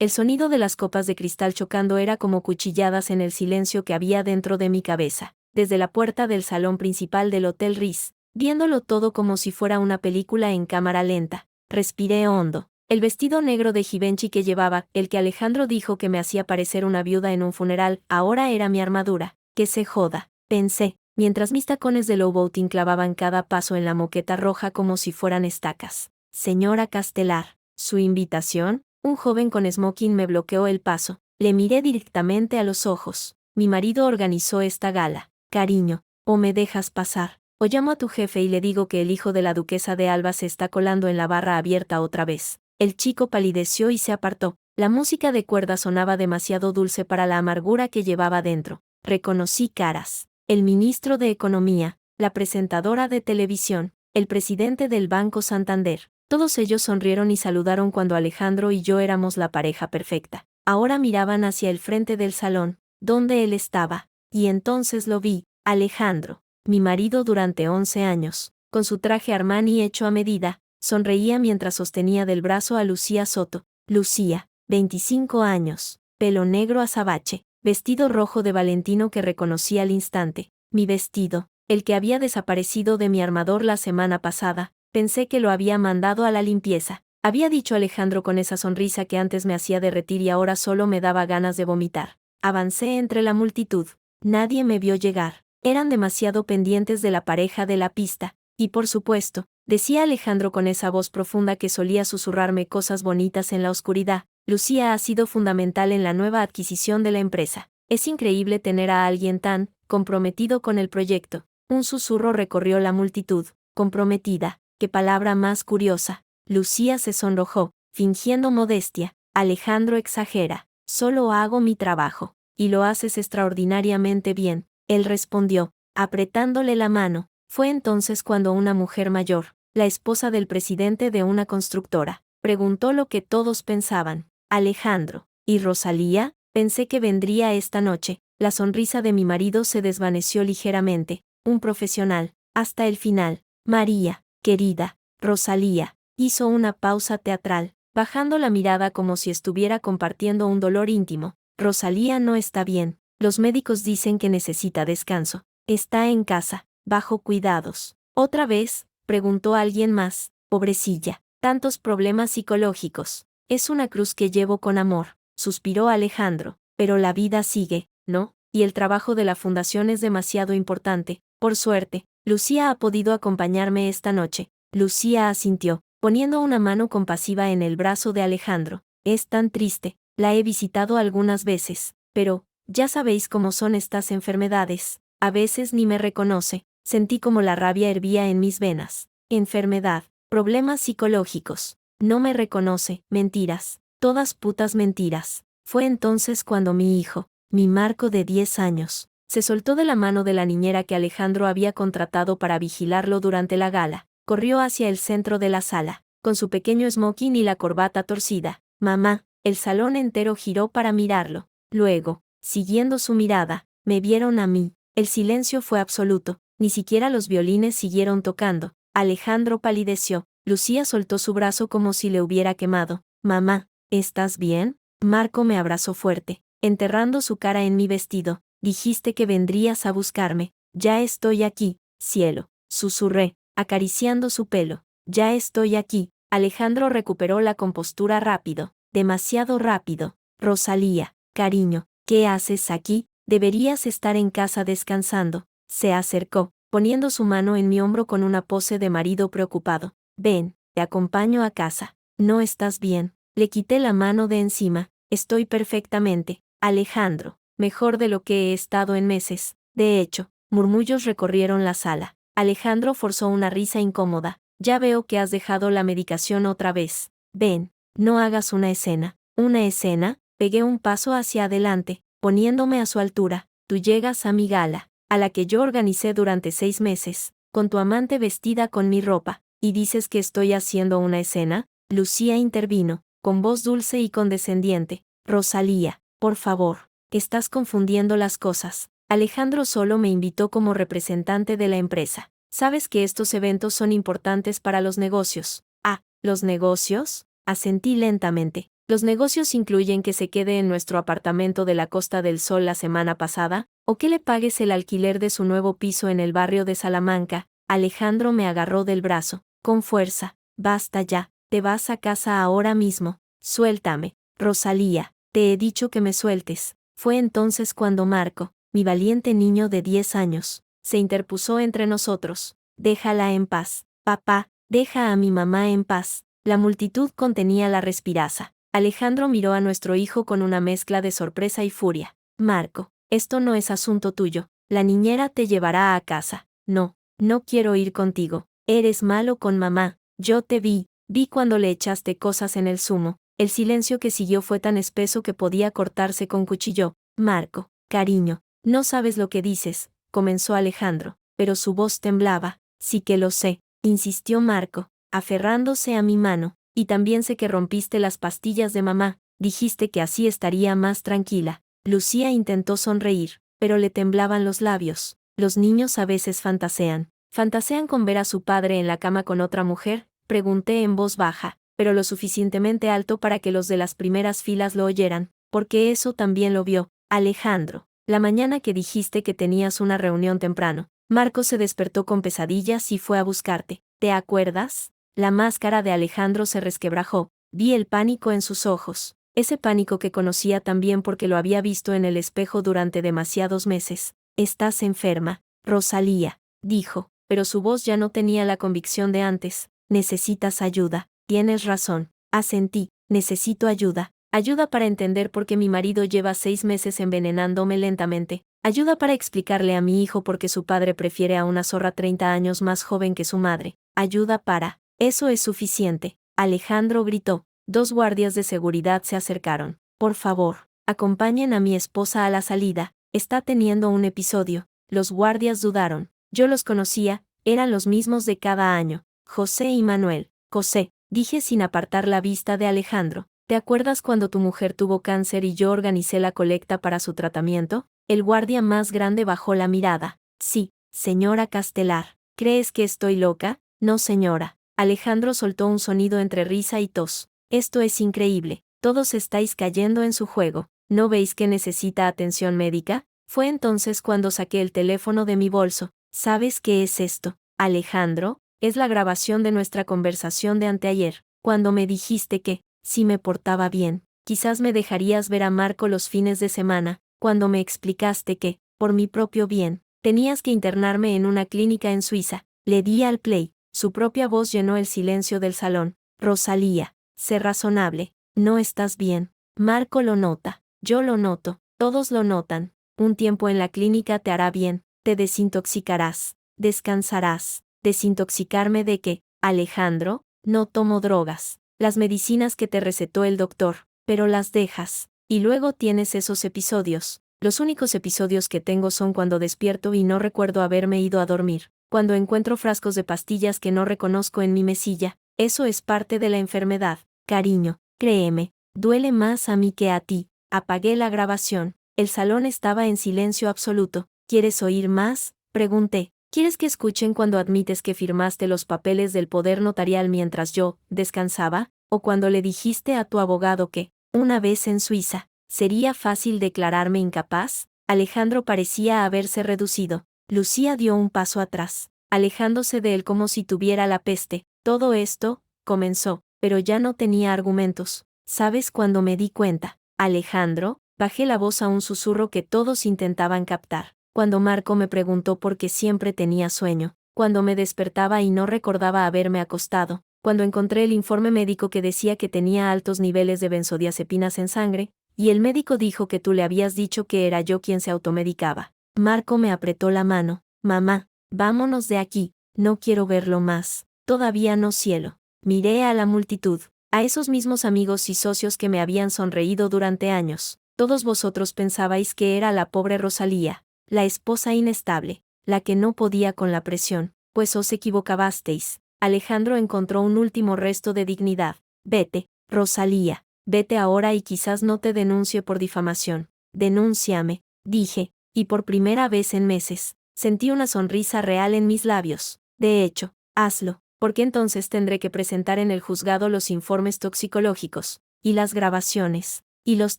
El sonido de las copas de cristal chocando era como cuchilladas en el silencio que había dentro de mi cabeza. Desde la puerta del salón principal del Hotel Ritz, viéndolo todo como si fuera una película en cámara lenta, respiré hondo. El vestido negro de Givenchy que llevaba, el que Alejandro dijo que me hacía parecer una viuda en un funeral, ahora era mi armadura. Que se joda, pensé, mientras mis tacones de Louboutin clavaban cada paso en la moqueta roja como si fueran estacas. Señora Castelar, ¿su invitación? Un joven con smoking me bloqueó el paso. Le miré directamente a los ojos. Mi marido organizó esta gala. Cariño, o me dejas pasar, o llamo a tu jefe y le digo que el hijo de la duquesa de Alba se está colando en la barra abierta otra vez. El chico palideció y se apartó. La música de cuerda sonaba demasiado dulce para la amargura que llevaba dentro. Reconocí caras. El ministro de Economía, la presentadora de televisión, el presidente del Banco Santander. Todos ellos sonrieron y saludaron cuando Alejandro y yo éramos la pareja perfecta. Ahora miraban hacia el frente del salón, donde él estaba, y entonces lo vi, Alejandro, mi marido durante 11 años, con su traje Armani hecho a medida, sonreía mientras sostenía del brazo a Lucía Soto. Lucía, 25 años, pelo negro azabache, vestido rojo de Valentino que reconocí al instante, mi vestido, el que había desaparecido de mi armador la semana pasada. Pensé que lo había mandado a la limpieza. Había dicho Alejandro con esa sonrisa que antes me hacía derretir y ahora solo me daba ganas de vomitar. Avancé entre la multitud. Nadie me vio llegar. Eran demasiado pendientes de la pareja de la pista. Y por supuesto, decía Alejandro con esa voz profunda que solía susurrarme cosas bonitas en la oscuridad, Lucía ha sido fundamental en la nueva adquisición de la empresa. Es increíble tener a alguien tan comprometido con el proyecto. Un susurro recorrió la multitud. Comprometida. ¡Qué palabra más curiosa! Lucía se sonrojó, fingiendo modestia. Alejandro exagera. Solo hago mi trabajo. Y lo haces extraordinariamente bien. Él respondió, apretándole la mano. Fue entonces cuando una mujer mayor, la esposa del presidente de una constructora, preguntó lo que todos pensaban. Alejandro. ¿Y Rosalía? Pensé que vendría esta noche. La sonrisa de mi marido se desvaneció ligeramente. Un profesional. Hasta el final. María. Querida, Rosalía, hizo una pausa teatral, bajando la mirada como si estuviera compartiendo un dolor íntimo. Rosalía no está bien. Los médicos dicen que necesita descanso. Está en casa, bajo cuidados. ¿Otra vez? Preguntó alguien más. Pobrecilla. Tantos problemas psicológicos. Es una cruz que llevo con amor, suspiró Alejandro. Pero la vida sigue, ¿no? Y el trabajo de la fundación es demasiado importante. Por suerte, Lucía ha podido acompañarme esta noche. Lucía asintió, poniendo una mano compasiva en el brazo de Alejandro. Es tan triste, la he visitado algunas veces, pero, ya sabéis cómo son estas enfermedades. A veces ni me reconoce. Sentí como la rabia hervía en mis venas. Enfermedad, problemas psicológicos. No me reconoce, mentiras, todas putas mentiras. Fue entonces cuando mi hijo, mi Marco de 10 años, se soltó de la mano de la niñera que Alejandro había contratado para vigilarlo durante la gala. Corrió hacia el centro de la sala, con su pequeño smoking y la corbata torcida. Mamá, el salón entero giró para mirarlo. Luego, siguiendo su mirada, me vieron a mí. El silencio fue absoluto, ni siquiera los violines siguieron tocando. Alejandro palideció. Lucía soltó su brazo como si le hubiera quemado. Mamá, ¿estás bien? Marco me abrazó fuerte, enterrando su cara en mi vestido. Dijiste que vendrías a buscarme. Ya estoy aquí, cielo, susurré, acariciando su pelo. Ya estoy aquí. Alejandro recuperó la compostura rápido, demasiado rápido. Rosalía, cariño, ¿qué haces aquí? Deberías estar en casa descansando. Se acercó, poniendo su mano en mi hombro con una pose de marido preocupado. Ven, te acompaño a casa. ¿No estás bien? Le quité la mano de encima. Estoy perfectamente, Alejandro. Mejor de lo que he estado en meses. De hecho, murmullos recorrieron la sala. Alejandro forzó una risa incómoda. Ya veo que has dejado la medicación otra vez. Ven, no hagas una escena. ¿Una escena? Pegué un paso hacia adelante, poniéndome a su altura. Tú llegas a mi gala, a la que yo organicé durante 6 meses, con tu amante vestida con mi ropa, y dices que estoy haciendo una escena. Lucía intervino, con voz dulce y condescendiente. Rosalía, por favor. Estás confundiendo las cosas. Alejandro solo me invitó como representante de la empresa. Sabes que estos eventos son importantes para los negocios. Ah, ¿los negocios? Asentí lentamente. ¿Los negocios incluyen que se quede en nuestro apartamento de la Costa del Sol la semana pasada, o que le pagues el alquiler de su nuevo piso en el barrio de Salamanca? Alejandro me agarró del brazo, con fuerza. Basta ya, te vas a casa ahora mismo. Suéltame, Rosalía, te he dicho que me sueltes. Fue entonces cuando Marco, mi valiente niño de 10 años, se interpuso entre nosotros. Déjala en paz, papá, deja a mi mamá en paz. La multitud contenía la respiraza. Alejandro miró a nuestro hijo con una mezcla de sorpresa y furia. Marco, esto no es asunto tuyo. La niñera te llevará a casa. No, no quiero ir contigo. Eres malo con mamá. Yo te vi cuando le echaste cosas en el zumo. El silencio que siguió fue tan espeso que podía cortarse con cuchillo. Marco, cariño, no sabes lo que dices, comenzó Alejandro, pero su voz temblaba. Sí que lo sé, insistió Marco, aferrándose a mi mano. Y también sé que rompiste las pastillas de mamá, dijiste que así estaría más tranquila. Lucía intentó sonreír, pero le temblaban los labios. Los niños a veces fantasean. ¿Fantasean con ver a su padre en la cama con otra mujer? Pregunté en voz baja, pero lo suficientemente alto para que los de las primeras filas lo oyeran, porque eso también lo vio Alejandro. La mañana que dijiste que tenías una reunión temprano, Marco se despertó con pesadillas y fue a buscarte. ¿Te acuerdas? La máscara de Alejandro se resquebrajó. Vi el pánico en sus ojos, ese pánico que conocía también porque lo había visto en el espejo durante demasiados meses. Estás enferma, Rosalía, dijo, pero su voz ya no tenía la convicción de antes. Necesitas ayuda. Tienes razón. Asentí. Necesito ayuda. Ayuda para entender por qué mi marido lleva 6 meses envenenándome lentamente. Ayuda para explicarle a mi hijo por qué su padre prefiere a una zorra 30 años más joven que su madre. Ayuda para... Eso es suficiente. Alejandro gritó. 2 guardias de seguridad se acercaron. Por favor, acompañen a mi esposa a la salida. Está teniendo un episodio. Los guardias dudaron. Yo los conocía, eran los mismos de cada año. José y Manuel. José, dije sin apartar la vista de Alejandro. ¿Te acuerdas cuando tu mujer tuvo cáncer y yo organicé la colecta para su tratamiento? El guardia más grande bajó la mirada. Sí, señora Castelar. ¿Crees que estoy loca? No, señora. Alejandro soltó un sonido entre risa y tos. Esto es increíble. Todos estáis cayendo en su juego. ¿No veis que necesita atención médica? Fue entonces cuando saqué el teléfono de mi bolso. ¿Sabes qué es esto, Alejandro? Es la grabación de nuestra conversación de anteayer, cuando me dijiste que, si me portaba bien, quizás me dejarías ver a Marco los fines de semana, cuando me explicaste que, por mi propio bien, tenías que internarme en una clínica en Suiza. Le di al play. Su propia voz llenó el silencio del salón. Rosalía, sé razonable. No estás bien. Marco lo nota. Yo lo noto. Todos lo notan. Un tiempo en la clínica te hará bien. Te desintoxicarás. Descansarás. ¿Desintoxicarme de qué? Alejandro, no tomo drogas. Las medicinas que te recetó el doctor, pero las dejas. Y luego tienes esos episodios. Los únicos episodios que tengo son cuando despierto y no recuerdo haberme ido a dormir. Cuando encuentro frascos de pastillas que no reconozco en mi mesilla. Eso es parte de la enfermedad. Cariño, créeme, duele más a mí que a ti. Apagué la grabación. El salón estaba en silencio absoluto. ¿Quieres oír más? Pregunté. ¿Quieres que escuchen cuando admites que firmaste los papeles del poder notarial mientras yo descansaba? ¿O cuando le dijiste a tu abogado que, una vez en Suiza, sería fácil declararme incapaz? Alejandro parecía haberse reducido. Lucía dio un paso atrás, alejándose de él como si tuviera la peste. Todo esto, comenzó, pero ya no tenía argumentos. ¿Sabes cuándo me di cuenta, Alejandro? Bajé la voz a un susurro que todos intentaban captar. Cuando Marco me preguntó por qué siempre tenía sueño, cuando me despertaba y no recordaba haberme acostado, cuando encontré el informe médico que decía que tenía altos niveles de benzodiazepinas en sangre, y el médico dijo que tú le habías dicho que era yo quien se automedicaba. Marco me apretó la mano. Mamá, vámonos de aquí, no quiero verlo más. Todavía no, cielo. Miré a la multitud, a esos mismos amigos y socios que me habían sonreído durante años. Todos vosotros pensabais que era la pobre Rosalía, la esposa inestable, la que no podía con la presión, pues os equivocabasteis. Alejandro encontró un último resto de dignidad. Vete, Rosalía, vete ahora y quizás no te denuncie por difamación. Denúnciame, dije, y por primera vez en meses, sentí una sonrisa real en mis labios. De hecho, hazlo, porque entonces tendré que presentar en el juzgado los informes toxicológicos. y las grabaciones, y los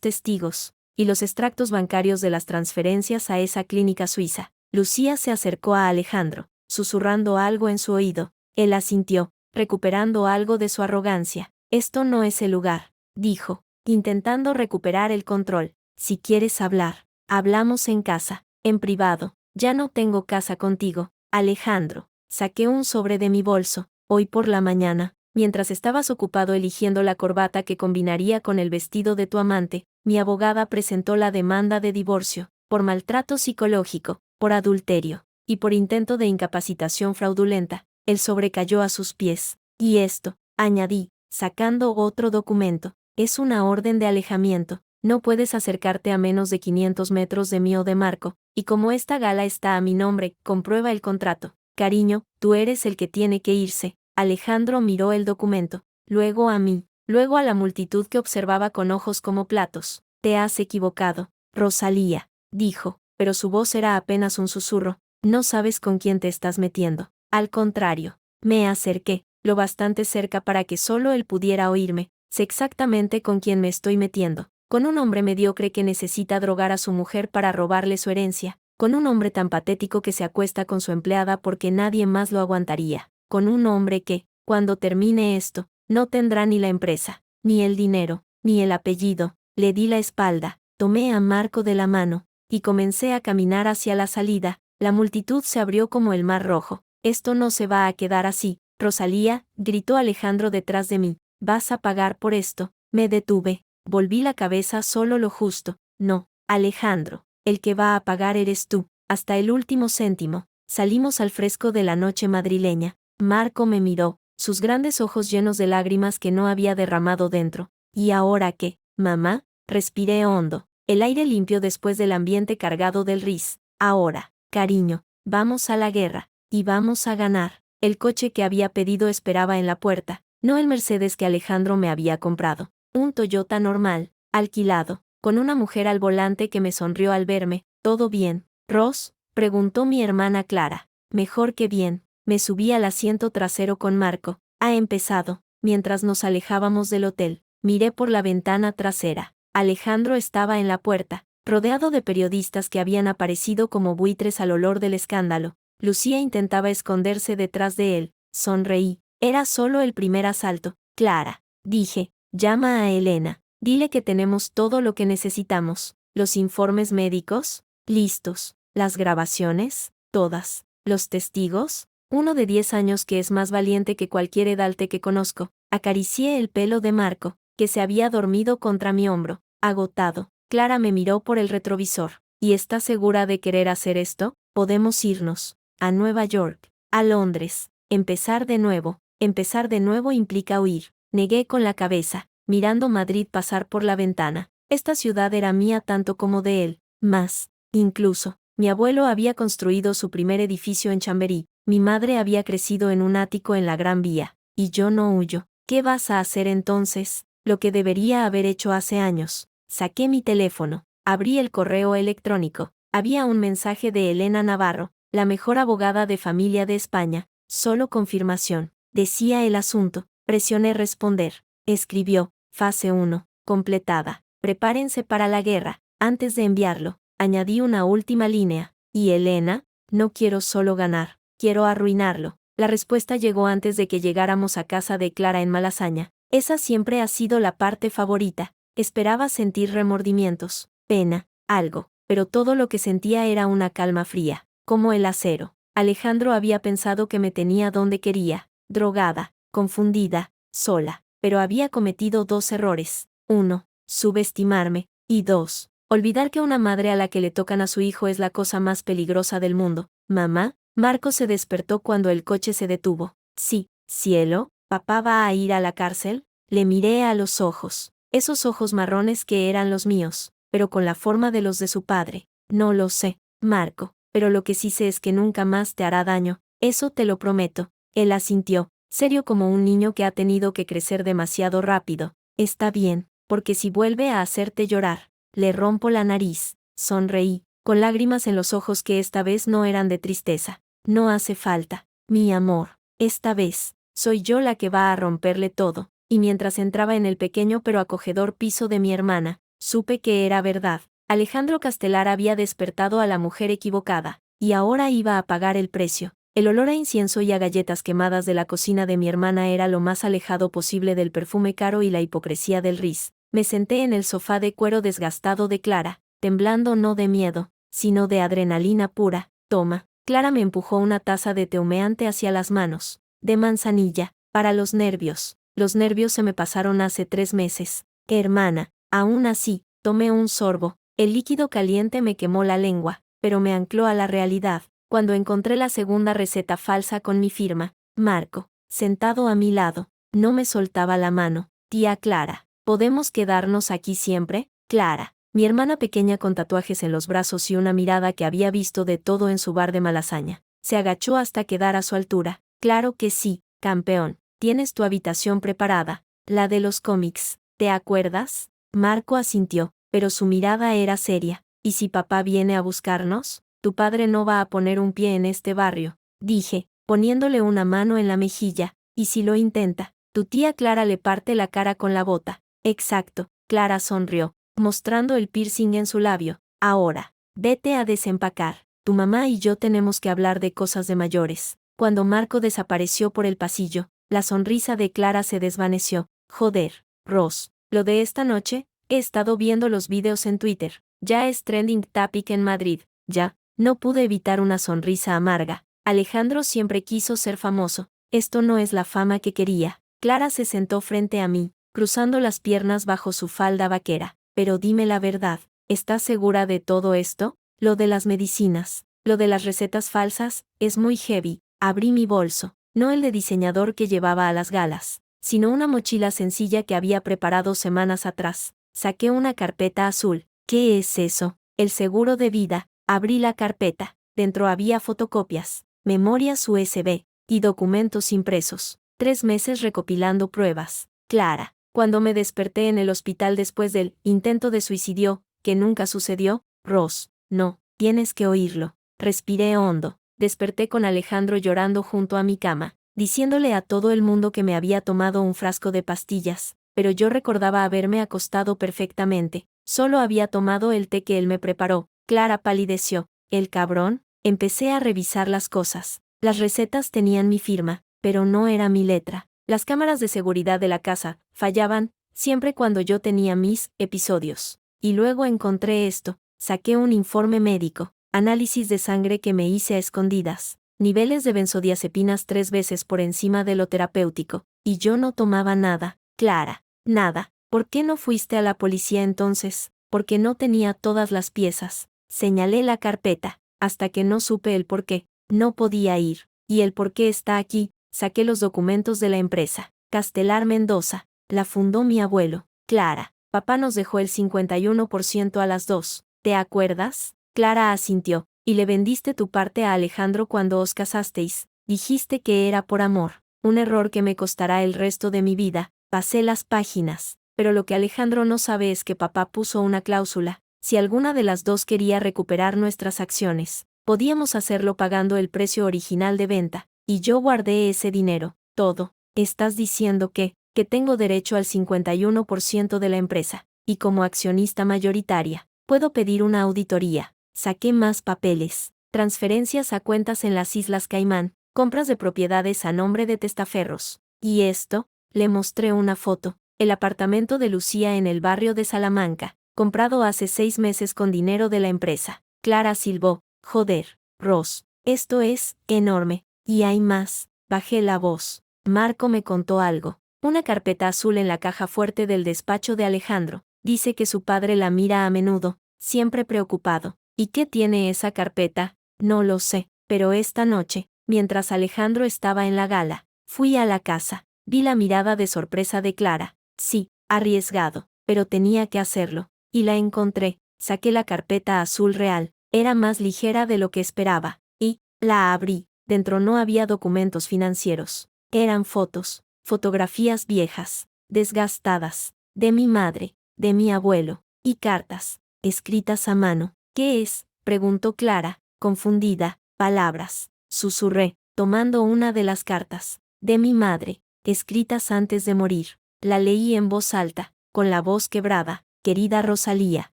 testigos, y los extractos bancarios de las transferencias a esa clínica suiza. Lucía se acercó a Alejandro, susurrando algo en su oído. Él asintió, recuperando algo de su arrogancia. Esto no es el lugar, dijo, intentando recuperar el control. Si quieres hablar, hablamos en casa, en privado. Ya no tengo casa contigo, Alejandro. Saqué un sobre de mi bolso, hoy por la mañana, mientras estabas ocupado eligiendo la corbata que combinaría con el vestido de tu amante. Mi abogada presentó la demanda de divorcio, por maltrato psicológico, por adulterio, y por intento de incapacitación fraudulenta. El sobre cayó a sus pies. Y esto, añadí, sacando otro documento, es una orden de alejamiento. No puedes acercarte a menos de 500 metros de mí o de Marco, y como esta gala está a mi nombre, comprueba el contrato. Cariño, tú eres el que tiene que irse. Alejandro miró el documento, luego a mí, luego a la multitud que observaba con ojos como platos. Te has equivocado, Rosalía, dijo, pero su voz era apenas un susurro. No sabes con quién te estás metiendo. Al contrario, me acerqué, lo bastante cerca para que solo él pudiera oírme. Sé exactamente con quién me estoy metiendo. Con un hombre mediocre que necesita drogar a su mujer para robarle su herencia. Con un hombre tan patético que se acuesta con su empleada porque nadie más lo aguantaría. Con un hombre que, cuando termine esto, no tendrá ni la empresa, ni el dinero, ni el apellido. Le di la espalda, tomé a Marco de la mano, y comencé a caminar hacia la salida. La multitud se abrió como el mar rojo. Esto no se va a quedar así, Rosalía, gritó Alejandro detrás de mí. Vas a pagar por esto. Me detuve, volví la cabeza solo lo justo. No, Alejandro, el que va a pagar eres tú, hasta el último céntimo. Salimos al fresco de la noche madrileña. Marco me miró, sus grandes ojos llenos de lágrimas que no había derramado dentro. ¿Y ahora qué, mamá? Respiré hondo, el aire limpio después del ambiente cargado del Riz. Ahora, cariño, vamos a la guerra, y vamos a ganar. El coche que había pedido esperaba en la puerta, no el Mercedes que Alejandro me había comprado. Un Toyota normal, alquilado, con una mujer al volante que me sonrió al verme. ¿Todo bien, Ross?, preguntó mi hermana Clara. Mejor que bien. Me subí al asiento trasero con Marco. Ha empezado. Mientras nos alejábamos del hotel, miré por la ventana trasera. Alejandro estaba en la puerta, rodeado de periodistas que habían aparecido como buitres al olor del escándalo. Lucía intentaba esconderse detrás de él. Sonreí. Era solo el primer asalto. Clara, dije, llama a Elena. Dile que tenemos todo lo que necesitamos. Los informes médicos, listos. Las grabaciones, todas. Los testigos, uno de 10 años que es más valiente que cualquier edalte que conozco. Acaricié el pelo de Marco, que se había dormido contra mi hombro, agotado. Clara me miró por el retrovisor. ¿Y estás segura de querer hacer esto? Podemos irnos. A Nueva York. A Londres. Empezar de nuevo. Empezar de nuevo implica huir. Negué con la cabeza, mirando Madrid pasar por la ventana. Esta ciudad era mía tanto como de él. Más, incluso, mi abuelo había construido su primer edificio en Chamberí. Mi madre había crecido en un ático en la Gran Vía. Y yo no huyo. ¿Qué vas a hacer entonces? Lo que debería haber hecho hace años. Saqué mi teléfono. Abrí el correo electrónico. Había un mensaje de Elena Navarro, la mejor abogada de familia de España. Solo confirmación. Decía el asunto. Presioné responder. Escribió, fase 1, completada. Prepárense para la guerra. Antes de enviarlo, añadí una última línea. ¿Y Elena? No quiero solo ganar. Quiero arruinarlo. La respuesta llegó antes de que llegáramos a casa de Clara en Malasaña. Esa siempre ha sido la parte favorita. Esperaba sentir remordimientos, pena, algo, pero todo lo que sentía era una calma fría, como el acero. Alejandro había pensado que me tenía donde quería, drogada, confundida, sola, pero había cometido 2 errores. 1, subestimarme, y 2, olvidar que una madre a la que le tocan a su hijo es la cosa más peligrosa del mundo. Mamá, Marco se despertó cuando el coche se detuvo. Sí, cielo, ¿papá va a ir a la cárcel? Le miré a los ojos, esos ojos marrones que eran los míos, pero con la forma de los de su padre. No lo sé, Marco, pero lo que sí sé es que nunca más te hará daño, eso te lo prometo. Él asintió, serio como un niño que ha tenido que crecer demasiado rápido. Está bien, porque si vuelve a hacerte llorar, le rompo la nariz. Sonreí, con lágrimas en los ojos que esta vez no eran de tristeza. No hace falta, mi amor, esta vez, soy yo la que va a romperle todo. y mientras entraba en el pequeño pero acogedor piso de mi hermana, supe que era verdad. Alejandro Castelar había despertado a la mujer equivocada, y ahora iba a pagar el precio. El olor a incienso y a galletas quemadas de la cocina de mi hermana era lo más alejado posible del perfume caro y la hipocresía del Riz. Me senté en el sofá de cuero desgastado de Clara, temblando no de miedo, sino de adrenalina pura. Toma. Clara me empujó una taza de té humeante hacia las manos. De manzanilla, para los nervios. Los nervios se me pasaron hace 3 meses. Hermana, aún así, tomé un sorbo. El líquido caliente me quemó la lengua, pero me ancló a la realidad. Cuando encontré la segunda receta falsa con mi firma, Marco, sentado a mi lado, no me soltaba la mano. Tía Clara, ¿podemos quedarnos aquí siempre? Clara, mi hermana pequeña con tatuajes en los brazos y una mirada que había visto de todo en su bar de Malasaña, se agachó hasta quedar a su altura. Claro que sí, campeón, tienes tu habitación preparada, la de los cómics, ¿te acuerdas? Marco asintió, pero su mirada era seria. ¿Y si papá viene a buscarnos? Tu padre no va a poner un pie en este barrio, dije, poniéndole una mano en la mejilla. ¿Y si lo intenta? Tu tía Clara le parte la cara con la bota. Exacto, Clara sonrió, mostrando el piercing en su labio. Ahora, vete a desempacar. Tu mamá y yo tenemos que hablar de cosas de mayores. Cuando Marco desapareció por el pasillo, la sonrisa de Clara se desvaneció. Joder, Ross, lo de esta noche, he estado viendo los vídeos en Twitter. Ya es trending topic en Madrid. Ya. No pude evitar una sonrisa amarga. Alejandro siempre quiso ser famoso. Esto no es la fama que quería. Clara se sentó frente a mí, cruzando las piernas bajo su falda vaquera. Pero dime la verdad, ¿estás segura de todo esto? Lo de las medicinas, lo de las recetas falsas, es muy heavy. Abrí mi bolso, no el de diseñador que llevaba a las galas, sino una mochila sencilla que había preparado semanas atrás. Saqué una carpeta azul. ¿Qué es eso? El seguro de vida. Abrí la carpeta. Dentro había fotocopias, memorias USB y documentos impresos. 3 meses recopilando pruebas. Clara, cuando me desperté en el hospital después del intento de suicidio, que nunca sucedió, Ross, no, tienes que oírlo. Respiré hondo. Desperté con Alejandro llorando junto a mi cama, diciéndole a todo el mundo que me había tomado un frasco de pastillas, pero yo recordaba haberme acostado perfectamente. Solo había tomado el té que él me preparó. Clara palideció. ¿El cabrón? Empecé a revisar las cosas. Las recetas tenían mi firma, pero no era mi letra. Las cámaras de seguridad de la casa fallaban, siempre cuando yo tenía mis episodios. Y luego encontré esto. Saqué un informe médico. Análisis de sangre que me hice a escondidas. Niveles de benzodiazepinas 3 veces por encima de lo terapéutico. Y yo no tomaba nada. Clara, nada. ¿Por qué no fuiste a la policía entonces? Porque no tenía todas las piezas. Señalé la carpeta, hasta que no supe el por qué. No podía ir. Y el por qué está aquí. Saqué los documentos de la empresa. Castelar Mendoza. La fundó mi abuelo. Clara, papá nos dejó el 51% a las 2. ¿Te acuerdas? Clara asintió. Y le vendiste tu parte a Alejandro cuando os casasteis. Dijiste que era por amor. Un error que me costará el resto de mi vida. Pasé las páginas. Pero lo que Alejandro no sabe es que papá puso una cláusula. Si alguna de las dos quería recuperar nuestras acciones, podíamos hacerlo pagando el precio original de venta, y yo guardé ese dinero, todo. Estás diciendo que tengo derecho al 51% de la empresa, y como accionista mayoritaria, puedo pedir una auditoría. Saqué más papeles, transferencias a cuentas en las Islas Caimán, compras de propiedades a nombre de testaferros. ¿Y esto? Le mostré una foto, el apartamento de Lucía en el barrio de Salamanca, comprado hace 6 meses con dinero de la empresa. Clara silbó. Joder, Ross, esto es enorme. Y hay más. Bajé la voz. Marco me contó algo. Una carpeta azul en la caja fuerte del despacho de Alejandro. Dice que su padre la mira a menudo, siempre preocupado. ¿Y qué tiene esa carpeta? No lo sé, pero esta noche, mientras Alejandro estaba en la gala, fui a la casa. Vi la mirada de sorpresa de Clara. Sí, arriesgado, pero tenía que hacerlo. Y la encontré. Saqué la carpeta azul real. Era más ligera de lo que esperaba. Y la abrí. Dentro no había documentos financieros. Eran fotos, fotografías viejas, desgastadas, de mi madre, de mi abuelo, y cartas, escritas a mano. ¿Qué es? Preguntó Clara, confundida. Palabras, susurré, tomando una de las cartas. De mi madre, escritas antes de morir. La leí en voz alta, con la voz quebrada. Querida Rosalía,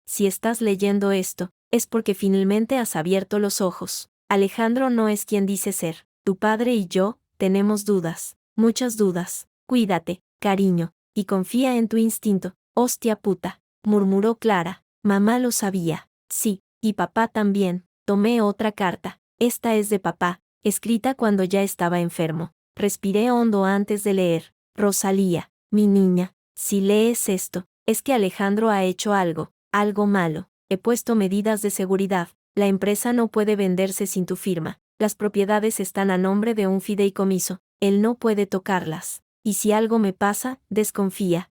si estás leyendo esto, es porque finalmente has abierto los ojos. Alejandro no es quien dice ser. Tu padre y yo, tenemos dudas, muchas dudas. Cuídate, cariño, y confía en tu instinto. Hostia puta, murmuró Clara. Mamá lo sabía. Sí, y papá también. Tomé otra carta. Esta es de papá, escrita cuando ya estaba enfermo. Respiré hondo antes de leer. Rosalía, mi niña, si lees esto, es que Alejandro ha hecho algo malo. He puesto medidas de seguridad. La empresa no puede venderse sin tu firma. Las propiedades están a nombre de un fideicomiso. Él no puede tocarlas. Y si algo me pasa, desconfía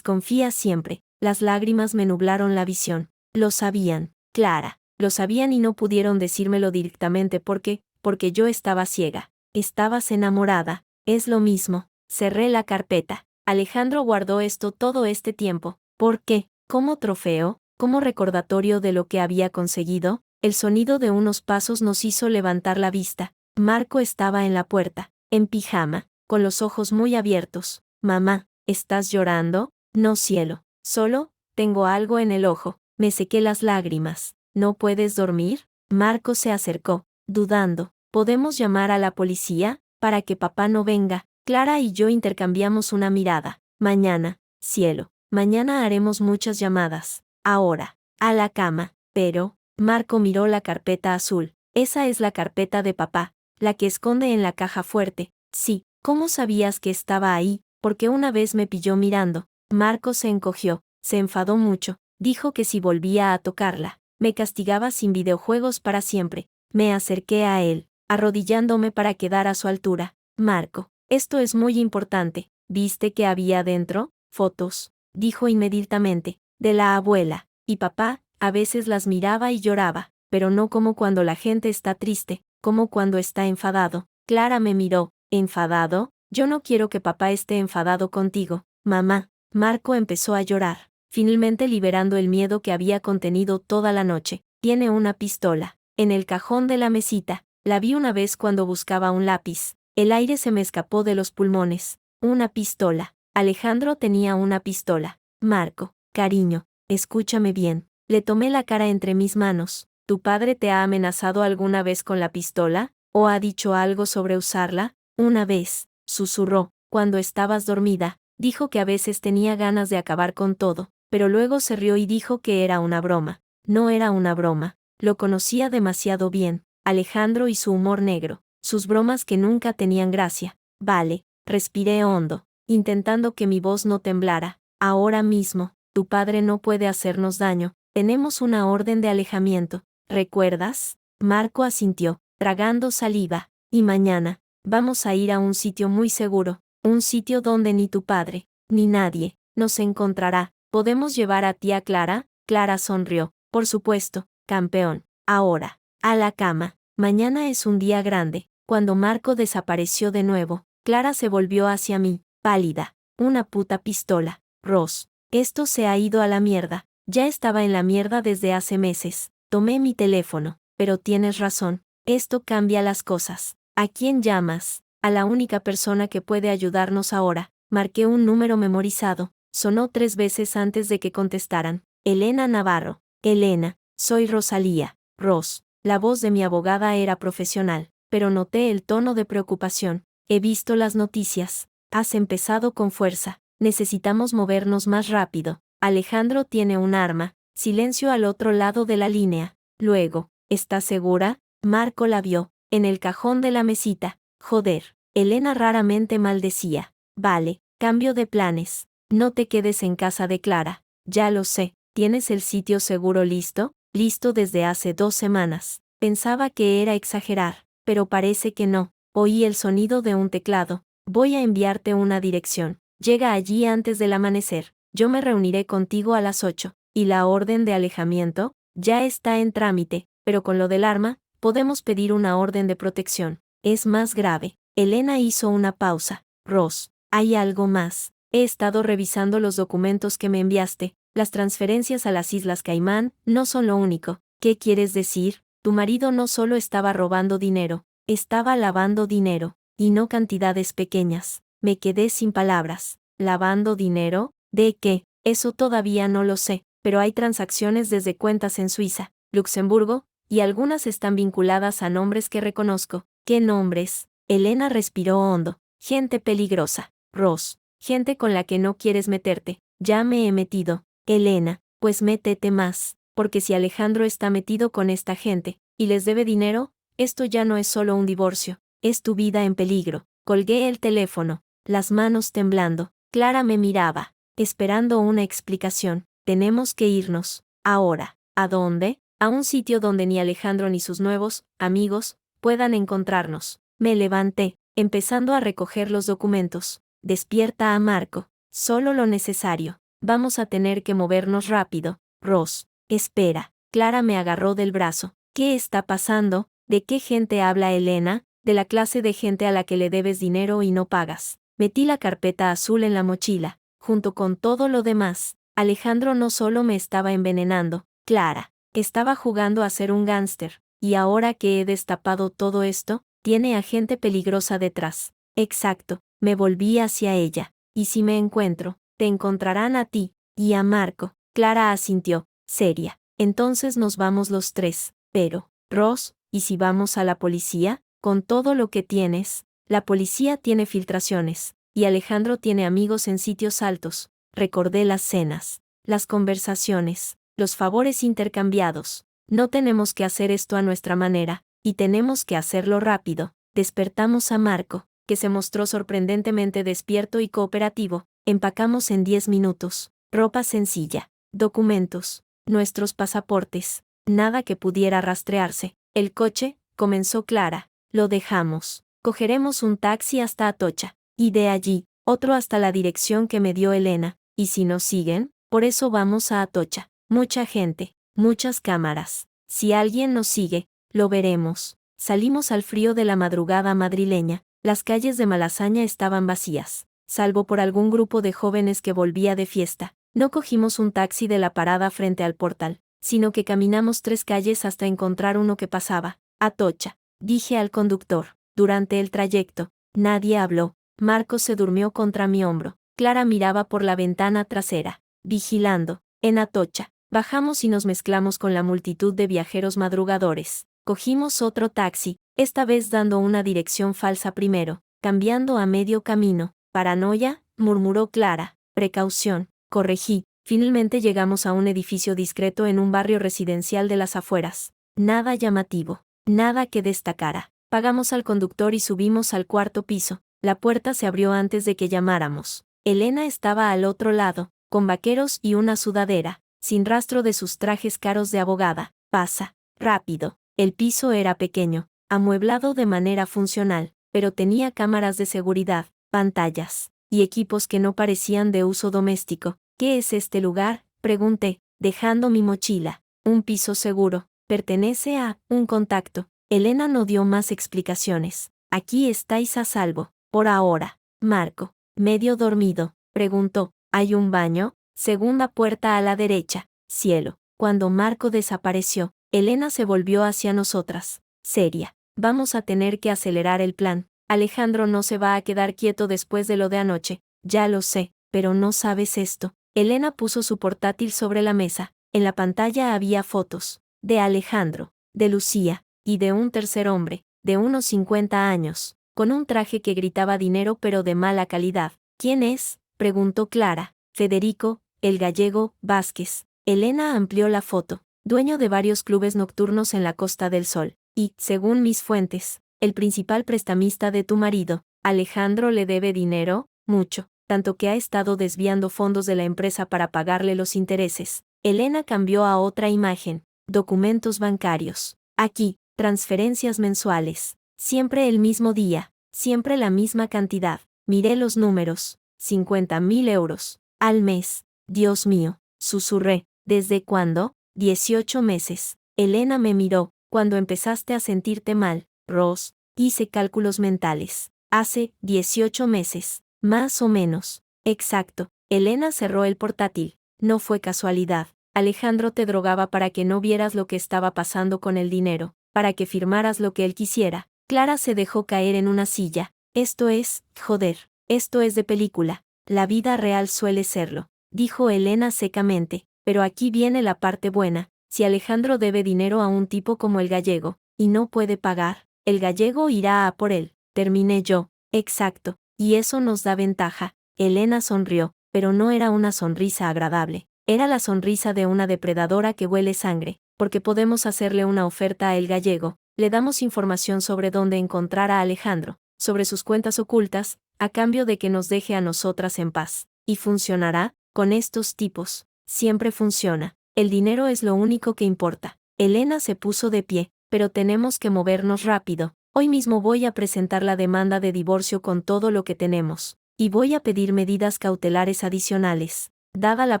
siempre. Las lágrimas me nublaron la visión. Lo sabían, Clara. Lo sabían y no pudieron decírmelo directamente porque yo estaba ciega. Estabas enamorada. Es lo mismo. Cerré la carpeta. Alejandro guardó esto todo este tiempo. ¿Por qué? ¿Como trofeo? ¿Como recordatorio de lo que había conseguido? El sonido de unos pasos nos hizo levantar la vista. Marco estaba en la puerta, en pijama, con los ojos muy abiertos. Mamá, ¿estás llorando? No, cielo. Solo, tengo algo en el ojo. Me sequé las lágrimas. ¿No puedes dormir? Marco se acercó, dudando. ¿Podemos llamar a la policía? Para que papá no venga. Clara y yo intercambiamos una mirada. Mañana, cielo. Mañana haremos muchas llamadas. Ahora, a la cama. Pero, Marco miró la carpeta azul. Esa es la carpeta de papá, la que esconde en la caja fuerte. Sí, ¿cómo sabías que estaba ahí? Porque una vez me pilló mirando. Marco se encogió, se enfadó mucho. Dijo que si volvía a tocarla, me castigaba sin videojuegos para siempre. Me acerqué a él, arrodillándome para quedar a su altura. Marco, esto es muy importante. ¿Viste que había dentro? Fotos, dijo inmediatamente, de la abuela. Y papá, a veces las miraba y lloraba, pero no como cuando la gente está triste, como cuando está enfadado. Clara me miró. ¿Enfadado? Yo no quiero que papá esté enfadado contigo, mamá. Marco empezó a llorar, finalmente liberando el miedo que había contenido toda la noche. Tiene una pistola. En el cajón de la mesita. La vi una vez cuando buscaba un lápiz. El aire se me escapó de los pulmones. Una pistola. Alejandro tenía una pistola. Marco, cariño, escúchame bien. Le tomé la cara entre mis manos. ¿Tu padre te ha amenazado alguna vez con la pistola? ¿O ha dicho algo sobre usarla? Una vez, susurró, cuando estabas dormida, dijo que a veces tenía ganas de acabar con todo, pero luego se rió y dijo que era una broma. No era una broma. Lo conocía demasiado bien, Alejandro y su humor negro, sus bromas que nunca tenían gracia. Vale, respiré hondo, intentando que mi voz no temblara. Ahora mismo, tu padre no puede hacernos daño. Tenemos una orden de alejamiento. ¿Recuerdas? Marco asintió, tragando saliva. Y mañana, vamos a ir a un sitio muy seguro, un sitio donde ni tu padre, ni nadie, nos encontrará. ¿Podemos llevar a tía Clara? Clara sonrió. Por supuesto, campeón. Ahora, a la cama. Mañana es un día grande. Cuando Marco desapareció de nuevo, Clara se volvió hacia mí, pálida. Una puta pistola. Ross. Esto se ha ido a la mierda. Ya estaba en la mierda desde hace meses. Tomé mi teléfono. Pero tienes razón. Esto cambia las cosas. ¿A quién llamas? A la única persona que puede ayudarnos ahora. Marqué un número memorizado. Sonó 3 veces antes de que contestaran. Elena Navarro. Elena, soy Rosalía. Ross. La voz de mi abogada era profesional, pero noté el tono de preocupación. He visto las noticias. Has empezado con fuerza. Necesitamos movernos más rápido. Alejandro tiene un arma. Silencio al otro lado de la línea. Luego, ¿estás segura? Marco la vio, en el cajón de la mesita. Joder. Elena raramente maldecía. Vale, cambio de planes. No te quedes en casa de Clara. Ya lo sé. ¿Tienes el sitio seguro listo? Listo desde hace 2 semanas. Pensaba que era exagerar, pero parece que no. Oí el sonido de un teclado. Voy a enviarte una dirección. Llega allí antes del amanecer. Yo me reuniré contigo a las 8. ¿Y la orden de alejamiento? Ya está en trámite, pero con lo del arma, podemos pedir una orden de protección. Es más grave. Elena hizo una pausa. Ross, hay algo más. He estado revisando los documentos que me enviaste. Las transferencias a las Islas Caimán no son lo único. ¿Qué quieres decir? Tu marido no solo estaba robando dinero, estaba lavando dinero, y no cantidades pequeñas. Me quedé sin palabras. ¿Lavando dinero? ¿De qué? Eso todavía no lo sé, pero hay transacciones desde cuentas en Suiza, Luxemburgo, y algunas están vinculadas a nombres que reconozco. ¿Qué nombres? Elena respiró hondo. Gente peligrosa. Ross. Gente con la que no quieres meterte. Ya me he metido. Elena, pues métete más, porque si Alejandro está metido con esta gente, y les debe dinero, esto ya no es solo un divorcio, es tu vida en peligro. Colgué el teléfono, las manos temblando. Clara me miraba, esperando una explicación. Tenemos que irnos. Ahora. ¿A dónde? A un sitio donde ni Alejandro ni sus nuevos amigos puedan encontrarnos. Me levanté, empezando a recoger los documentos. Despierta a Marco. Solo lo necesario. Vamos a tener que movernos rápido. Ross. Espera. Clara me agarró del brazo. ¿Qué está pasando? ¿De qué gente habla Elena? De la clase de gente a la que le debes dinero y no pagas. Metí la carpeta azul en la mochila, junto con todo lo demás. Alejandro no solo me estaba envenenando, Clara, estaba jugando a ser un gángster, y ahora que he destapado todo esto, tiene a gente peligrosa detrás. Exacto, me volví hacia ella. Y si me encuentro, te encontrarán a ti, y a Marco. Clara asintió, seria. Entonces nos vamos los tres. Pero, Ross, ¿y si vamos a la policía? Con todo lo que tienes. La policía tiene filtraciones, y Alejandro tiene amigos en sitios altos. Recordé las cenas, las conversaciones, los favores intercambiados. No tenemos que hacer esto a nuestra manera, y tenemos que hacerlo rápido. Despertamos a Marco, que se mostró sorprendentemente despierto y cooperativo. Empacamos en 10 minutos. Ropa sencilla, documentos, nuestros pasaportes, nada que pudiera rastrearse. El coche, comenzó Clara. Lo dejamos. Cogeremos un taxi hasta Atocha, y de allí, otro hasta la dirección que me dio Elena. ¿Y si nos siguen? Por eso vamos a Atocha. Mucha gente, muchas cámaras. Si alguien nos sigue, lo veremos. Salimos al frío de la madrugada madrileña. Las calles de Malasaña estaban vacías, salvo por algún grupo de jóvenes que volvía de fiesta. No cogimos un taxi de la parada frente al portal, sino que caminamos 3 calles hasta encontrar uno que pasaba. Atocha, dije al conductor. Durante el trayecto, nadie habló. Marcos se durmió contra mi hombro. Clara miraba por la ventana trasera, vigilando. En Atocha, bajamos y nos mezclamos con la multitud de viajeros madrugadores. Cogimos otro taxi, esta vez dando una dirección falsa primero, cambiando a medio camino. Paranoia, murmuró Clara. Precaución, corregí. Finalmente llegamos a un edificio discreto en un barrio residencial de las afueras. Nada llamativo, nada que destacara. Pagamos al conductor y subimos al 4º piso. La puerta se abrió antes de que llamáramos. Elena estaba al otro lado, con vaqueros y una sudadera, sin rastro de sus trajes caros de abogada. Pasa, rápido. El piso era pequeño, amueblado de manera funcional, pero tenía cámaras de seguridad, pantallas, y equipos que no parecían de uso doméstico. ¿Qué es este lugar?, pregunté, dejando mi mochila. Un piso seguro. Pertenece a un contacto. Elena no dio más explicaciones. Aquí estáis a salvo, por ahora. Marco, medio dormido, preguntó, ¿hay un baño? Segunda puerta a la derecha. Cielo. Cuando Marco desapareció, Elena se volvió hacia nosotras. Seria. Vamos a tener que acelerar el plan. Alejandro no se va a quedar quieto después de lo de anoche. Ya lo sé, pero no sabes esto. Elena puso su portátil sobre la mesa. En la pantalla había fotos. De Alejandro, de Lucía, y de un tercer hombre, de unos 50 años, con un traje que gritaba dinero pero de mala calidad. ¿Quién es?, preguntó Clara. Federico, el gallego, Vázquez. Elena amplió la foto. Dueño de varios clubes nocturnos en la Costa del Sol. Y, según mis fuentes, el principal prestamista de tu marido. Alejandro le debe dinero, mucho, tanto que ha estado desviando fondos de la empresa para pagarle los intereses. Elena cambió a otra imagen. Documentos bancarios. Aquí, transferencias mensuales. Siempre el mismo día, siempre la misma cantidad. Miré los números. 50.000 euros. Al mes. Dios mío, susurré. ¿Desde cuándo? 18 meses. Elena me miró. Cuando empezaste a sentirte mal, Ross. Hice cálculos mentales. Hace 18 meses. Más o menos. Exacto. Elena cerró el portátil. No fue casualidad. Alejandro te drogaba para que no vieras lo que estaba pasando con el dinero, para que firmaras lo que él quisiera. Clara se dejó caer en una silla. Esto es, joder, esto es de película. La vida real suele serlo, dijo Elena secamente, pero aquí viene la parte buena. Si Alejandro debe dinero a un tipo como el gallego, y no puede pagar, el gallego irá a por él. Terminé yo. Exacto, y eso nos da ventaja. Elena sonrió, pero no era una sonrisa agradable. Era la sonrisa de una depredadora que huele sangre, porque podemos hacerle una oferta a el gallego. Le damos información sobre dónde encontrar a Alejandro, sobre sus cuentas ocultas, a cambio de que nos deje a nosotras en paz. ¿Y funcionará? Con estos tipos. Siempre funciona. El dinero es lo único que importa. Elena se puso de pie, pero tenemos que movernos rápido. Hoy mismo voy a presentar la demanda de divorcio con todo lo que tenemos. Y voy a pedir medidas cautelares adicionales. Dada la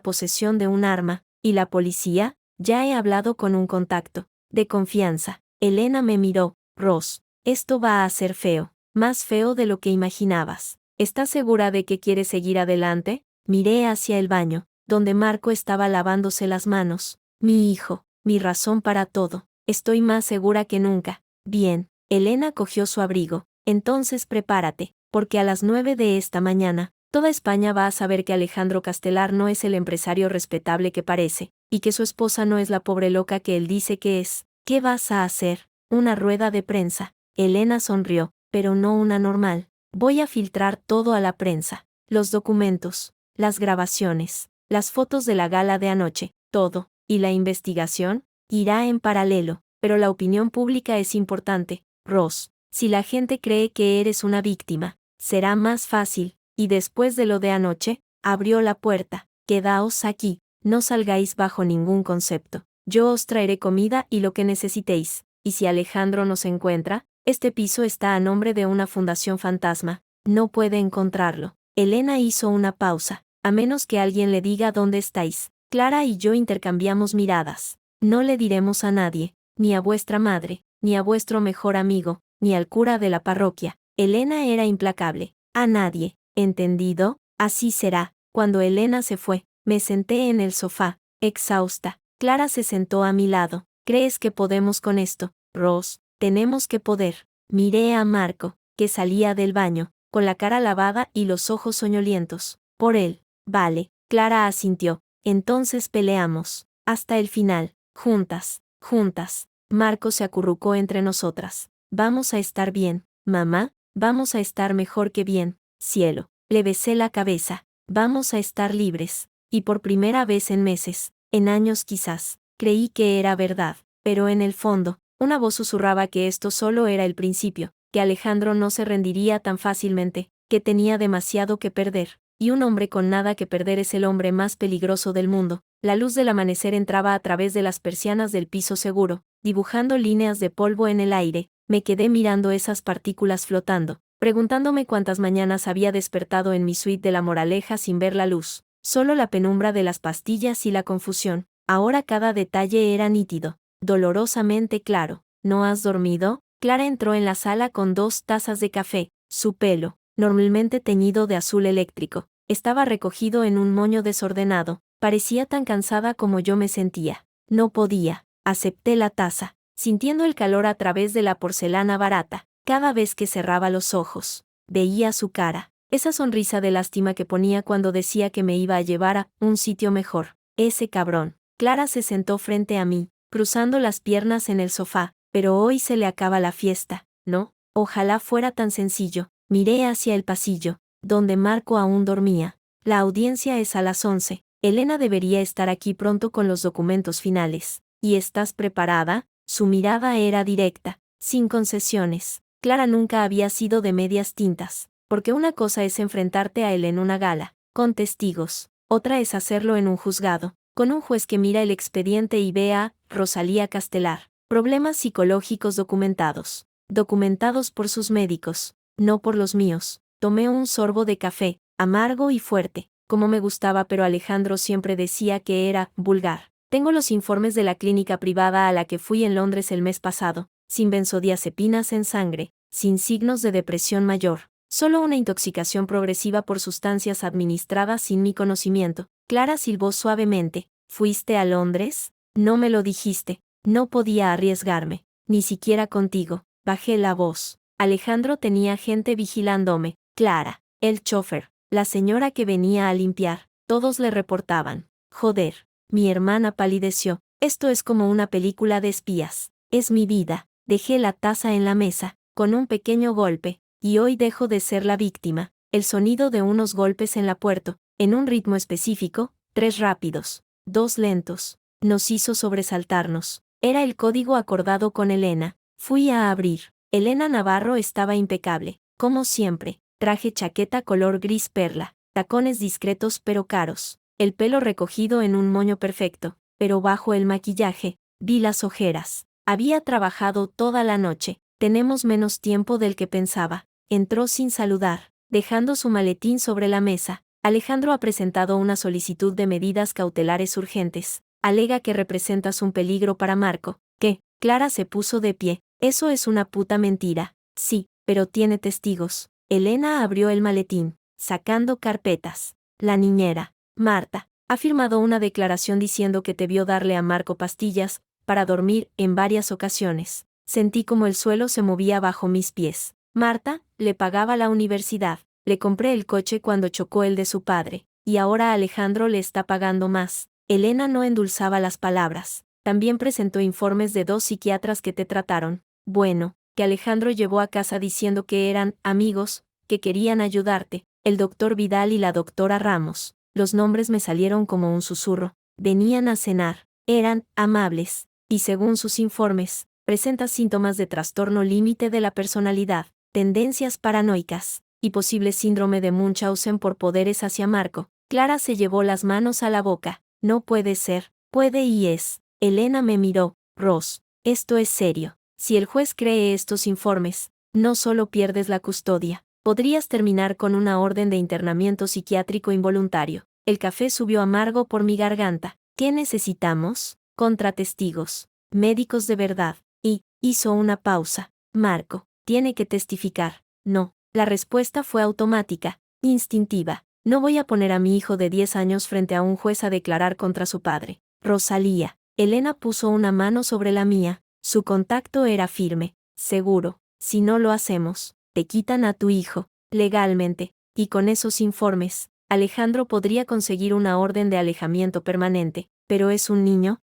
posesión de un arma, ¿y la policía? Ya he hablado con un contacto. De confianza. Elena me miró. Ross, esto va a ser feo. Más feo de lo que imaginabas. ¿Estás segura de que quieres seguir adelante? Miré hacia el baño, donde Marco estaba lavándose las manos. Mi hijo, mi razón para todo. Estoy más segura que nunca. Bien. Elena cogió su abrigo. Entonces prepárate, porque a las 9 de esta mañana, toda España va a saber que Alejandro Castelar no es el empresario respetable que parece, y que su esposa no es la pobre loca que él dice que es. ¿Qué vas a hacer? Una rueda de prensa. Elena sonrió, pero no una normal. Voy a filtrar todo a la prensa. Los documentos, las grabaciones, las fotos de la gala de anoche, todo. ¿Y la investigación? Irá en paralelo, pero la opinión pública es importante. Ross, si la gente cree que eres una víctima, será más fácil. Y después de lo de anoche, abrió la puerta. Quedaos aquí, no salgáis bajo ningún concepto. Yo os traeré comida y lo que necesitéis. Y si Alejandro nos encuentra, este piso está a nombre de una fundación fantasma. No puede encontrarlo. Elena hizo una pausa. A menos que alguien le diga dónde estáis. Clara y yo intercambiamos miradas. No le diremos a nadie, ni a vuestra madre, ni a vuestro mejor amigo, ni al cura de la parroquia. Elena era implacable. A nadie. ¿Entendido? Así será. Cuando Elena se fue, me senté en el sofá, exhausta. Clara se sentó a mi lado. ¿Crees que podemos con esto, Ross? Tenemos que poder. Miré a Marco, que salía del baño, con la cara lavada y los ojos soñolientos. Por él. Vale. Clara asintió. Entonces peleamos. Hasta el final. Juntas. Juntas. Marco se acurrucó entre nosotras. Vamos a estar bien, mamá, vamos a estar mejor que bien, cielo. Le besé la cabeza. Vamos a estar libres. Y por primera vez en meses, en años quizás, creí que era verdad, pero en el fondo, una voz susurraba que esto solo era el principio, que Alejandro no se rendiría tan fácilmente, que tenía demasiado que perder, y un hombre con nada que perder es el hombre más peligroso del mundo. La luz del amanecer entraba a través de las persianas del piso seguro, dibujando líneas de polvo en el aire. Me quedé mirando esas partículas flotando, preguntándome cuántas mañanas había despertado en mi suite de La Moraleja sin ver la luz, solo la penumbra de las pastillas y la confusión. Ahora cada detalle era nítido, dolorosamente claro. ¿No has dormido? Clara entró en la sala con 2 tazas de café. Su pelo, normalmente teñido de azul eléctrico, estaba recogido en un moño desordenado. Parecía tan cansada como yo me sentía. No podía. Acepté la taza, sintiendo el calor a través de la porcelana barata. Cada vez que cerraba los ojos, veía su cara, esa sonrisa de lástima que ponía cuando decía que me iba a llevar a un sitio mejor. Ese cabrón. Clara se sentó frente a mí, cruzando las piernas en el sofá. Pero hoy se le acaba la fiesta, ¿no? Ojalá fuera tan sencillo. Miré hacia el pasillo, donde Marco aún dormía. La audiencia es a las 11. Elena debería estar aquí pronto con los documentos finales. ¿Y estás preparada? Su mirada era directa, sin concesiones. Clara nunca había sido de medias tintas, porque una cosa es enfrentarte a él en una gala, con testigos, otra es hacerlo en un juzgado, con un juez que mira el expediente y ve a Rosalía Castelar. Problemas psicológicos documentados. Documentados por sus médicos, no por los míos. Tomé un sorbo de café, amargo y fuerte, como me gustaba, pero Alejandro siempre decía que era vulgar. Tengo los informes de la clínica privada a la que fui en Londres el mes pasado, sin benzodiazepinas en sangre, sin signos de depresión mayor, solo una intoxicación progresiva por sustancias administradas sin mi conocimiento. Clara silbó suavemente. ¿Fuiste a Londres? No me lo dijiste. No podía arriesgarme, ni siquiera contigo. Bajé la voz. Alejandro tenía gente vigilándome. Clara, el chofer, la señora que venía a limpiar. Todos le reportaban. Joder. Mi hermana palideció. Esto es como una película de espías. Es mi vida. Dejé la taza en la mesa, con un pequeño golpe, y hoy dejo de ser la víctima. El sonido de unos golpes en la puerta, en un ritmo específico, 3 rápidos, 2 lentos, nos hizo sobresaltarnos. Era el código acordado con Elena. Fui a abrir. Elena Navarro estaba impecable, como siempre. Traje chaqueta color gris perla, tacones discretos pero caros, el pelo recogido en un moño perfecto, pero bajo el maquillaje, vi las ojeras. Había trabajado toda la noche. Tenemos menos tiempo del que pensaba. Entró sin saludar, dejando su maletín sobre la mesa. Alejandro ha presentado una solicitud de medidas cautelares urgentes. Alega que representas un peligro para Marco. ¿Qué? Clara se puso de pie. Eso es una puta mentira. Sí, pero tiene testigos. Elena abrió el maletín, sacando carpetas. La niñera, Marta, ha firmado una declaración diciendo que te vio darle a Marco pastillas para dormir en varias ocasiones. Sentí como el suelo se movía bajo mis pies. Marta le pagaba la universidad, le compré el coche cuando chocó el de su padre, y ahora Alejandro le está pagando más. Elena no endulzaba las palabras. También presentó informes de 2 psiquiatras que te trataron. Bueno, que Alejandro llevó a casa diciendo que eran amigos, que querían ayudarte, el doctor Vidal y la doctora Ramos. Los nombres me salieron como un susurro. Venían a cenar, eran amables, y según sus informes, presenta síntomas de trastorno límite de la personalidad, tendencias paranoicas, y posible síndrome de Munchausen por poderes hacia Marco. Clara se llevó las manos a la boca. No puede ser, puede y es. Elena me miró. Ross, esto es serio. Si el juez cree estos informes, no solo pierdes la custodia, podrías terminar con una orden de internamiento psiquiátrico involuntario. El café subió amargo por mi garganta. ¿Qué necesitamos? Contratestigos, médicos de verdad. Y hizo una pausa. Marco, tiene que testificar. No. La respuesta fue automática, instintiva. No voy a poner a mi hijo de 10 años frente a un juez a declarar contra su padre. Rosalía. Elena puso una mano sobre la mía. Su contacto era firme. Seguro, si no lo hacemos, te quitan a tu hijo, legalmente, y con esos informes, Alejandro podría conseguir una orden de alejamiento permanente, pero es un niño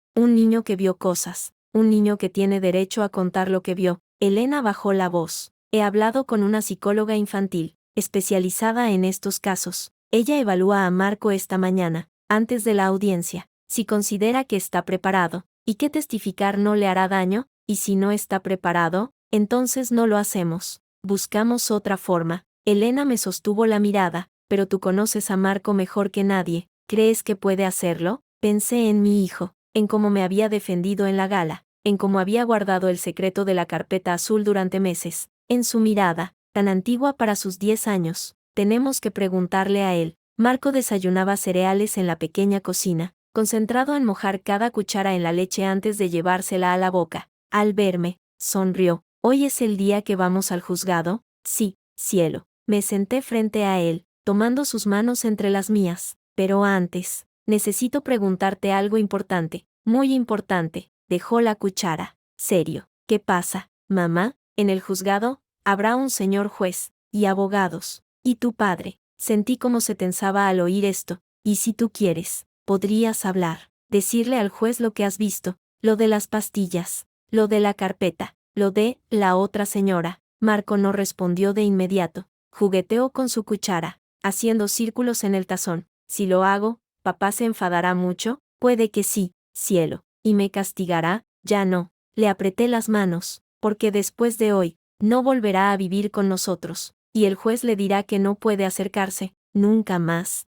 que vio cosas, un niño que tiene derecho a contar lo que vio. Elena bajó la voz. He hablado con una psicóloga infantil, especializada en estos casos. Ella evalúa a Marco esta mañana, antes de la audiencia, si considera que está preparado, y que testificar no le hará daño, y si no está preparado, entonces no lo hacemos. Buscamos otra forma. Elena me sostuvo la mirada, pero tú conoces a Marco mejor que nadie. ¿Crees que puede hacerlo? Pensé en mi hijo, en cómo me había defendido en la gala, en cómo había guardado el secreto de la carpeta azul durante meses, en su mirada, tan antigua para sus 10 años. Tenemos que preguntarle a él. Marco desayunaba cereales en la pequeña cocina, concentrado en mojar cada cuchara en la leche antes de llevársela a la boca. Al verme, sonrió. ¿Hoy es el día que vamos al juzgado? Sí, cielo. Me senté frente a él, tomando sus manos entre las mías. Pero antes, necesito preguntarte algo importante, muy importante. Dejó la cuchara. Serio. ¿Qué pasa, mamá? En el juzgado, habrá un señor juez, y abogados. Y tu padre. Sentí cómo se tensaba al oír esto. Y si tú quieres, podrías hablar, decirle al juez lo que has visto, lo de las pastillas, lo de la carpeta, lo de la otra señora. Marco no respondió de inmediato. Jugueteó con su cuchara, haciendo círculos en el tazón. Si lo hago, ¿papá se enfadará mucho? Puede que sí, cielo. ¿Y me castigará? Ya no. Le apreté las manos, porque después de hoy, no volverá a vivir con nosotros, y el juez le dirá que no puede acercarse, nunca más,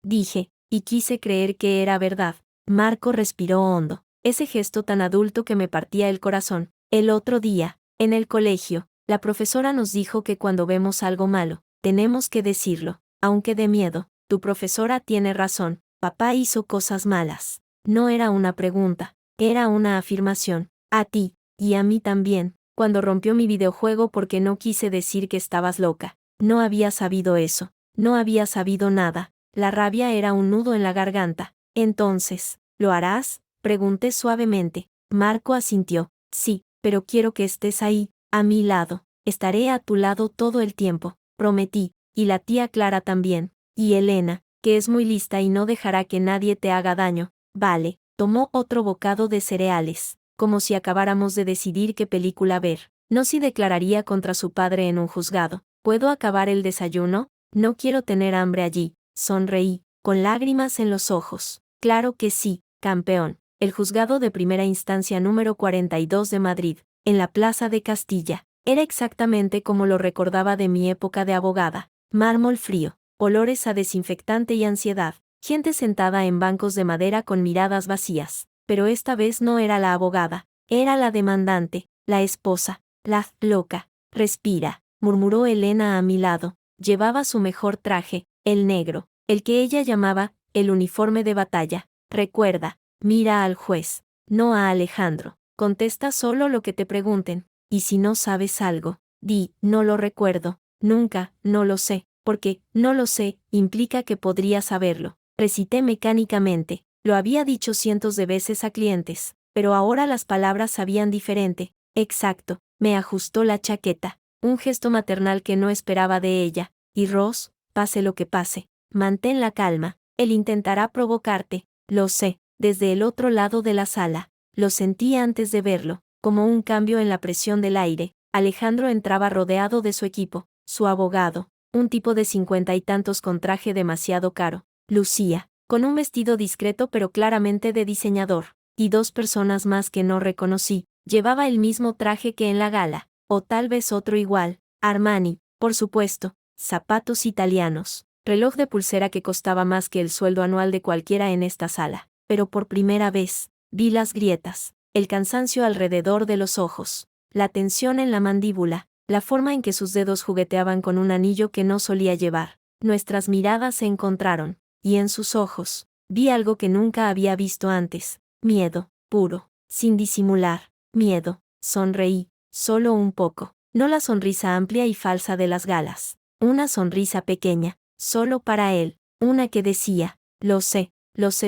dije, y quise creer que era verdad. Marco respiró hondo, ese gesto tan adulto que me partía el corazón. El otro día, en el colegio, la profesora nos dijo que cuando vemos algo malo, tenemos que decirlo, aunque de miedo. Tu profesora tiene razón, papá hizo cosas malas. No era una pregunta, era una afirmación. A ti, y a mí también, cuando rompió mi videojuego porque no quise decir que estabas loca. No había sabido eso, no había sabido nada. La rabia era un nudo en la garganta. Entonces, ¿lo harás? Pregunté suavemente. Marco asintió. Sí, pero quiero que estés ahí, a mi lado. Estaré a tu lado todo el tiempo. Prometí. y la tía Clara también, y Elena, que es muy lista y no dejará que nadie te haga daño. Vale, tomó otro bocado de cereales, como si acabáramos de decidir qué película ver. No si declararía contra su padre en un juzgado. ¿Puedo acabar el desayuno? No quiero tener hambre allí. Sonreí, con lágrimas en los ojos. Claro que sí, campeón. El juzgado de primera instancia número 42 de Madrid, en la Plaza de Castilla. Era exactamente como lo recordaba de mi época de abogada. Mármol frío, olores a desinfectante y ansiedad. Gente sentada en bancos de madera con miradas vacías. Pero esta vez no era la abogada, era la demandante, la esposa, la loca. Respira, murmuró Elena a mi lado. Llevaba su mejor traje, el negro, el que ella llamaba el uniforme de batalla. Recuerda, mira al juez, no a Alejandro. Contesta solo lo que te pregunten. Y si no sabes algo, di, no lo recuerdo, nunca, no lo sé, porque, no lo sé, implica que podría saberlo. Recité mecánicamente, lo había dicho cientos de veces a clientes, pero ahora las palabras sabían diferente. Exacto, me ajustó la chaqueta, un gesto maternal que no esperaba de ella. Y Ross, pase lo que pase, mantén la calma, él intentará provocarte, lo sé, desde el otro lado de la sala. Lo sentí antes de verlo, como un cambio en la presión del aire. Alejandro entraba rodeado de su equipo, su abogado, un tipo de 50 y tantos con traje demasiado caro, Lucía, con un vestido discreto pero claramente de diseñador, y dos personas más que no reconocí. Llevaba el mismo traje que en la gala, o tal vez otro igual, Armani, por supuesto, zapatos italianos, reloj de pulsera que costaba más que el sueldo anual de cualquiera en esta sala. Pero por primera vez, vi las grietas, el cansancio alrededor de los ojos, la tensión en la mandíbula, la forma en que sus dedos jugueteaban con un anillo que no solía llevar. Nuestras miradas se encontraron, y en sus ojos, vi algo que nunca había visto antes, miedo, puro, sin disimular, miedo. Sonreí, solo un poco, no la sonrisa amplia y falsa de las galas, una sonrisa pequeña, solo para él, una que decía, lo sé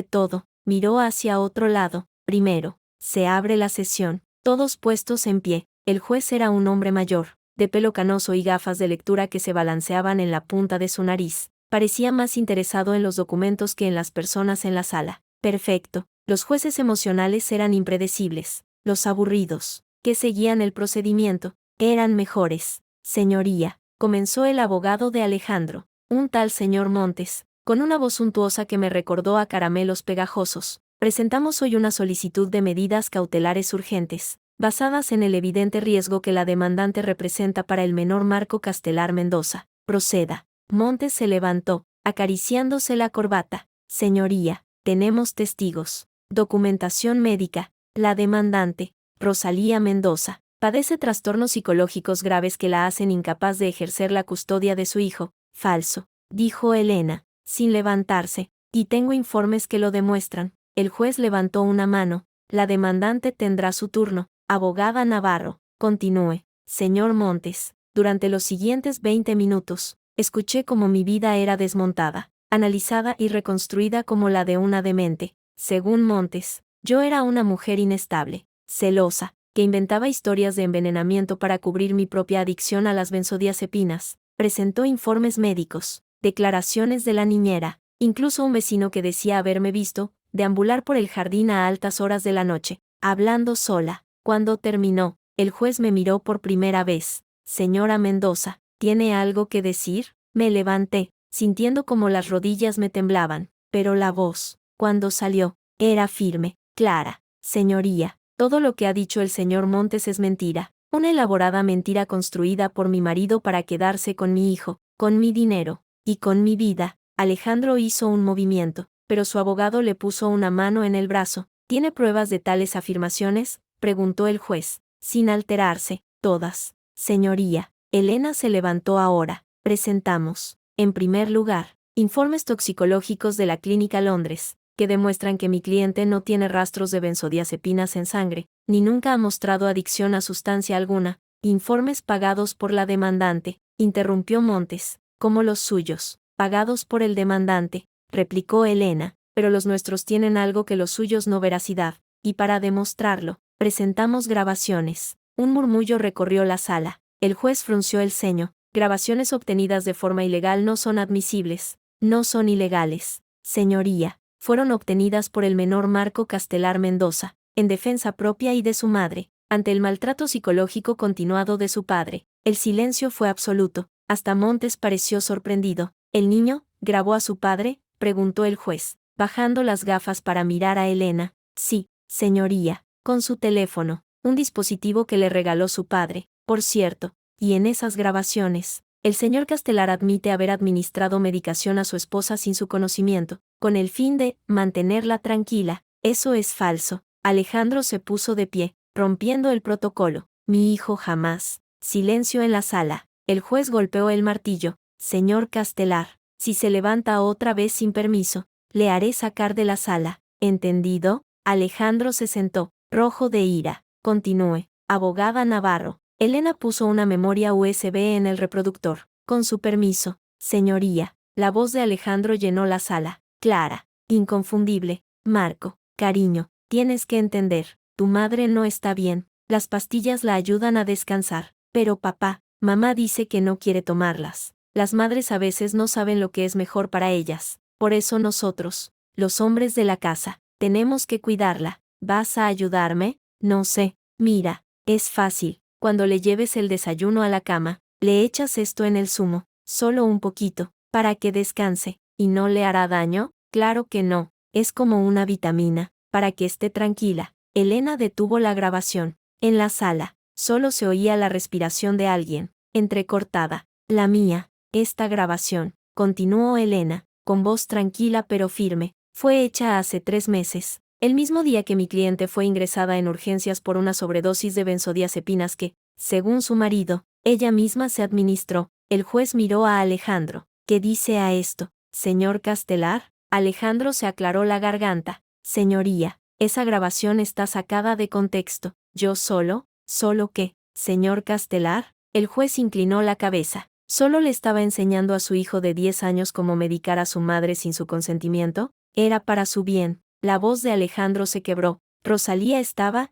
todo. Miró hacia otro lado. Primero, se abre la sesión, todos puestos en pie. El juez era un hombre mayor, de pelo canoso y gafas de lectura que se balanceaban en la punta de su nariz. Parecía más interesado en los documentos que en las personas en la sala. Perfecto. Los jueces emocionales eran impredecibles. Los aburridos, que seguían el procedimiento, eran mejores. Señoría, comenzó el abogado de Alejandro, un tal señor Montes, con una voz suntuosa que me recordó a caramelos pegajosos. Presentamos hoy una solicitud de medidas cautelares urgentes, basadas en el evidente riesgo que la demandante representa para el menor Marco Castelar Mendoza. Proceda. Montes se levantó, acariciándose la corbata. Señoría, tenemos testigos. Documentación médica. La demandante, Rosalía Mendoza, padece trastornos psicológicos graves que la hacen incapaz de ejercer la custodia de su hijo. Falso, dijo Elena, sin levantarse, y tengo informes que lo demuestran. El juez levantó una mano. La demandante tendrá su turno. Abogada Navarro, continúe. Señor Montes, durante los siguientes 20 minutos, escuché cómo mi vida era desmontada, analizada y reconstruida como la de una demente. Según Montes, yo era una mujer inestable, celosa, que inventaba historias de envenenamiento para cubrir mi propia adicción a las benzodiazepinas. Presentó informes médicos, declaraciones de la niñera, incluso un vecino que decía haberme visto deambular por el jardín a altas horas de la noche, hablando sola. Cuando terminó, el juez me miró por primera vez. Señora Mendoza, ¿tiene algo que decir? Me levanté, sintiendo como las rodillas me temblaban, pero la voz, cuando salió, era firme, clara. Señoría, todo lo que ha dicho el señor Montes es mentira, una elaborada mentira construida por mi marido para quedarse con mi hijo, con mi dinero, y con mi vida. Alejandro hizo un movimiento, pero su abogado le puso una mano en el brazo. ¿Tiene pruebas de tales afirmaciones?, preguntó el juez, sin alterarse. Todas, señoría. Elena se levantó ahora. Presentamos, en primer lugar, informes toxicológicos de la Clínica Londres, que demuestran que mi cliente no tiene rastros de benzodiazepinas en sangre, ni nunca ha mostrado adicción a sustancia alguna. Informes pagados por la demandante, interrumpió Montes, como los suyos, pagados por el demandante, replicó Elena, pero los nuestros tienen algo que los suyos no: veracidad, y para demostrarlo, presentamos grabaciones. Un murmullo recorrió la sala. El juez frunció el ceño. Grabaciones obtenidas de forma ilegal no son admisibles. No son ilegales, señoría. Fueron obtenidas por el menor Marco Castelar Mendoza, en defensa propia y de su madre, ante el maltrato psicológico continuado de su padre. El silencio fue absoluto. Hasta Montes pareció sorprendido. ¿El niño grabó a su padre?, preguntó el juez, bajando las gafas para mirar a Elena. Sí, señoría, con su teléfono, un dispositivo que le regaló su padre, por cierto, y en esas grabaciones, el señor Castelar admite haber administrado medicación a su esposa sin su conocimiento, con el fin de mantenerla tranquila. Eso es falso. Alejandro se puso de pie, rompiendo el protocolo. Mi hijo jamás. Silencio en la sala. El juez golpeó el martillo. Señor Castelar, si se levanta otra vez sin permiso, le haré sacar de la sala. ¿Entendido? Alejandro se sentó, rojo de ira. Continúe. Abogada Navarro. Elena puso una memoria USB en el reproductor. Con su permiso, señoría. La voz de Alejandro llenó la sala. Clara, inconfundible. Marco, cariño, tienes que entender, tu madre no está bien. Las pastillas la ayudan a descansar. Pero papá, mamá dice que no quiere tomarlas. Las madres a veces no saben lo que es mejor para ellas. Por eso nosotros, los hombres de la casa, tenemos que cuidarla. ¿Vas a ayudarme? No sé. Mira, es fácil. Cuando le lleves el desayuno a la cama, le echas esto en el zumo, solo un poquito, para que descanse. ¿Y no le hará daño? Claro que no. Es como una vitamina, para que esté tranquila. Elena detuvo la grabación. En la sala, solo se oía la respiración de alguien, entrecortada. La mía. Esta grabación, continuó Elena, con voz tranquila pero firme, fue hecha hace 3 meses, el mismo día que mi cliente fue ingresada en urgencias por una sobredosis de benzodiazepinas que, según su marido, ella misma se administró. El juez miró a Alejandro. ¿Qué dice a esto, señor Castelar? Alejandro se aclaró la garganta. Señoría, esa grabación está sacada de contexto. ¿Yo solo? ¿Solo qué, señor Castelar? El juez inclinó la cabeza. ¿Solo le estaba enseñando a su hijo de 10 años cómo medicar a su madre sin su consentimiento? Era para su bien. La voz de Alejandro se quebró. Rosalía está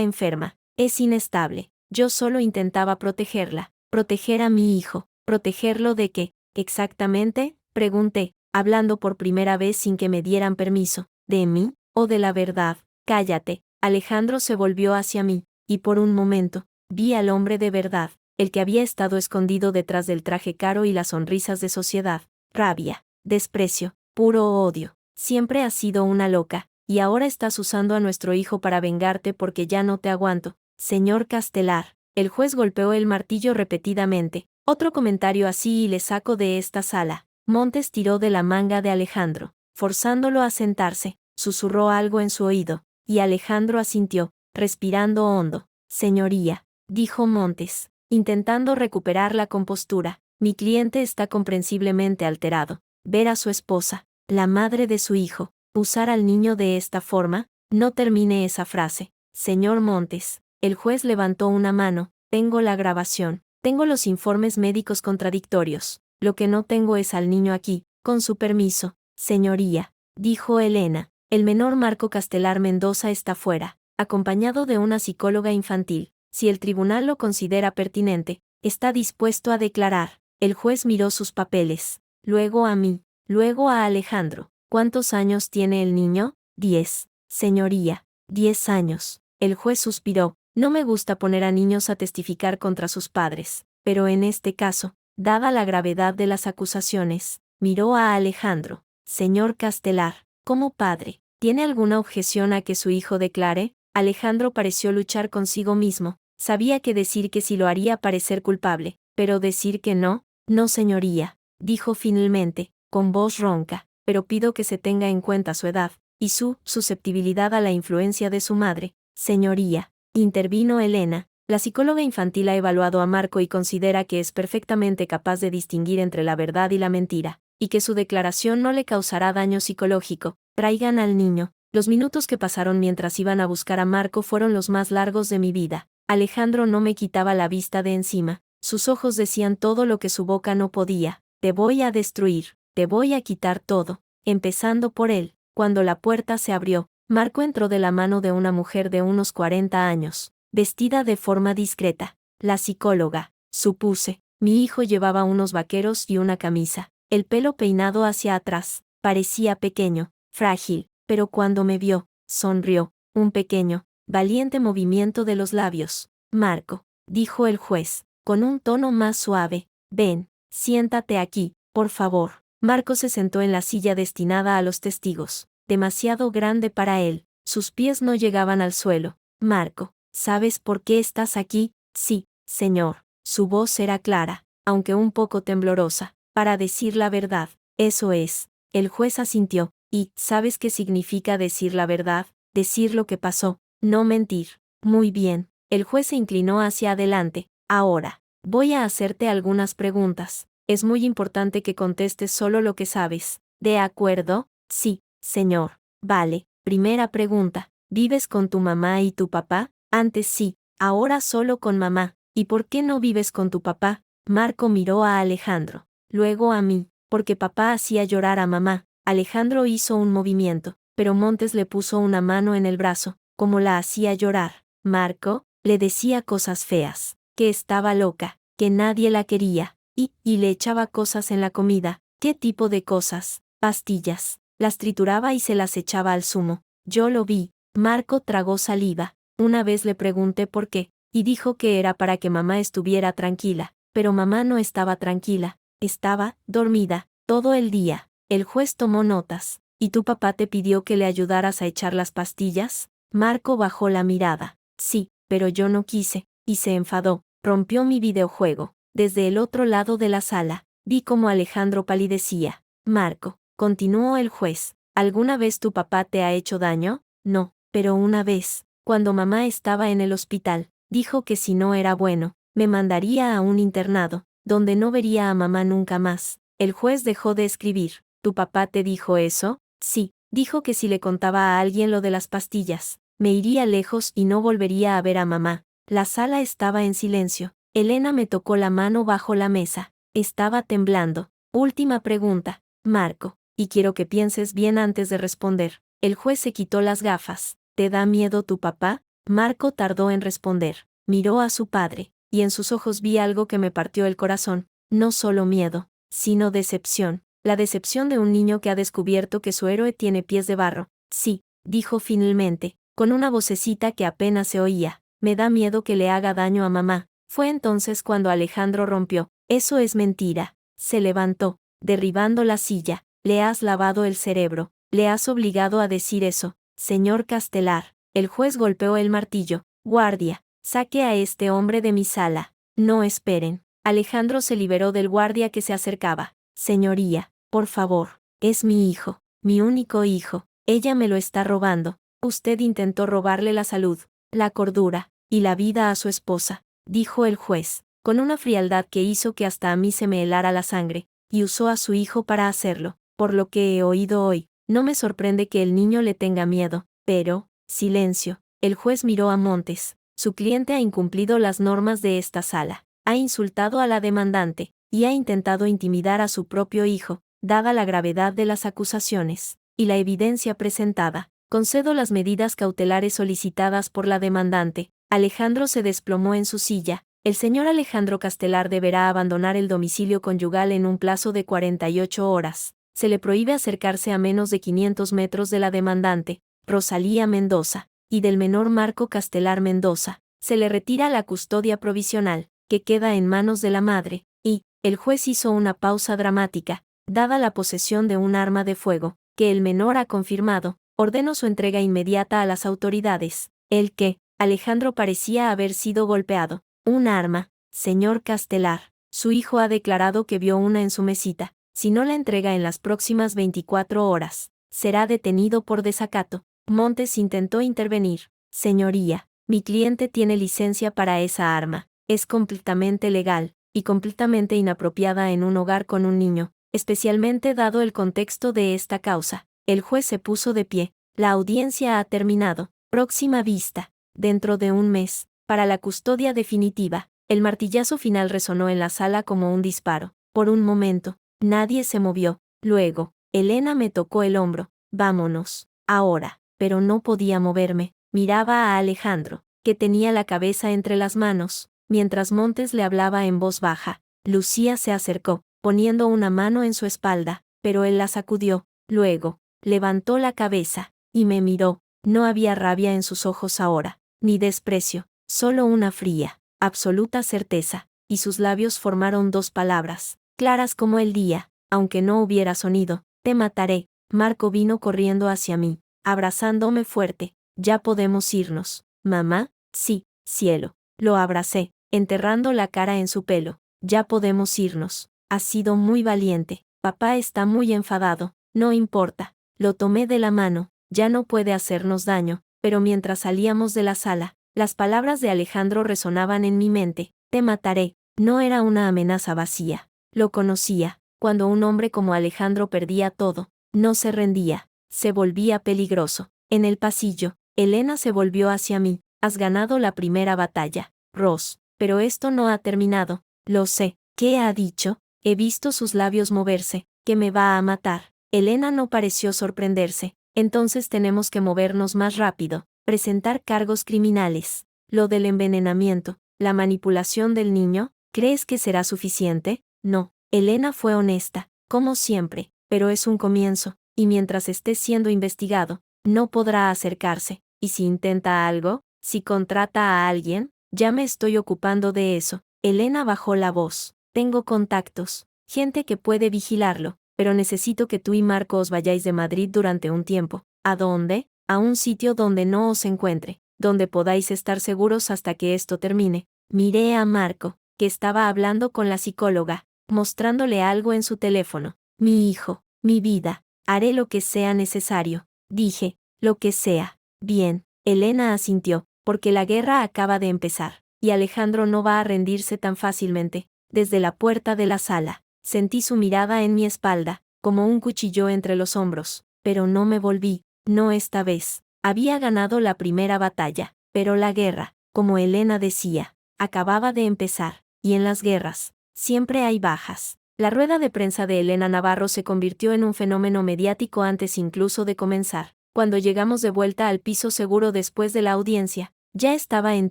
enferma. Es inestable. Yo solo intentaba protegerla. Proteger a mi hijo. ¿Protegerlo de qué? Exactamente, pregunté, hablando por primera vez sin que me dieran permiso. ¿De mí? ¿O de la verdad? Cállate. Alejandro se volvió hacia mí, y por un momento, vi al hombre de verdad, el que había estado escondido detrás del traje caro y las sonrisas de sociedad. Rabia, desprecio, puro odio. Siempre has sido una loca, y ahora estás usando a nuestro hijo para vengarte porque ya no te aguanto. Señor Castelar. El juez golpeó el martillo repetidamente. Otro comentario así y le saco de esta sala. Montes tiró de la manga de Alejandro, forzándolo a sentarse, susurró algo en su oído, y Alejandro asintió, respirando hondo. Señoría, dijo Montes, intentando recuperar la compostura, mi cliente está comprensiblemente alterado. Ver a su esposa, la madre de su hijo, usar al niño de esta forma. No termine esa frase, señor Montes. El juez levantó una mano. Tengo la grabación, tengo los informes médicos contradictorios. Lo que no tengo es al niño aquí. Con su permiso, señoría, dijo Elena. El menor Marco Castelar Mendoza está fuera, acompañado de una psicóloga infantil. Si el tribunal lo considera pertinente, está dispuesto a declarar. El juez miró sus papeles, luego a mí, luego a Alejandro. ¿Cuántos años tiene el niño? 10, señoría. 10 años. El juez suspiró. No me gusta poner a niños a testificar contra sus padres, pero en este caso, dada la gravedad de las acusaciones, miró a Alejandro. Señor Castelar, como padre, ¿tiene alguna objeción a que su hijo declare? Alejandro pareció luchar consigo mismo. Sabía que decir que sí lo haría parecer culpable, pero decir que no, no señoría, dijo finalmente, con voz ronca, pero pido que se tenga en cuenta su edad, y su susceptibilidad a la influencia de su madre. Señoría, intervino Elena, la psicóloga infantil ha evaluado a Marco y considera que es perfectamente capaz de distinguir entre la verdad y la mentira, y que su declaración no le causará daño psicológico. Traigan al niño. Los minutos que pasaron mientras iban a buscar a Marco fueron los más largos de mi vida. Alejandro no me quitaba la vista de encima. Sus ojos decían todo lo que su boca no podía. Te voy a destruir, te voy a quitar todo, empezando por él. Cuando la puerta se abrió, Marco entró de la mano de una mujer de unos 40 años, vestida de forma discreta. La psicóloga, supuse, Mi hijo llevaba unos vaqueros y una camisa, el pelo peinado hacia atrás. Parecía pequeño, frágil, pero cuando me vio, sonrió. Un pequeño, valiente movimiento de los labios. Marco, dijo el juez, con un tono más suave, ven, siéntate aquí, por favor. Marco se sentó en la silla destinada a los testigos, demasiado grande para él. Sus pies no llegaban al suelo. Marco, ¿sabes por qué estás aquí? Sí, señor. Su voz era clara, aunque un poco temblorosa. Para decir la verdad. Eso es. El juez asintió. ¿Y sabes qué significa decir la verdad? Decir lo que pasó, no mentir. Muy bien. El juez se inclinó hacia adelante. Ahora, voy a hacerte algunas preguntas. Es muy importante que contestes solo lo que sabes. ¿De acuerdo? Sí, señor. Vale. Primera pregunta. ¿Vives con tu mamá y tu papá? Antes sí, ahora solo con mamá. ¿Y por qué no vives con tu papá? Marco miró a Alejandro. Luego a mí, porque papá hacía llorar a mamá. Alejandro hizo un movimiento, pero Montes le puso una mano en el brazo, como la hacía llorar. Marco, le decía cosas feas, que estaba loca, que nadie la quería, y le echaba cosas en la comida. ¿Qué tipo de cosas? Pastillas. Las trituraba y se las echaba al zumo. Yo lo vi. Marco tragó saliva. Una vez le pregunté por qué, y dijo que era para que mamá estuviera tranquila, pero mamá no estaba tranquila, estaba dormida, todo el día. El juez tomó notas. ¿Y tu papá te pidió que le ayudaras a echar las pastillas? Marco bajó la mirada. Sí, pero yo no quise, y se enfadó. Rompió mi videojuego. Desde el otro lado de la sala, vi cómo Alejandro palidecía. Marco, continuó el juez, ¿alguna vez tu papá te ha hecho daño? No, pero una vez, cuando mamá estaba en el hospital, dijo que si no era bueno, me mandaría a un internado, donde no vería a mamá nunca más. El juez dejó de escribir. ¿Tu papá te dijo eso? Sí, dijo que si le contaba a alguien lo de las pastillas, me iría lejos y no volvería a ver a mamá. La sala estaba en silencio. Elena me tocó la mano bajo la mesa. Estaba temblando. Última pregunta, Marco, y quiero que pienses bien antes de responder. El juez se quitó las gafas. ¿Te da miedo tu papá? Marco tardó en responder. Miró a su padre, y en sus ojos vi algo que me partió el corazón. No solo miedo, sino decepción. La decepción de un niño que ha descubierto que su héroe tiene pies de barro. Sí, dijo finalmente, con una vocecita que apenas se oía. Me da miedo que le haga daño a mamá. Fue entonces cuando Alejandro rompió. Eso es mentira. Se levantó, derribando la silla. Le has lavado el cerebro. Le has obligado a decir eso. Señor Castelar. El juez golpeó el martillo. Guardia, saque a este hombre de mi sala. No esperen. Alejandro se liberó del guardia que se acercaba. Señoría, por favor, es mi hijo, mi único hijo. Ella me lo está robando. Usted intentó robarle la salud, la cordura, y la vida a su esposa, dijo el juez, con una frialdad que hizo que hasta a mí se me helara la sangre, y usó a su hijo para hacerlo. Por lo que he oído hoy, no me sorprende que el niño le tenga miedo, pero, silencio. El juez miró a Montes. Su cliente ha incumplido las normas de esta sala, ha insultado a la demandante, y ha intentado intimidar a su propio hijo, dada la gravedad de las acusaciones, y la evidencia presentada. Concedo las medidas cautelares solicitadas por la demandante. Alejandro se desplomó en su silla. El señor Alejandro Castelar deberá abandonar el domicilio conyugal en un plazo de 48 horas. Se le prohíbe acercarse a menos de 500 metros de la demandante, Rosalía Mendoza, y del menor Marco Castelar Mendoza. Se le retira la custodia provisional, que queda en manos de la madre, y, el juez hizo una pausa dramática, dada la posesión de un arma de fuego, que el menor ha confirmado, ordenó su entrega inmediata a las autoridades. El que, Alejandro parecía haber sido golpeado. Un arma, señor Castelar. Su hijo ha declarado que vio una en su mesita. Si no la entrega en las próximas 24 horas, será detenido por desacato. Montes intentó intervenir. Señoría, mi cliente tiene licencia para esa arma. Es completamente legal, y completamente inapropiada en un hogar con un niño, especialmente dado el contexto de esta causa. El juez se puso de pie. La audiencia ha terminado. Próxima vista. Dentro de un mes, para la custodia definitiva. El martillazo final resonó en la sala como un disparo. Por un momento, nadie se movió. Luego, Elena me tocó el hombro. Vámonos. Ahora. Pero no podía moverme. Miraba a Alejandro, que tenía la cabeza entre las manos, mientras Montes le hablaba en voz baja. Lucía se acercó, poniendo una mano en su espalda, pero él la sacudió. Luego, levantó la cabeza, y me miró. No había rabia en sus ojos ahora, ni desprecio, solo una fría, absoluta certeza, y sus labios formaron dos palabras, claras como el día, aunque no hubiera sonido: te mataré. Marco vino corriendo hacia mí, abrazándome fuerte. Ya podemos irnos, mamá. Sí, cielo. Lo abracé, enterrando la cara en su pelo. Ya podemos irnos. Has sido muy valiente. Papá está muy enfadado. No importa. Lo tomé de la mano. Ya no puede hacernos daño. Pero mientras salíamos de la sala, las palabras de Alejandro resonaban en mi mente. Te mataré. No era una amenaza vacía. Lo conocía. Cuando un hombre como Alejandro perdía todo, no se rendía, se volvía peligroso. En el pasillo, Elena se volvió hacia mí. Has ganado la primera batalla, Ross. Pero esto no ha terminado. Lo sé. ¿Qué ha dicho? He visto sus labios moverse. Que me va a matar. Elena no pareció sorprenderse. Entonces tenemos que movernos más rápido. Presentar cargos criminales. Lo del envenenamiento, la manipulación del niño, ¿crees que será suficiente? No. Elena fue honesta, como siempre, pero es un comienzo, y mientras esté siendo investigado, no podrá acercarse. ¿Y si intenta algo? ¿Si contrata a alguien? Ya me estoy ocupando de eso. Elena bajó la voz. Tengo contactos, gente que puede vigilarlo, pero necesito que tú y Marco os vayáis de Madrid durante un tiempo. ¿A dónde? A un sitio donde no os encuentre, donde podáis estar seguros hasta que esto termine. Miré a Marco, que estaba hablando con la psicóloga, mostrándole algo en su teléfono. Mi hijo, mi vida, haré lo que sea necesario. Dije, lo que sea. Bien. Elena asintió, porque la guerra acaba de empezar, y Alejandro no va a rendirse tan fácilmente. Desde la puerta de la sala, sentí su mirada en mi espalda, como un cuchillo entre los hombros, pero no me volví, no esta vez. Había ganado la primera batalla, pero la guerra, como Elena decía, acababa de empezar, y en las guerras, siempre hay bajas. La rueda de prensa de Elena Navarro se convirtió en un fenómeno mediático antes incluso de comenzar. Cuando llegamos de vuelta al piso seguro después de la audiencia, ya estaba en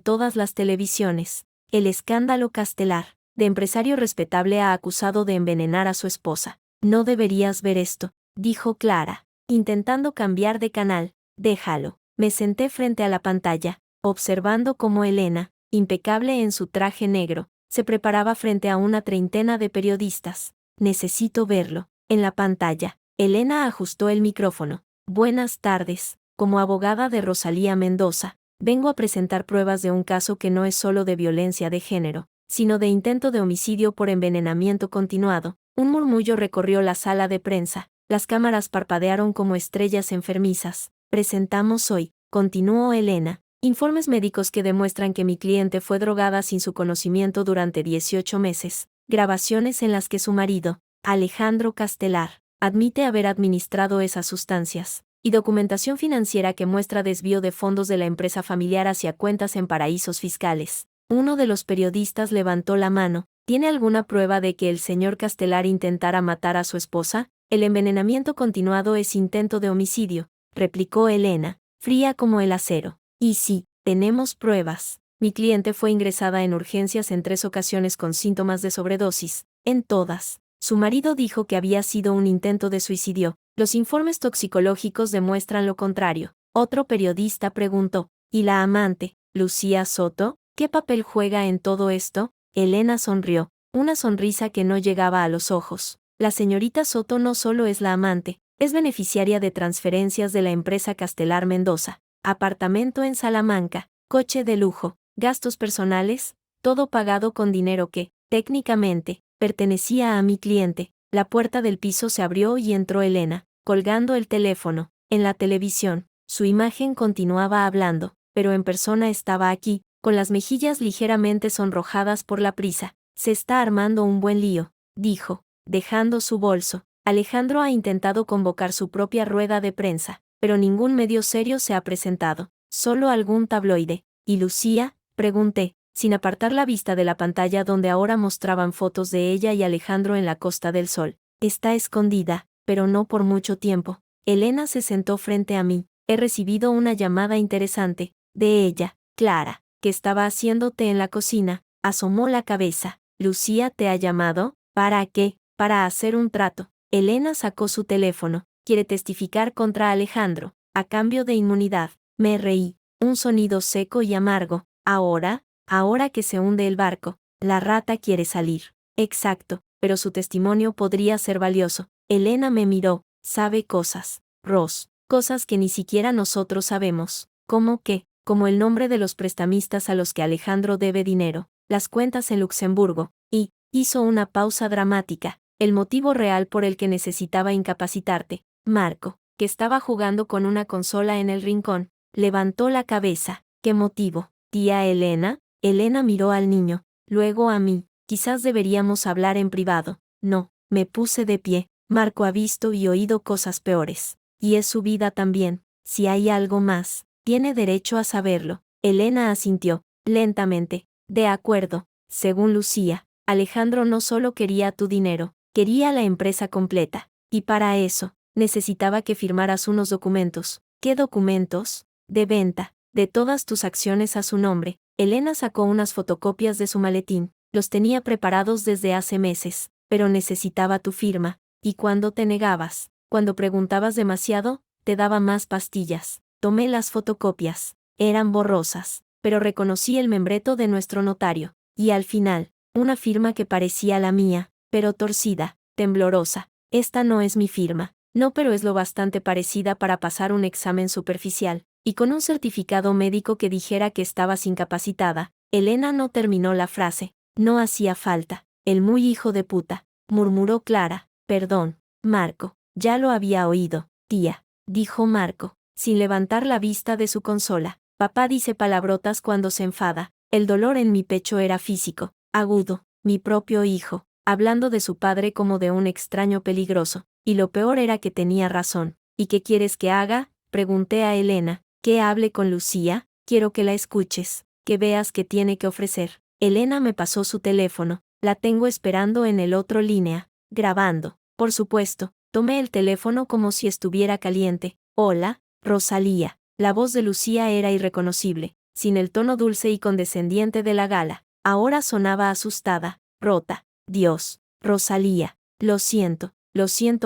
todas las televisiones. El escándalo Castelar, de empresario respetable ha acusado de envenenar a su esposa. No deberías ver esto, dijo Clara, intentando cambiar de canal. Déjalo. Me senté frente a la pantalla, observando cómo Elena, impecable en su traje negro, se preparaba frente a una treintena de periodistas. Necesito verlo. En la pantalla, Elena ajustó el micrófono. Buenas tardes. Como abogada de Rosalía Mendoza, vengo a presentar pruebas de un caso que no es solo de violencia de género, sino de intento de homicidio por envenenamiento continuado. Un murmullo recorrió la sala de prensa. Las cámaras parpadearon como estrellas enfermizas. Presentamos hoy, continuó Elena, informes médicos que demuestran que mi cliente fue drogada sin su conocimiento durante 18 meses. Grabaciones en las que su marido, Alejandro Castelar, admite haber administrado esas sustancias, y documentación financiera que muestra desvío de fondos de la empresa familiar hacia cuentas en paraísos fiscales. Uno de los periodistas levantó la mano. ¿Tiene alguna prueba de que el señor Castelar intentara matar a su esposa? El envenenamiento continuado es intento de homicidio, replicó Elena, fría como el acero. Y sí, tenemos pruebas. Mi cliente fue ingresada en urgencias en 3 ocasiones con síntomas de sobredosis. En todas, su marido dijo que había sido un intento de suicidio. Los informes toxicológicos demuestran lo contrario. Otro periodista preguntó, ¿y la amante, Lucía Soto? ¿Qué papel juega en todo esto? Elena sonrió, una sonrisa que no llegaba a los ojos. La señorita Soto no solo es la amante, es beneficiaria de transferencias de la empresa Castelar Mendoza, apartamento en Salamanca, coche de lujo, gastos personales, todo pagado con dinero que, técnicamente, pertenecía a mi cliente. La puerta del piso se abrió y entró Elena, colgando el teléfono. En la televisión, su imagen continuaba hablando, pero en persona estaba aquí, con las mejillas ligeramente sonrojadas por la prisa. Se está armando un buen lío, dijo, dejando su bolso. Alejandro ha intentado convocar su propia rueda de prensa, pero ningún medio serio se ha presentado, solo algún tabloide. ¿Y Lucía? Pregunté, sin apartar la vista de la pantalla donde ahora mostraban fotos de ella y Alejandro en la Costa del Sol. Está escondida, pero no por mucho tiempo. Elena se sentó frente a mí. He recibido una llamada interesante, de ella, Clara, que estaba haciendo té en la cocina. Asomó la cabeza. Lucía te ha llamado. ¿Para qué? Para hacer un trato. Elena sacó su teléfono. Quiere testificar contra Alejandro, a cambio de inmunidad. Me reí. Un sonido seco y amargo. Ahora que se hunde el barco, la rata quiere salir. Exacto, pero su testimonio podría ser valioso. Elena me miró. Sabe cosas, Ross, cosas que ni siquiera nosotros sabemos. ¿Cómo qué? Como el nombre de los prestamistas a los que Alejandro debe dinero, las cuentas en Luxemburgo, y, hizo una pausa dramática, el motivo real por el que necesitaba incapacitarte. Marco, que estaba jugando con una consola en el rincón, levantó la cabeza. ¿Qué motivo? Tía Elena. Elena miró al niño, luego a mí. Quizás deberíamos hablar en privado. No, me puse de pie. Marco ha visto y oído cosas peores. Y es su vida también. Si hay algo más, tiene derecho a saberlo. Elena asintió, lentamente. De acuerdo. Según Lucía, Alejandro no solo quería tu dinero, quería la empresa completa. Y para eso, necesitaba que firmaras unos documentos. ¿Qué documentos? De venta, de todas tus acciones a su nombre. Elena sacó unas fotocopias de su maletín. Los tenía preparados desde hace meses, pero necesitaba tu firma. Y cuando te negabas, cuando preguntabas demasiado, te daba más pastillas. Tomé las fotocopias. Eran borrosas, pero reconocí el membreto de nuestro notario. Y al final, una firma que parecía la mía, pero torcida, temblorosa. Esta no es mi firma. No, pero es lo bastante parecida para pasar un examen superficial. Y con un certificado médico que dijera que estabas incapacitada. Elena no terminó la frase. No hacía falta. El muy hijo de puta, murmuró Clara. Perdón, Marco, ya lo había oído, tía, dijo Marco, sin levantar la vista de su consola. Papá dice palabrotas cuando se enfada. El dolor en mi pecho era físico, agudo, mi propio hijo, hablando de su padre como de un extraño peligroso. Y lo peor era que tenía razón. ¿Y qué quieres que haga? Pregunté a Elena. ¿Que hable con Lucía? Quiero que la escuches, que veas qué tiene que ofrecer. Elena me pasó su teléfono. La tengo esperando en el otro línea, grabando. Por supuesto, tomé el teléfono como si estuviera caliente. Hola, Rosalía. La voz de Lucía era irreconocible, sin el tono dulce y condescendiente de la gala. Ahora sonaba asustada, rota. Dios, Rosalía, lo siento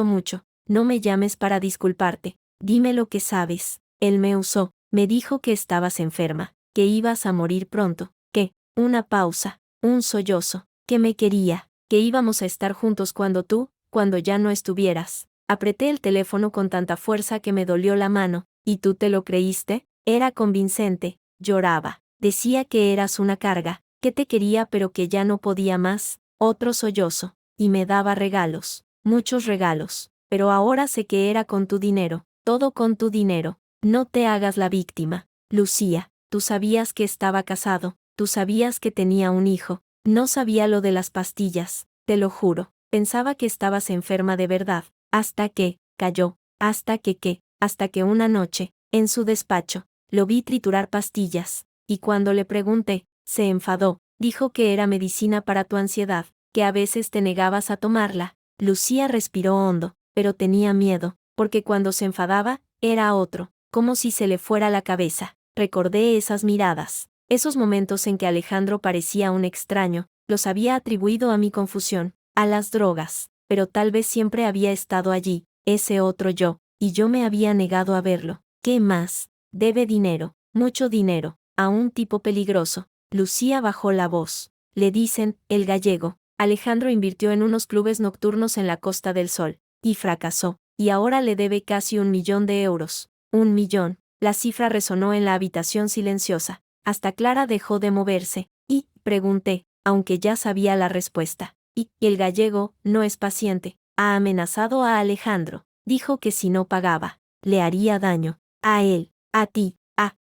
mucho. No me llames para disculparte. Dime lo que sabes. Él me usó, me dijo que estabas enferma, que ibas a morir pronto, que, una pausa, un sollozo, que me quería, que íbamos a estar juntos cuando ya no estuvieras. Apreté el teléfono con tanta fuerza que me dolió la mano. ¿Y tú te lo creíste? Era convincente. Lloraba. Decía que eras una carga, que te quería pero que ya no podía más. Otro sollozo. Y me daba regalos. Muchos regalos. Pero ahora sé que era con tu dinero. Todo con tu dinero. No te hagas la víctima. Lucía, tú sabías que estaba casado. Tú sabías que tenía un hijo. No sabía lo de las pastillas. Te lo juro. Pensaba que estabas enferma de verdad. Hasta que, cayó. Hasta que una noche, en su despacho, lo vi triturar pastillas. Y cuando le pregunté, se enfadó. Dijo que era medicina para tu ansiedad, que a veces te negabas a tomarla. Lucía respiró hondo, pero tenía miedo, porque cuando se enfadaba, era otro, como si se le fuera la cabeza. Recordé esas miradas, esos momentos en que Alejandro parecía un extraño, los había atribuido a mi confusión, a las drogas, pero tal vez siempre había estado allí, ese otro yo, y yo me había negado a verlo. ¿Qué más? Debe dinero, mucho dinero, a un tipo peligroso. Lucía bajó la voz. Le dicen, el gallego. Alejandro invirtió en unos clubes nocturnos en la Costa del Sol, y fracasó, y ahora le debe casi 1.000.000 de euros. 1.000.000. La cifra resonó en la habitación silenciosa. Hasta Clara dejó de moverse, y, pregunté, aunque ya sabía la respuesta. Y el gallego no es paciente. Ha amenazado a Alejandro. Dijo que si no pagaba, le haría daño. A él, a ti,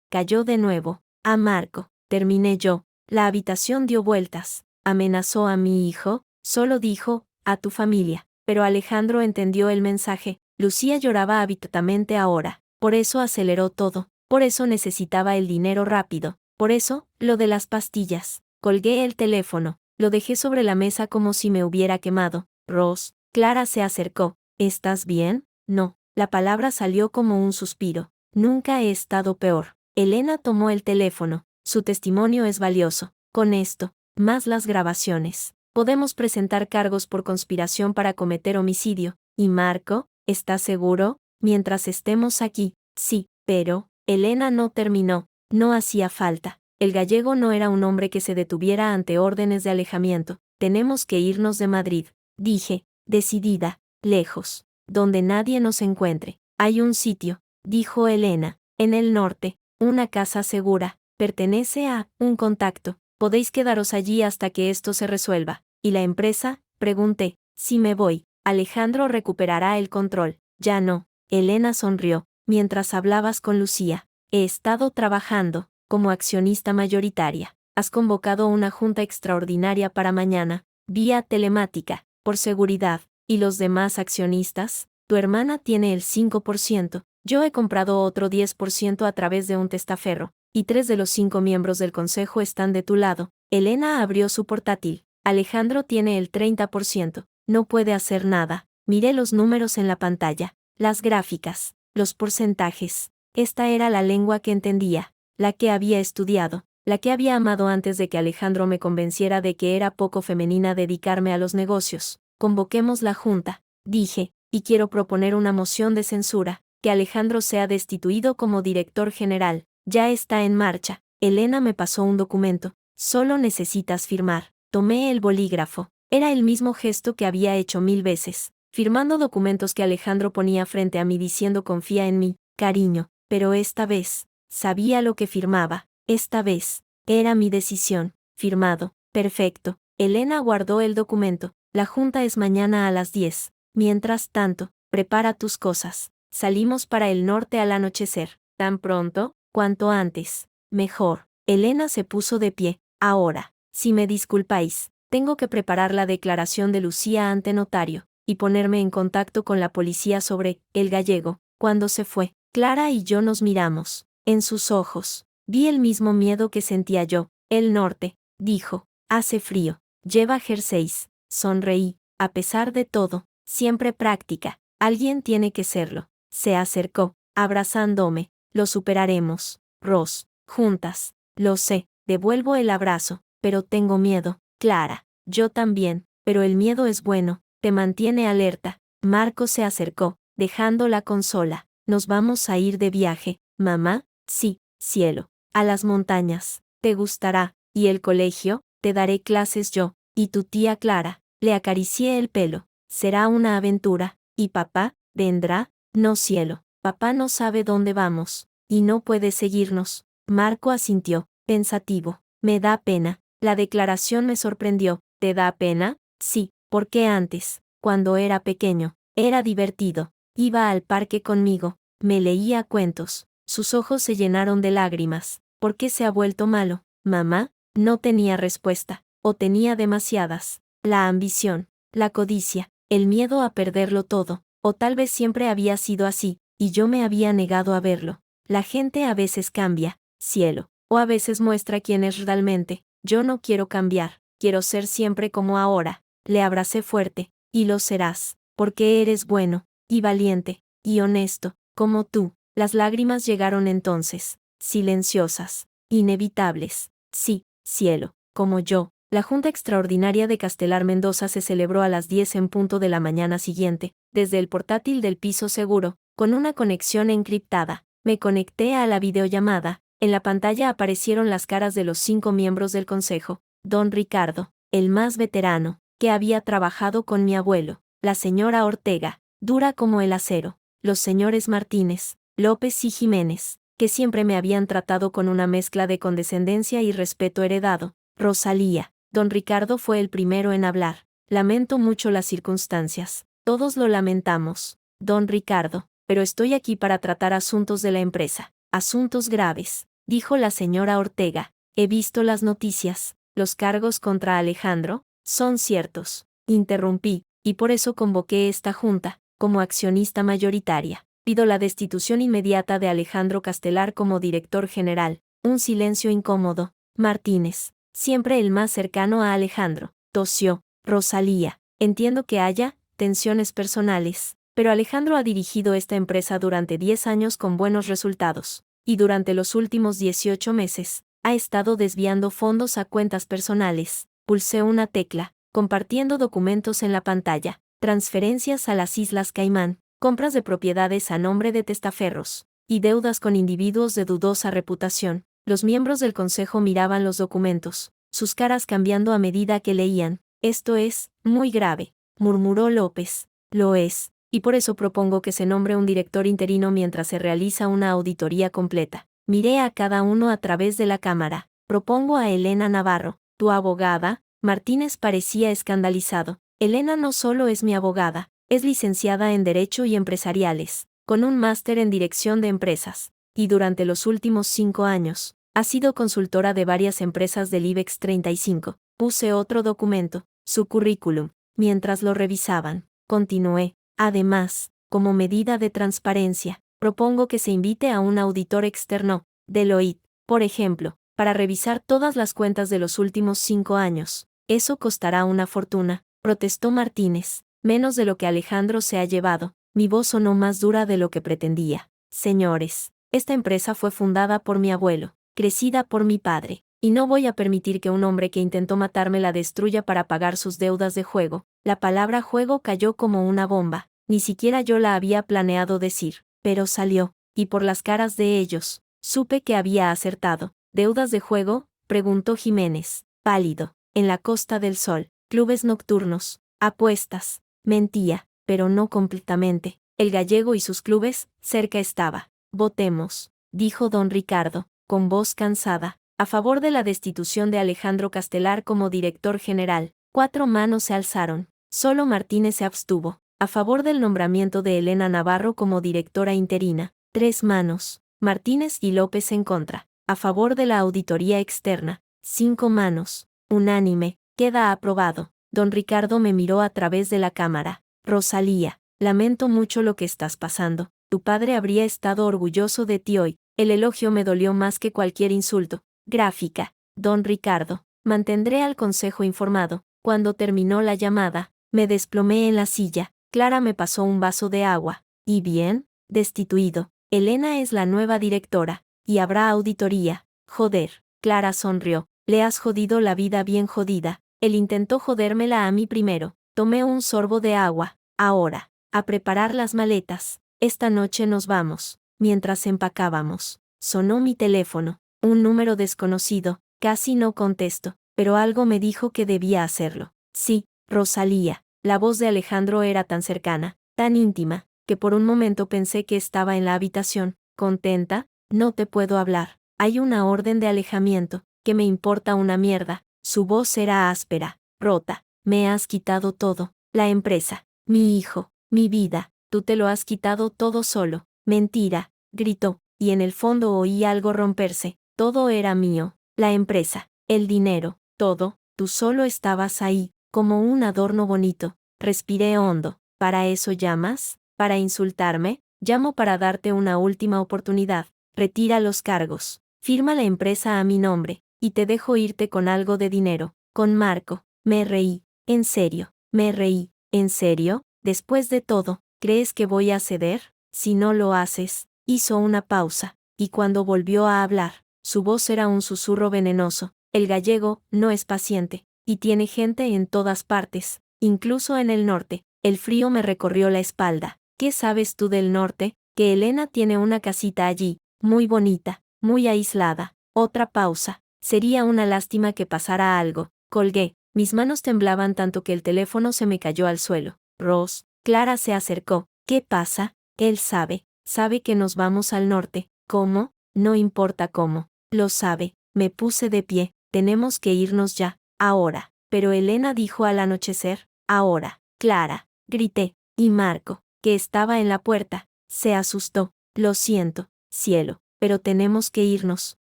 cayó de nuevo. A Marco. Terminé yo. La habitación dio vueltas. ¿Amenazó a mi hijo? Solo dijo, a tu familia. Pero Alejandro entendió el mensaje. Lucía lloraba abiertamente ahora. Por eso aceleró todo. Por eso necesitaba el dinero rápido. Por eso, lo de las pastillas. Colgué el teléfono. Lo dejé sobre la mesa como si me hubiera quemado. Ross. Clara se acercó. ¿Estás bien? No. La palabra salió como un suspiro. Nunca he estado peor. Elena tomó el teléfono. Su testimonio es valioso. Con esto, más las grabaciones. Podemos presentar cargos por conspiración para cometer homicidio. ¿Y Marco? ¿Estás seguro? Mientras estemos aquí. Sí, pero, Elena no terminó. No hacía falta. El gallego no era un hombre que se detuviera ante órdenes de alejamiento. Tenemos que irnos de Madrid, dije, decidida, lejos, donde nadie nos encuentre. Hay un sitio, dijo Elena, en el norte, una casa segura, pertenece a un contacto. Podéis quedaros allí hasta que esto se resuelva. ¿Y la empresa? Pregunté. Si me voy, Alejandro recuperará el control. Ya no. Elena sonrió. Mientras hablabas con Lucía, he estado trabajando, como accionista mayoritaria. Has convocado una junta extraordinaria para mañana, vía telemática, por seguridad. ¿Y los demás accionistas? Tu hermana tiene el 5%. Yo he comprado otro 10% a través de un testaferro, y 3 de los 5 miembros del consejo están de tu lado. Elena abrió su portátil. Alejandro tiene el 30%. No puede hacer nada. Miré los números en la pantalla, las gráficas, los porcentajes. Esta era la lengua que entendía, la que había estudiado, la que había amado antes de que Alejandro me convenciera de que era poco femenina dedicarme a los negocios. Convoquemos la junta, dije, y quiero proponer una moción de censura, que Alejandro sea destituido como director general. Ya está en marcha. Elena me pasó un documento. Solo necesitas firmar. Tomé el bolígrafo. Era el mismo gesto que había hecho 1000 veces, firmando documentos que Alejandro ponía frente a mí diciendo confía en mí, cariño, pero esta vez, sabía lo que firmaba, esta vez, era mi decisión, firmado, perfecto. Elena guardó el documento. La junta es mañana a las 10. Mientras tanto, prepara tus cosas. Salimos para el norte al anochecer. ¿Tan pronto? Cuanto antes. Mejor. Elena se puso de pie. Ahora, si me disculpáis, tengo que preparar la declaración de Lucía ante notario, y ponerme en contacto con la policía sobre el gallego. Cuando se fue, Clara y yo nos miramos. En sus ojos, vi el mismo miedo que sentía yo. El norte, dijo, hace frío. Lleva jerseys. Sonreí. A pesar de todo, siempre práctica. Alguien tiene que serlo. Se acercó, abrazándome. Lo superaremos. Ros, juntas. Lo sé. Devuelvo el abrazo. Pero tengo miedo. Clara, yo también. Pero el miedo es bueno. Te mantiene alerta. Marco se acercó, dejando la consola. Nos vamos a ir de viaje, mamá. Sí, cielo. A las montañas. Te gustará. ¿Y el colegio? Te daré clases yo. ¿Y tu tía Clara? Le acaricié el pelo. Será una aventura. ¿Y papá? ¿Vendrá? No, cielo. Papá no sabe dónde vamos. Y no puede seguirnos. Marco asintió, pensativo. Me da pena. La declaración me sorprendió. ¿Te da pena? Sí, porque antes, cuando era pequeño, era divertido. Iba al parque conmigo. Me leía cuentos. Sus ojos se llenaron de lágrimas. ¿Por qué se ha vuelto malo, mamá? No tenía respuesta. O tenía demasiadas. La ambición, la codicia, el miedo a perderlo todo. O tal vez siempre había sido así, y yo me había negado a verlo. La gente a veces cambia, cielo. O a veces muestra quién es realmente. Yo no quiero cambiar. Quiero ser siempre como ahora. Le abracé fuerte. Y lo serás. Porque eres bueno, y valiente, y honesto, como tú. Las lágrimas llegaron entonces. Silenciosas. Inevitables. Sí, cielo. Como yo. La Junta Extraordinaria de Castelar Mendoza se celebró a las 10 en punto de la mañana siguiente, desde el portátil del piso seguro, con una conexión encriptada. Me conecté a la videollamada. En la pantalla aparecieron las caras de los 5 miembros del consejo. Don Ricardo, el más veterano, que había trabajado con mi abuelo. La señora Ortega, dura como el acero. Los señores Martínez, López y Jiménez, que siempre me habían tratado con una mezcla de condescendencia y respeto heredado. Rosalía. Don Ricardo fue el primero en hablar. Lamento mucho las circunstancias. Todos lo lamentamos, don Ricardo, pero estoy aquí para tratar asuntos de la empresa. Asuntos graves, dijo la señora Ortega. He visto las noticias. Los cargos contra Alejandro son ciertos. Interrumpí, y por eso convoqué esta junta, como accionista mayoritaria. Pido la destitución inmediata de Alejandro Castelar como director general. Un silencio incómodo. Martínez, siempre el más cercano a Alejandro, tosió. Rosalía, entiendo que haya tensiones personales, pero Alejandro ha dirigido esta empresa durante 10 años con buenos resultados, y durante los últimos 18 meses, ha estado desviando fondos a cuentas personales. Pulsé una tecla. compartiendo documentos en la pantalla, transferencias a las Islas Caimán, compras de propiedades a nombre de testaferros, y deudas con individuos de dudosa reputación. Los miembros del consejo miraban los documentos, sus caras cambiando a medida que leían. Esto es muy grave, murmuró López. Lo es, y por eso propongo que se nombre un director interino mientras se realiza una auditoría completa. Miré a cada uno a través de la cámara. Propongo a Elena Navarro, tu abogada. Martínez parecía escandalizado. Elena no solo es mi abogada, es licenciada en Derecho y Empresariales, con un máster en Dirección de Empresas, y durante los últimos 5 años, ha sido consultora de varias empresas del IBEX 35. Puse otro documento, su currículum, mientras lo revisaban. Continué. Además, como medida de transparencia, propongo que se invite a un auditor externo, Deloitte, por ejemplo, para revisar todas las cuentas de los últimos 5 años. Eso costará una fortuna, protestó Martínez. Menos de lo que Alejandro se ha llevado. Mi voz sonó más dura de lo que pretendía. Señores, esta empresa fue fundada por mi abuelo, crecida por mi padre, y no voy a permitir que un hombre que intentó matarme la destruya para pagar sus deudas de juego. La palabra juego cayó como una bomba, ni siquiera yo la había planeado decir, pero salió, y por las caras de ellos, supe que había acertado. ¿Deudas de juego?, preguntó Jiménez, pálido. En la Costa del Sol, clubes nocturnos, apuestas. Mentía, pero no completamente. El gallego y sus clubes, cerca estaba. Votemos, dijo don Ricardo, con voz cansada, a favor de la destitución de Alejandro Castelar como director general. 4 manos se alzaron. Solo Martínez se abstuvo. A favor del nombramiento de Elena Navarro como directora interina. 3 manos. Martínez y López en contra. A favor de la auditoría externa. 5 manos. Unánime. Queda aprobado. Don Ricardo me miró a través de la cámara. Rosalía, lamento mucho lo que estás pasando. Tu padre habría estado orgulloso de ti hoy. El elogio me dolió más que cualquier insulto. Gráfica. Don Ricardo, mantendré al consejo informado. Cuando terminó la llamada, me desplomé en la silla. Clara me pasó un vaso de agua. ¿Y bien? Destituido. Elena es la nueva directora. Y habrá auditoría. Joder. Clara sonrió. Le has jodido la vida bien jodida. Él intentó jodérmela a mí primero. Tomé un sorbo de agua. Ahora, a preparar las maletas. Esta noche nos vamos. Mientras empacábamos, sonó mi teléfono. Un número desconocido. Casi no contesto, pero algo me dijo que debía hacerlo. Sí, Rosalía. La voz de Alejandro era tan cercana, tan íntima, que por un momento pensé que estaba en la habitación. ¿Contenta? No te puedo hablar. Hay una orden de alejamiento, que me importa una mierda. Su voz era áspera, rota. Me has quitado todo. La empresa, mi hijo, mi vida. Tú te lo has quitado todo solo. Mentira, gritó, y en el fondo oí algo romperse. Todo era mío. La empresa, el dinero, todo. Tú solo estabas ahí, como un adorno bonito. Respiré hondo. ¿Para eso llamas? ¿Para insultarme? Llamo para darte una última oportunidad. Retira los cargos. Firma la empresa a mi nombre, y te dejo irte con algo de dinero. Con Marco. Me reí. En serio. Me reí. ¿En serio? Después de todo, ¿crees que voy a ceder? Si no lo haces. Hizo una pausa, y cuando volvió a hablar, su voz era un susurro venenoso. El gallego no es paciente, y tiene gente en todas partes, incluso en el norte. El frío me recorrió la espalda. ¿Qué sabes tú del norte? Que Elena tiene una casita allí, muy bonita, muy aislada. Otra pausa. Sería una lástima que pasara algo. Colgué. Mis manos temblaban tanto que el teléfono se me cayó al suelo. Ross. Clara se acercó. ¿Qué pasa? Él sabe. Sabe que nos vamos al norte. ¿Cómo? No importa cómo. Lo sabe. Me puse de pie. Tenemos que irnos ya. Ahora. Pero Elena dijo al anochecer. Ahora. Clara. Grité. Y Marco, que estaba en la puerta, se asustó. Lo siento, cielo, pero tenemos que irnos.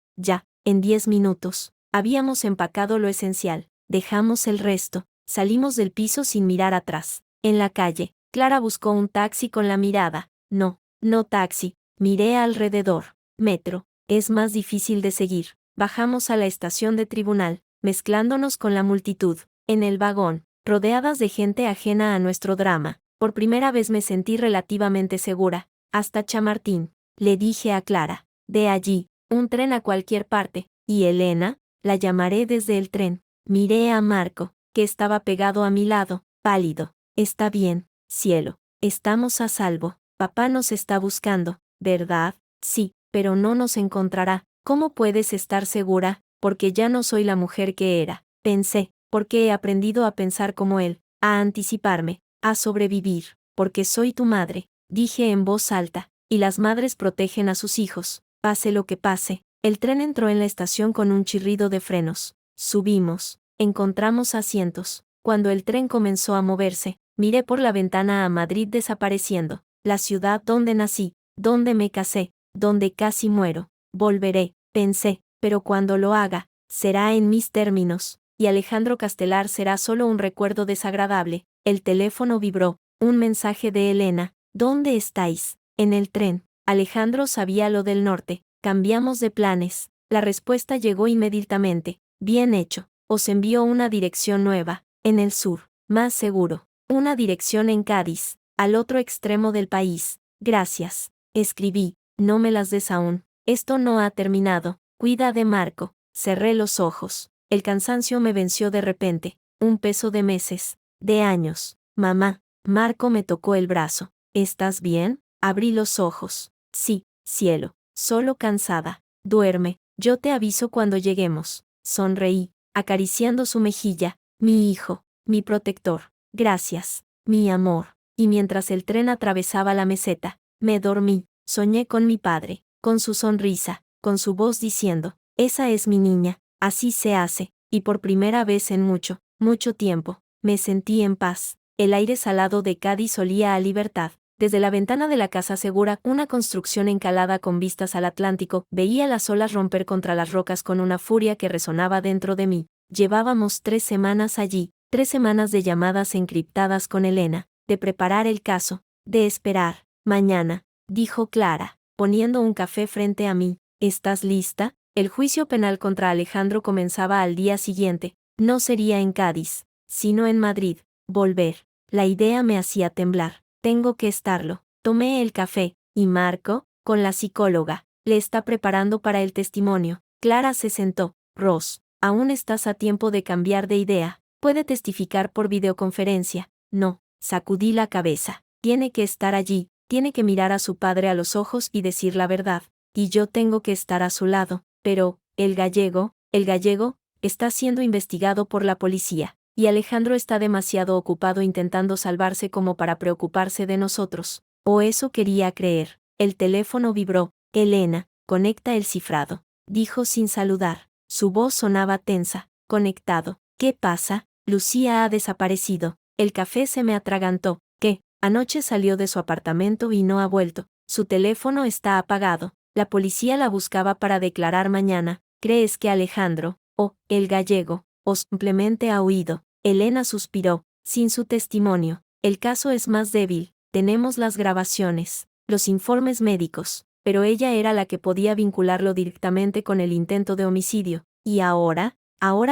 Ya, en 10 minutos. Habíamos empacado lo esencial. Dejamos el resto. Salimos del piso sin mirar atrás. En la calle, Clara buscó un taxi con la mirada. No, no taxi. Miré alrededor. Metro. Es más difícil de seguir. Bajamos a la estación de Tribunal, mezclándonos con la multitud. En el vagón, rodeadas de gente ajena a nuestro drama, por primera vez me sentí relativamente segura. Hasta Chamartín. Le dije a Clara. De allí, un tren a cualquier parte. ¿Y Elena? La llamaré desde el tren. Miré a Marco, que estaba pegado a mi lado, pálido. Está bien, cielo. Estamos a salvo. Papá nos está buscando, ¿verdad? Sí, pero no nos encontrará. ¿Cómo puedes estar segura? Porque ya no soy la mujer que era. Pensé, porque he aprendido a pensar como él, a anticiparme, a sobrevivir, porque soy tu madre, dije en voz alta, y las madres protegen a sus hijos, pase lo que pase. El tren entró en la estación con un chirrido de frenos. Subimos, encontramos asientos. Cuando el tren comenzó a moverse, miré por la ventana a Madrid desapareciendo, la ciudad donde nací, donde me casé, donde casi muero. Volveré, pensé, pero cuando lo haga, será en mis términos, y Alejandro Castelar será solo un recuerdo desagradable. El teléfono vibró, un mensaje de Elena. ¿Dónde estáis? En el tren. Alejandro sabía lo del norte. Cambiamos de planes. La respuesta llegó inmediatamente. Bien hecho. Os envío una dirección nueva, en el sur, más seguro. Una dirección en Cádiz, al otro extremo del país. Gracias. Escribí. No me las des aún. Esto no ha terminado. Cuida de Marco. Cerré los ojos. El cansancio me venció de repente. Un peso de meses, de años. Mamá. Marco me tocó el brazo. ¿Estás bien? Abrí los ojos. Sí, cielo. Solo cansada. Duerme. Yo te aviso cuando lleguemos. Sonreí, acariciando su mejilla. Mi hijo, mi protector. Gracias, mi amor. Y mientras el tren atravesaba la meseta, me dormí. Soñé con mi padre, con su sonrisa, con su voz diciendo, esa es mi niña, así se hace, y por primera vez en mucho, mucho tiempo, me sentí en paz. El aire salado de Cádiz olía a libertad. Desde la ventana de la casa segura, una construcción encalada con vistas al Atlántico, veía las olas romper contra las rocas con una furia que resonaba dentro de mí. Llevábamos 3 semanas allí, 3 semanas de llamadas encriptadas con Elena, de preparar el caso, de esperar. Mañana, dijo Clara, poniendo un café frente a mí. ¿Estás lista? El juicio penal contra Alejandro comenzaba al día siguiente. No sería en Cádiz, sino en Madrid. Volver. La idea me hacía temblar. Tengo que estarlo. Tomé el café, y Marco, con la psicóloga, le está preparando para el testimonio. Clara se sentó. Ross, aún estás a tiempo de cambiar de idea. Puede testificar por videoconferencia. No, sacudí la cabeza. Tiene que estar allí, tiene que mirar a su padre a los ojos y decir la verdad. Y yo tengo que estar a su lado. Pero, el gallego, está siendo investigado por la policía. Y Alejandro está demasiado ocupado intentando salvarse como para preocuparse de nosotros. O eso quería creer. El teléfono vibró. Elena, conecta el cifrado, dijo sin saludar. Su voz sonaba tensa. Conectado. ¿Qué pasa? Lucía ha desaparecido. El café se me atragantó. ¿Qué? Anoche salió de su apartamento y no ha vuelto. Su teléfono está apagado. La policía la buscaba para declarar mañana. ¿Crees que Alejandro, el gallego, o simplemente ha huido? Elena suspiró. Sin su testimonio, el caso es más débil. Tenemos las grabaciones, los informes médicos, pero ella era la que podía vincularlo directamente con el intento de homicidio. Y ahora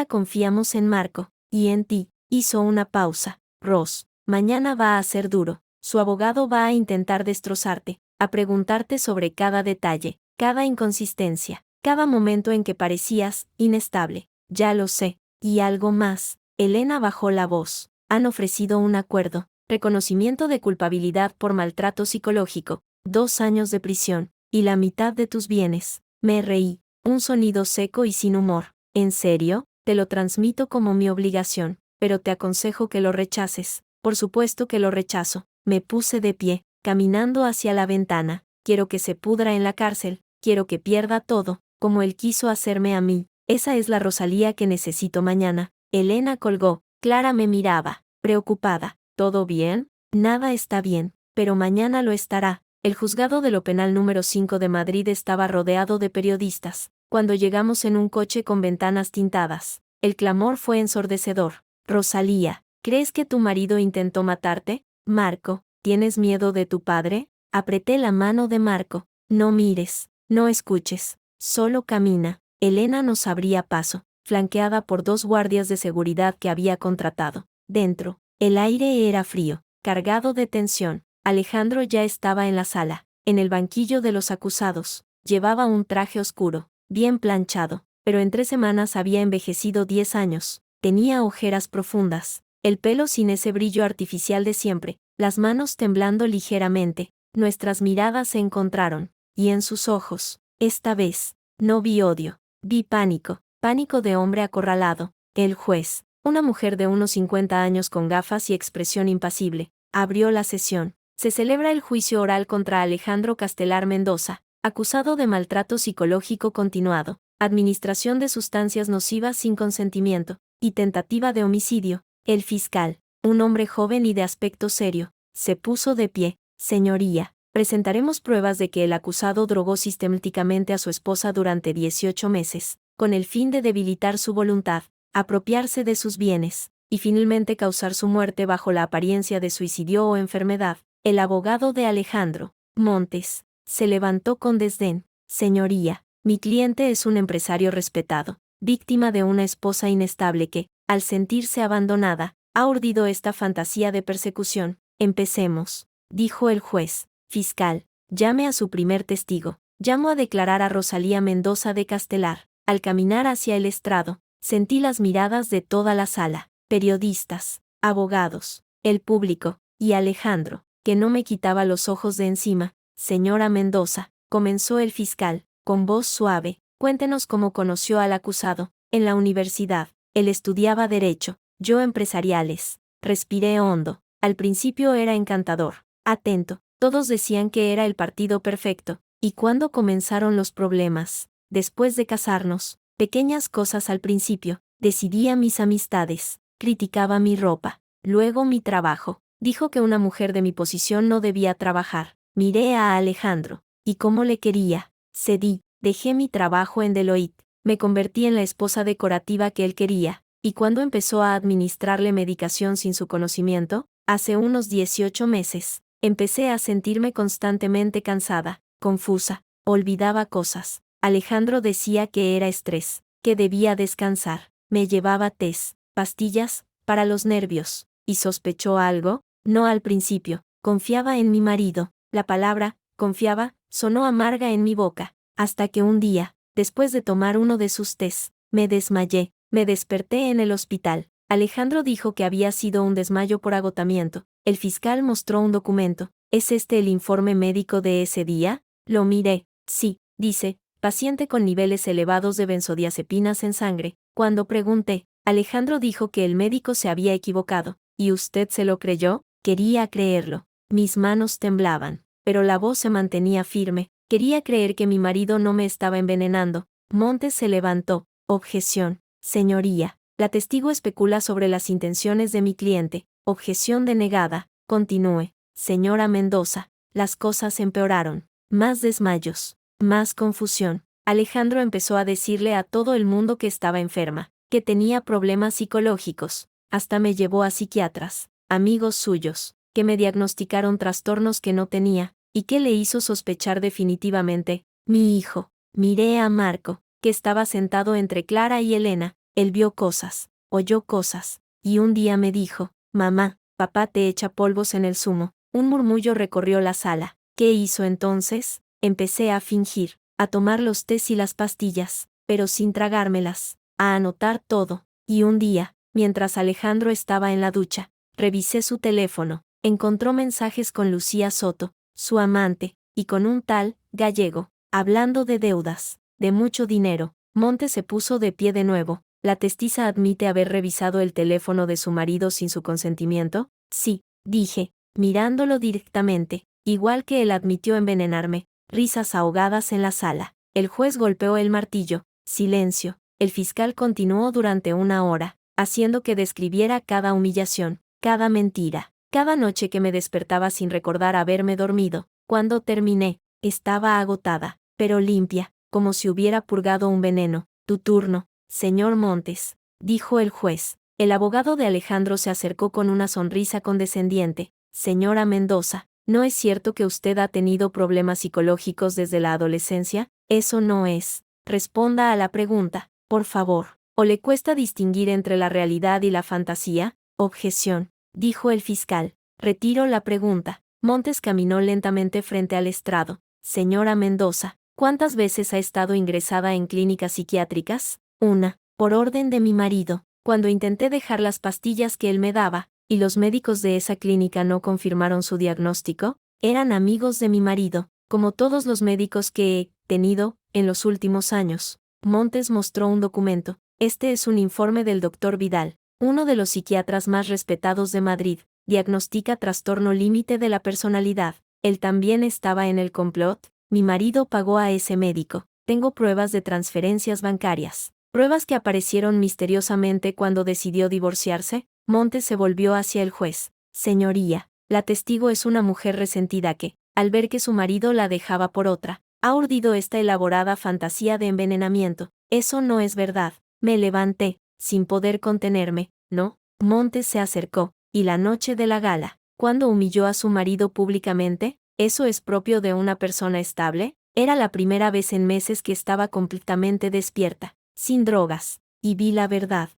confiamos en Marco, y en ti. Hizo una pausa. Ross, mañana va a ser duro. Su abogado va a intentar destrozarte, a preguntarte sobre cada detalle, cada inconsistencia, cada momento en que parecías inestable. Ya lo sé. Y algo más. Elena bajó la voz. Han ofrecido un acuerdo, reconocimiento de culpabilidad por maltrato psicológico, 2 años de prisión, y la mitad de tus bienes. Me reí, un sonido seco y sin humor. ¿En serio? Te lo transmito como mi obligación, pero te aconsejo que lo rechaces. Por supuesto que lo rechazo. Me puse de pie, caminando hacia la ventana. Quiero que se pudra en la cárcel, quiero que pierda todo, como él quiso hacerme a mí. Esa es la Rosalía que necesito mañana. Elena colgó. Clara me miraba, preocupada. ¿Todo bien? Nada está bien, pero mañana lo estará. El juzgado de lo penal número 5 de Madrid estaba rodeado de periodistas. Cuando llegamos en un coche con ventanas tintadas, el clamor fue ensordecedor. Rosalía, ¿crees que tu marido intentó matarte? Marco, ¿tienes miedo de tu padre? Apreté la mano de Marco. No mires, no escuches, solo camina. Elena nos abría paso, flanqueada por 2 guardias de seguridad que había contratado. Dentro, el aire era frío, cargado de tensión. Alejandro ya estaba en la sala, en el banquillo de los acusados. Llevaba un traje oscuro, bien planchado, pero en 3 semanas había envejecido 10 años. Tenía ojeras profundas, el pelo sin ese brillo artificial de siempre, las manos temblando ligeramente. Nuestras miradas se encontraron, y en sus ojos, esta vez, no vi odio, vi pánico, pánico de hombre acorralado. El juez, una mujer de unos 50 años con gafas y expresión impasible, abrió la sesión. Se celebra el juicio oral contra Alejandro Castelar Mendoza, acusado de maltrato psicológico continuado, administración de sustancias nocivas sin consentimiento, y tentativa de homicidio. El fiscal, un hombre joven y de aspecto serio, se puso de pie. Señoría, presentaremos pruebas de que el acusado drogó sistemáticamente a su esposa durante 18 meses, con el fin de debilitar su voluntad, apropiarse de sus bienes, y finalmente causar su muerte bajo la apariencia de suicidio o enfermedad. El abogado de Alejandro Montes se levantó con desdén. Señoría, mi cliente es un empresario respetado, víctima de una esposa inestable que, al sentirse abandonada, ha urdido esta fantasía de persecución. Empecemos, dijo el juez. Fiscal, llame a su primer testigo. Llamo a declarar a Rosalía Mendoza de Castelar. Al caminar hacia el estrado, sentí las miradas de toda la sala, periodistas, abogados, el público, y Alejandro, que no me quitaba los ojos de encima. Señora Mendoza, comenzó el fiscal, con voz suave, cuéntenos cómo conoció al acusado. En la universidad, él estudiaba Derecho, yo Empresariales. Respiré hondo. Al principio era encantador, atento, todos decían que era el partido perfecto. ¿Y cuándo comenzaron los problemas? Después de casarnos, pequeñas cosas al principio, decidía mis amistades, criticaba mi ropa, luego mi trabajo. Dijo que una mujer de mi posición no debía trabajar. Miré a Alejandro, y cómo le quería. Cedí, dejé mi trabajo en Deloitte, me convertí en la esposa decorativa que él quería, y cuando empezó a administrarle medicación sin su conocimiento, hace unos 18 meses, empecé a sentirme constantemente cansada, confusa, olvidaba cosas. Alejandro decía que era estrés, que debía descansar. Me llevaba tés, pastillas, para los nervios. ¿Y sospechó algo? No al principio. Confiaba en mi marido. La palabra, confiaba, sonó amarga en mi boca, hasta que un día, después de tomar uno de sus tés, me desmayé. Me desperté en el hospital. Alejandro dijo que había sido un desmayo por agotamiento. El fiscal mostró un documento. ¿Es este el informe médico de ese día? Lo miré. Sí, dice, paciente con niveles elevados de benzodiazepinas en sangre. Cuando pregunté, Alejandro dijo que el médico se había equivocado. ¿Y usted se lo creyó? Quería creerlo. Mis manos temblaban, pero la voz se mantenía firme. Quería creer que mi marido no me estaba envenenando. Montes se levantó. Objeción. Señoría, la testigo especula sobre las intenciones de mi cliente. Objeción denegada. Continúe. Señora Mendoza, las cosas empeoraron. Más desmayos, más confusión. Alejandro empezó a decirle a todo el mundo que estaba enferma, que tenía problemas psicológicos. Hasta me llevó a psiquiatras, amigos suyos, que me diagnosticaron trastornos que no tenía, y que le hizo sospechar definitivamente. Mi hijo. Miré a Marco, que estaba sentado entre Clara y Elena. Él vio cosas, oyó cosas, y un día me dijo, mamá, papá te echa polvos en el zumo. Un murmullo recorrió la sala. ¿Qué hizo entonces? Empecé a fingir, a tomar los tés y las pastillas, pero sin tragármelas, a anotar todo. Y un día, mientras Alejandro estaba en la ducha, revisé su teléfono, encontró mensajes con Lucía Soto, su amante, y con un tal, Gallego, hablando de deudas, de mucho dinero. Montes se puso de pie de nuevo. ¿La testiza admite haber revisado el teléfono de su marido sin su consentimiento? Sí, dije, mirándolo directamente, igual que él admitió envenenarme. Risas ahogadas en la sala. El juez golpeó el martillo. Silencio. El fiscal continuó durante una hora, haciendo que describiera cada humillación, cada mentira, cada noche que me despertaba sin recordar haberme dormido. Cuando terminé, estaba agotada, pero limpia, como si hubiera purgado un veneno. Tu turno, señor Montes, dijo el juez. El abogado de Alejandro se acercó con una sonrisa condescendiente. Señora Mendoza, ¿no es cierto que usted ha tenido problemas psicológicos desde la adolescencia? Eso no es. Responda a la pregunta, por favor. ¿O le cuesta distinguir entre la realidad y la fantasía? Objeción, dijo el fiscal. Retiro la pregunta. Montes caminó lentamente frente al estrado. Señora Mendoza, ¿cuántas veces ha estado ingresada en clínicas psiquiátricas? Una, por orden de mi marido. Cuando intenté dejar las pastillas que él me daba, y los médicos de esa clínica no confirmaron su diagnóstico, eran amigos de mi marido, como todos los médicos que he tenido en los últimos años. Montes mostró un documento. Este es un informe del Dr. Vidal, uno de los psiquiatras más respetados de Madrid. Diagnostica trastorno límite de la personalidad. Él también estaba en el complot. Mi marido pagó a ese médico. Tengo pruebas de transferencias bancarias. Pruebas que aparecieron misteriosamente cuando decidió divorciarse. Montes se volvió hacia el juez. Señoría, la testigo es una mujer resentida que, al ver que su marido la dejaba por otra, ha urdido esta elaborada fantasía de envenenamiento. Eso no es verdad. Me levanté, sin poder contenerme. No. Montes se acercó, y la noche de la gala, cuando humilló a su marido públicamente, ¿eso es propio de una persona estable? Era la primera vez en meses que estaba completamente despierta, sin drogas, y vi la verdad,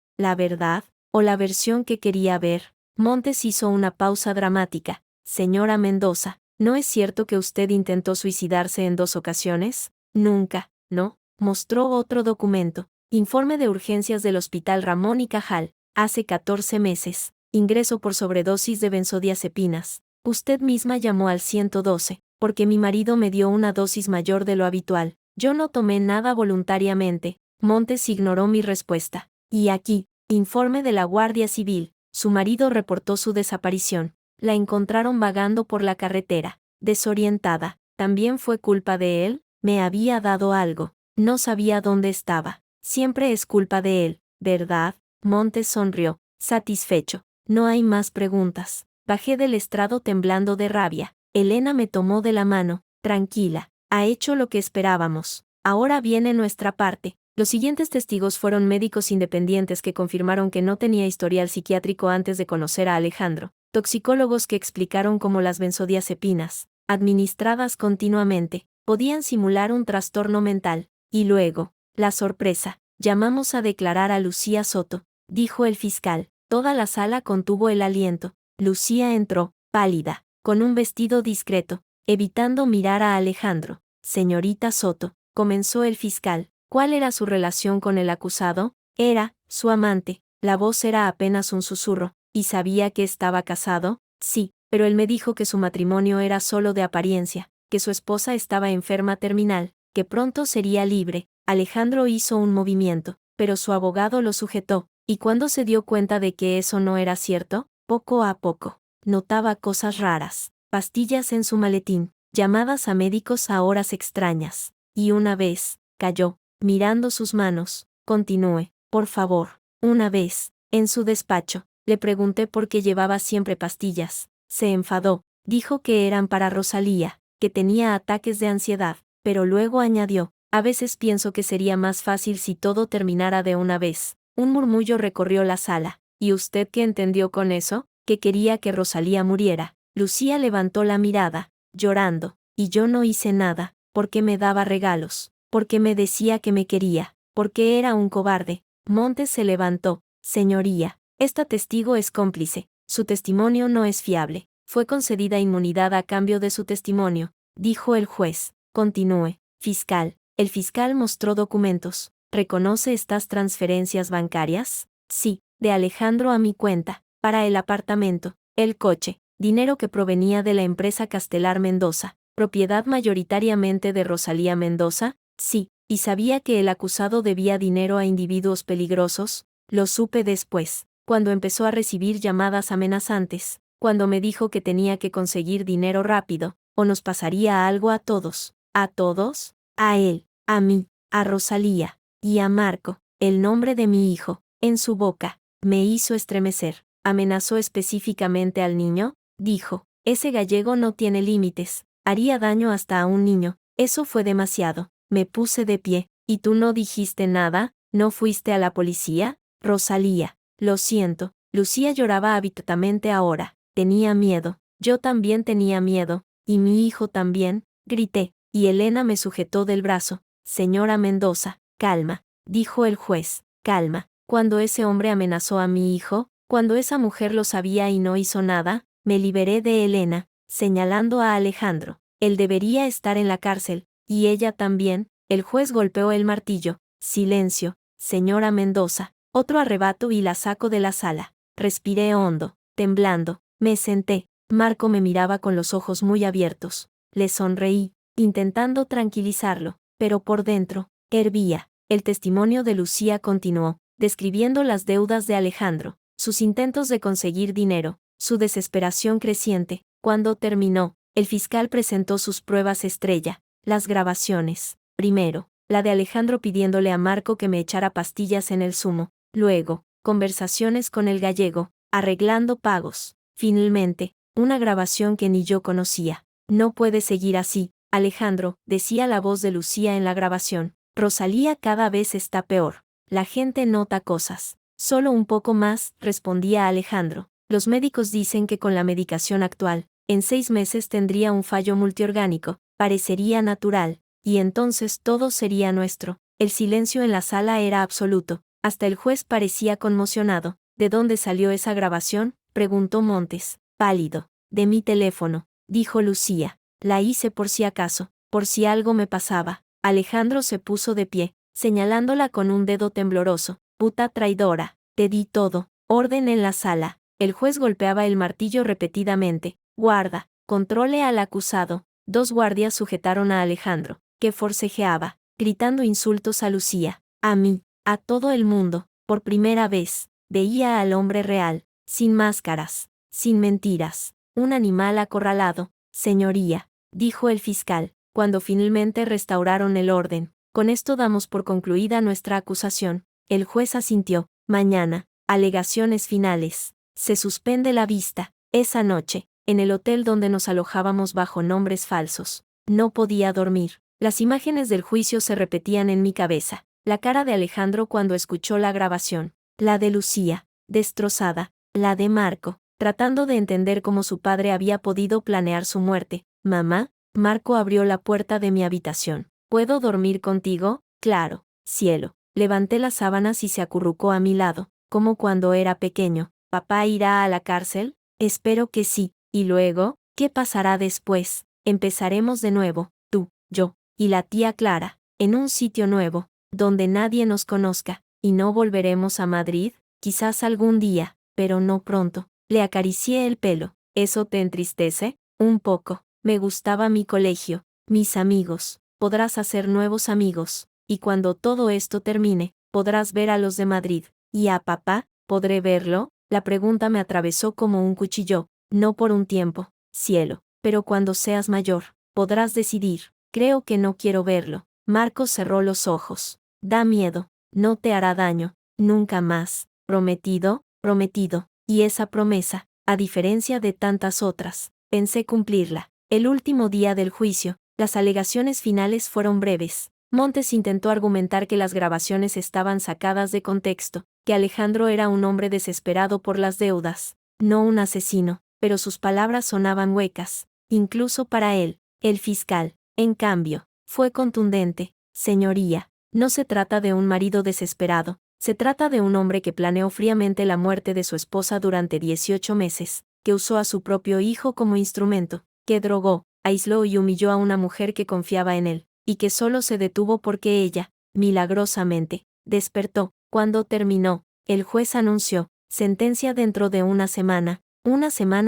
o la versión que quería ver. Montes hizo una pausa dramática. Señora Mendoza, ¿no es cierto que usted intentó suicidarse en 2 ocasiones? Nunca, ¿no? Mostró otro documento. Informe de urgencias del Hospital Ramón y Cajal, hace 14 meses. Ingreso por sobredosis de benzodiazepinas. Usted misma llamó al 112, porque mi marido me dio una dosis mayor de lo habitual. Yo no tomé nada voluntariamente. Montes ignoró mi respuesta. Y aquí, informe de la Guardia Civil. Su marido reportó su desaparición. La encontraron vagando por la carretera, desorientada. ¿También fue culpa de él? Me había dado algo. No sabía dónde estaba. Siempre es culpa de él, ¿verdad? Montes sonrió, satisfecho. No hay más preguntas. Bajé del estrado temblando de rabia. Elena me tomó de la mano. Tranquila, ha hecho lo que esperábamos. Ahora viene nuestra parte. Los siguientes testigos fueron médicos independientes que confirmaron que no tenía historial psiquiátrico antes de conocer a Alejandro, toxicólogos que explicaron cómo las benzodiazepinas, administradas continuamente, podían simular un trastorno mental. Y luego, la sorpresa. Llamamos a declarar a Lucía Soto, dijo el fiscal. Toda la sala contuvo el aliento. Lucía entró, pálida, con un vestido discreto, evitando mirar a Alejandro. Señorita Soto, comenzó el fiscal. ¿Cuál era su relación con el acusado? Era su amante. La voz era apenas un susurro. ¿Y sabía que estaba casado? Sí, pero él me dijo que su matrimonio era solo de apariencia, que su esposa estaba enferma terminal, que pronto sería libre. Alejandro hizo un movimiento, pero su abogado lo sujetó. Y cuando se dio cuenta de que eso no era cierto, poco a poco, notaba cosas raras, pastillas en su maletín, llamadas a médicos a horas extrañas. Y una vez, cayó, mirando sus manos. Continúe, por favor. Una vez, en su despacho, le pregunté por qué llevaba siempre pastillas. Se enfadó, dijo que eran para Rosalía, que tenía ataques de ansiedad, pero luego añadió, a veces pienso que sería más fácil si todo terminara de una vez. Un murmullo recorrió la sala. ¿Y usted qué entendió con eso? Que quería que Rosalía muriera. Lucía levantó la mirada, llorando. Y yo no hice nada, porque me daba regalos, porque me decía que me quería, porque era un cobarde. Montes se levantó. Señoría, esta testigo es cómplice. Su testimonio no es fiable. Fue concedida inmunidad a cambio de su testimonio, dijo el juez. Continúe, fiscal. El fiscal mostró documentos. ¿Reconoce estas transferencias bancarias? Sí, de Alejandro a mi cuenta, para el apartamento, el coche, dinero que provenía de la empresa Castelar Mendoza, propiedad mayoritariamente de Rosalía Mendoza. Sí, y sabía que el acusado debía dinero a individuos peligrosos. Lo supe después, cuando empezó a recibir llamadas amenazantes, cuando me dijo que tenía que conseguir dinero rápido, o nos pasaría algo a todos. ¿A todos? A él, a mí, a Rosalía. Y a Marco, el nombre de mi hijo, en su boca, me hizo estremecer. ¿Amenazó específicamente al niño? Dijo, ese gallego no tiene límites, haría daño hasta a un niño. Eso fue demasiado. Me puse de pie. ¿Y tú no dijiste nada? ¿No fuiste a la policía? Rosalía, lo siento. Lucía lloraba abiertamente ahora. Tenía miedo. Yo también tenía miedo. Y mi hijo también, grité, y Elena me sujetó del brazo. Señora Mendoza, calma, dijo el juez, calma. Cuando ese hombre amenazó a mi hijo, cuando esa mujer lo sabía y no hizo nada, me liberé de Elena, señalando a Alejandro. Él debería estar en la cárcel, y ella también. El juez golpeó el martillo. Silencio, señora Mendoza, Otro arrebato y la saco de la sala. Respiré hondo, temblando. Me senté. Marco me miraba con los ojos muy abiertos. Le sonreí, intentando tranquilizarlo, pero por dentro, hervía. El testimonio de Lucía continuó, describiendo las deudas de Alejandro, sus intentos de conseguir dinero, su desesperación creciente. Cuando terminó, el fiscal presentó sus pruebas estrella, las grabaciones. Primero, la de Alejandro pidiéndole a Marco que me echara pastillas en el zumo. Luego, conversaciones con el gallego, arreglando pagos. Finalmente, una grabación que ni yo conocía. No puede seguir así, Alejandro, decía la voz de Lucía en la grabación. Rosalía cada vez está peor. La gente nota cosas. Solo un poco más, respondía Alejandro. Los médicos dicen que con la medicación actual, en 6 meses tendría un fallo multiorgánico, parecería natural, y entonces todo sería nuestro. El silencio en la sala era absoluto. Hasta el juez parecía conmocionado. ¿De dónde salió esa grabación?, preguntó Montes, pálido. De mi teléfono, dijo Lucía. La hice por si acaso, por si algo me pasaba. Alejandro se puso de pie, señalándola con un dedo tembloroso. Puta traidora, te di todo. Orden en la sala. El juez golpeaba el martillo repetidamente. Guarda, controle al acusado. 2 guardias sujetaron a Alejandro, que forcejeaba, gritando insultos a Lucía, a mí, a todo el mundo. Por primera vez, veía al hombre real, sin máscaras, sin mentiras, un animal acorralado. Señoría, dijo el fiscal, cuando finalmente restauraron el orden. Con esto damos por concluida nuestra acusación. El juez asintió. Mañana, alegaciones finales. Se suspende la vista. Esa noche, en el hotel donde nos alojábamos bajo nombres falsos, no podía dormir. Las imágenes del juicio se repetían en mi cabeza. La cara de Alejandro cuando escuchó la grabación, la de Lucía, destrozada, la de Marco, tratando de entender cómo su padre había podido planear su muerte. Mamá, Marco abrió la puerta de mi habitación. ¿Puedo dormir contigo? Claro, cielo. Levanté las sábanas y se acurrucó a mi lado, como cuando era pequeño. ¿Papá irá a la cárcel? Espero que sí. ¿Y luego? ¿Qué pasará después? Empezaremos de nuevo, tú, yo, y la tía Clara, en un sitio nuevo, donde nadie nos conozca, y no volveremos a Madrid, quizás algún día, pero no pronto. Le acaricié el pelo. ¿Eso te entristece? Un poco. Me gustaba mi colegio, mis amigos. Podrás hacer nuevos amigos, y cuando todo esto termine, podrás ver a los de Madrid. ¿Y a papá? ¿Podré verlo? La pregunta me atravesó como un cuchillo. No por un tiempo, cielo, pero cuando seas mayor, podrás decidir. Creo que no quiero verlo. Marcos cerró los ojos. Da miedo. No te hará daño. Nunca más. ¿Prometido? Prometido. Y esa promesa, a diferencia de tantas otras, pensé cumplirla. El último día del juicio, las alegaciones finales fueron breves. Montes intentó argumentar que las grabaciones estaban sacadas de contexto, que Alejandro era un hombre desesperado por las deudas, no un asesino, pero sus palabras sonaban huecas, incluso para él. El fiscal, en cambio, fue contundente. Señoría, no se trata de un marido desesperado, se trata de un hombre que planeó fríamente la muerte de su esposa durante 18 meses, que usó a su propio hijo como instrumento, que drogó, aisló y humilló a una mujer que confiaba en él, y que solo se detuvo porque ella, milagrosamente, despertó. Cuando terminó, el juez anunció, sentencia dentro de una semana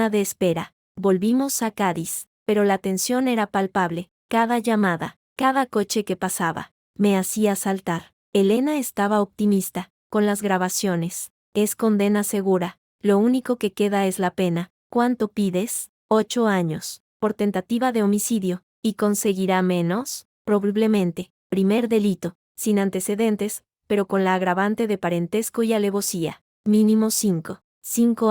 de espera. Volvimos a Cádiz, pero la tensión era palpable. Cada llamada, cada coche que pasaba, me hacía saltar. Elena estaba optimista, con las grabaciones. Es condena segura, lo único que queda es la pena. ¿Cuánto pides? 8 años, por tentativa de homicidio, ¿y conseguirá menos? Probablemente. Primer delito, sin antecedentes, pero con la agravante de parentesco y alevosía. Mínimo 5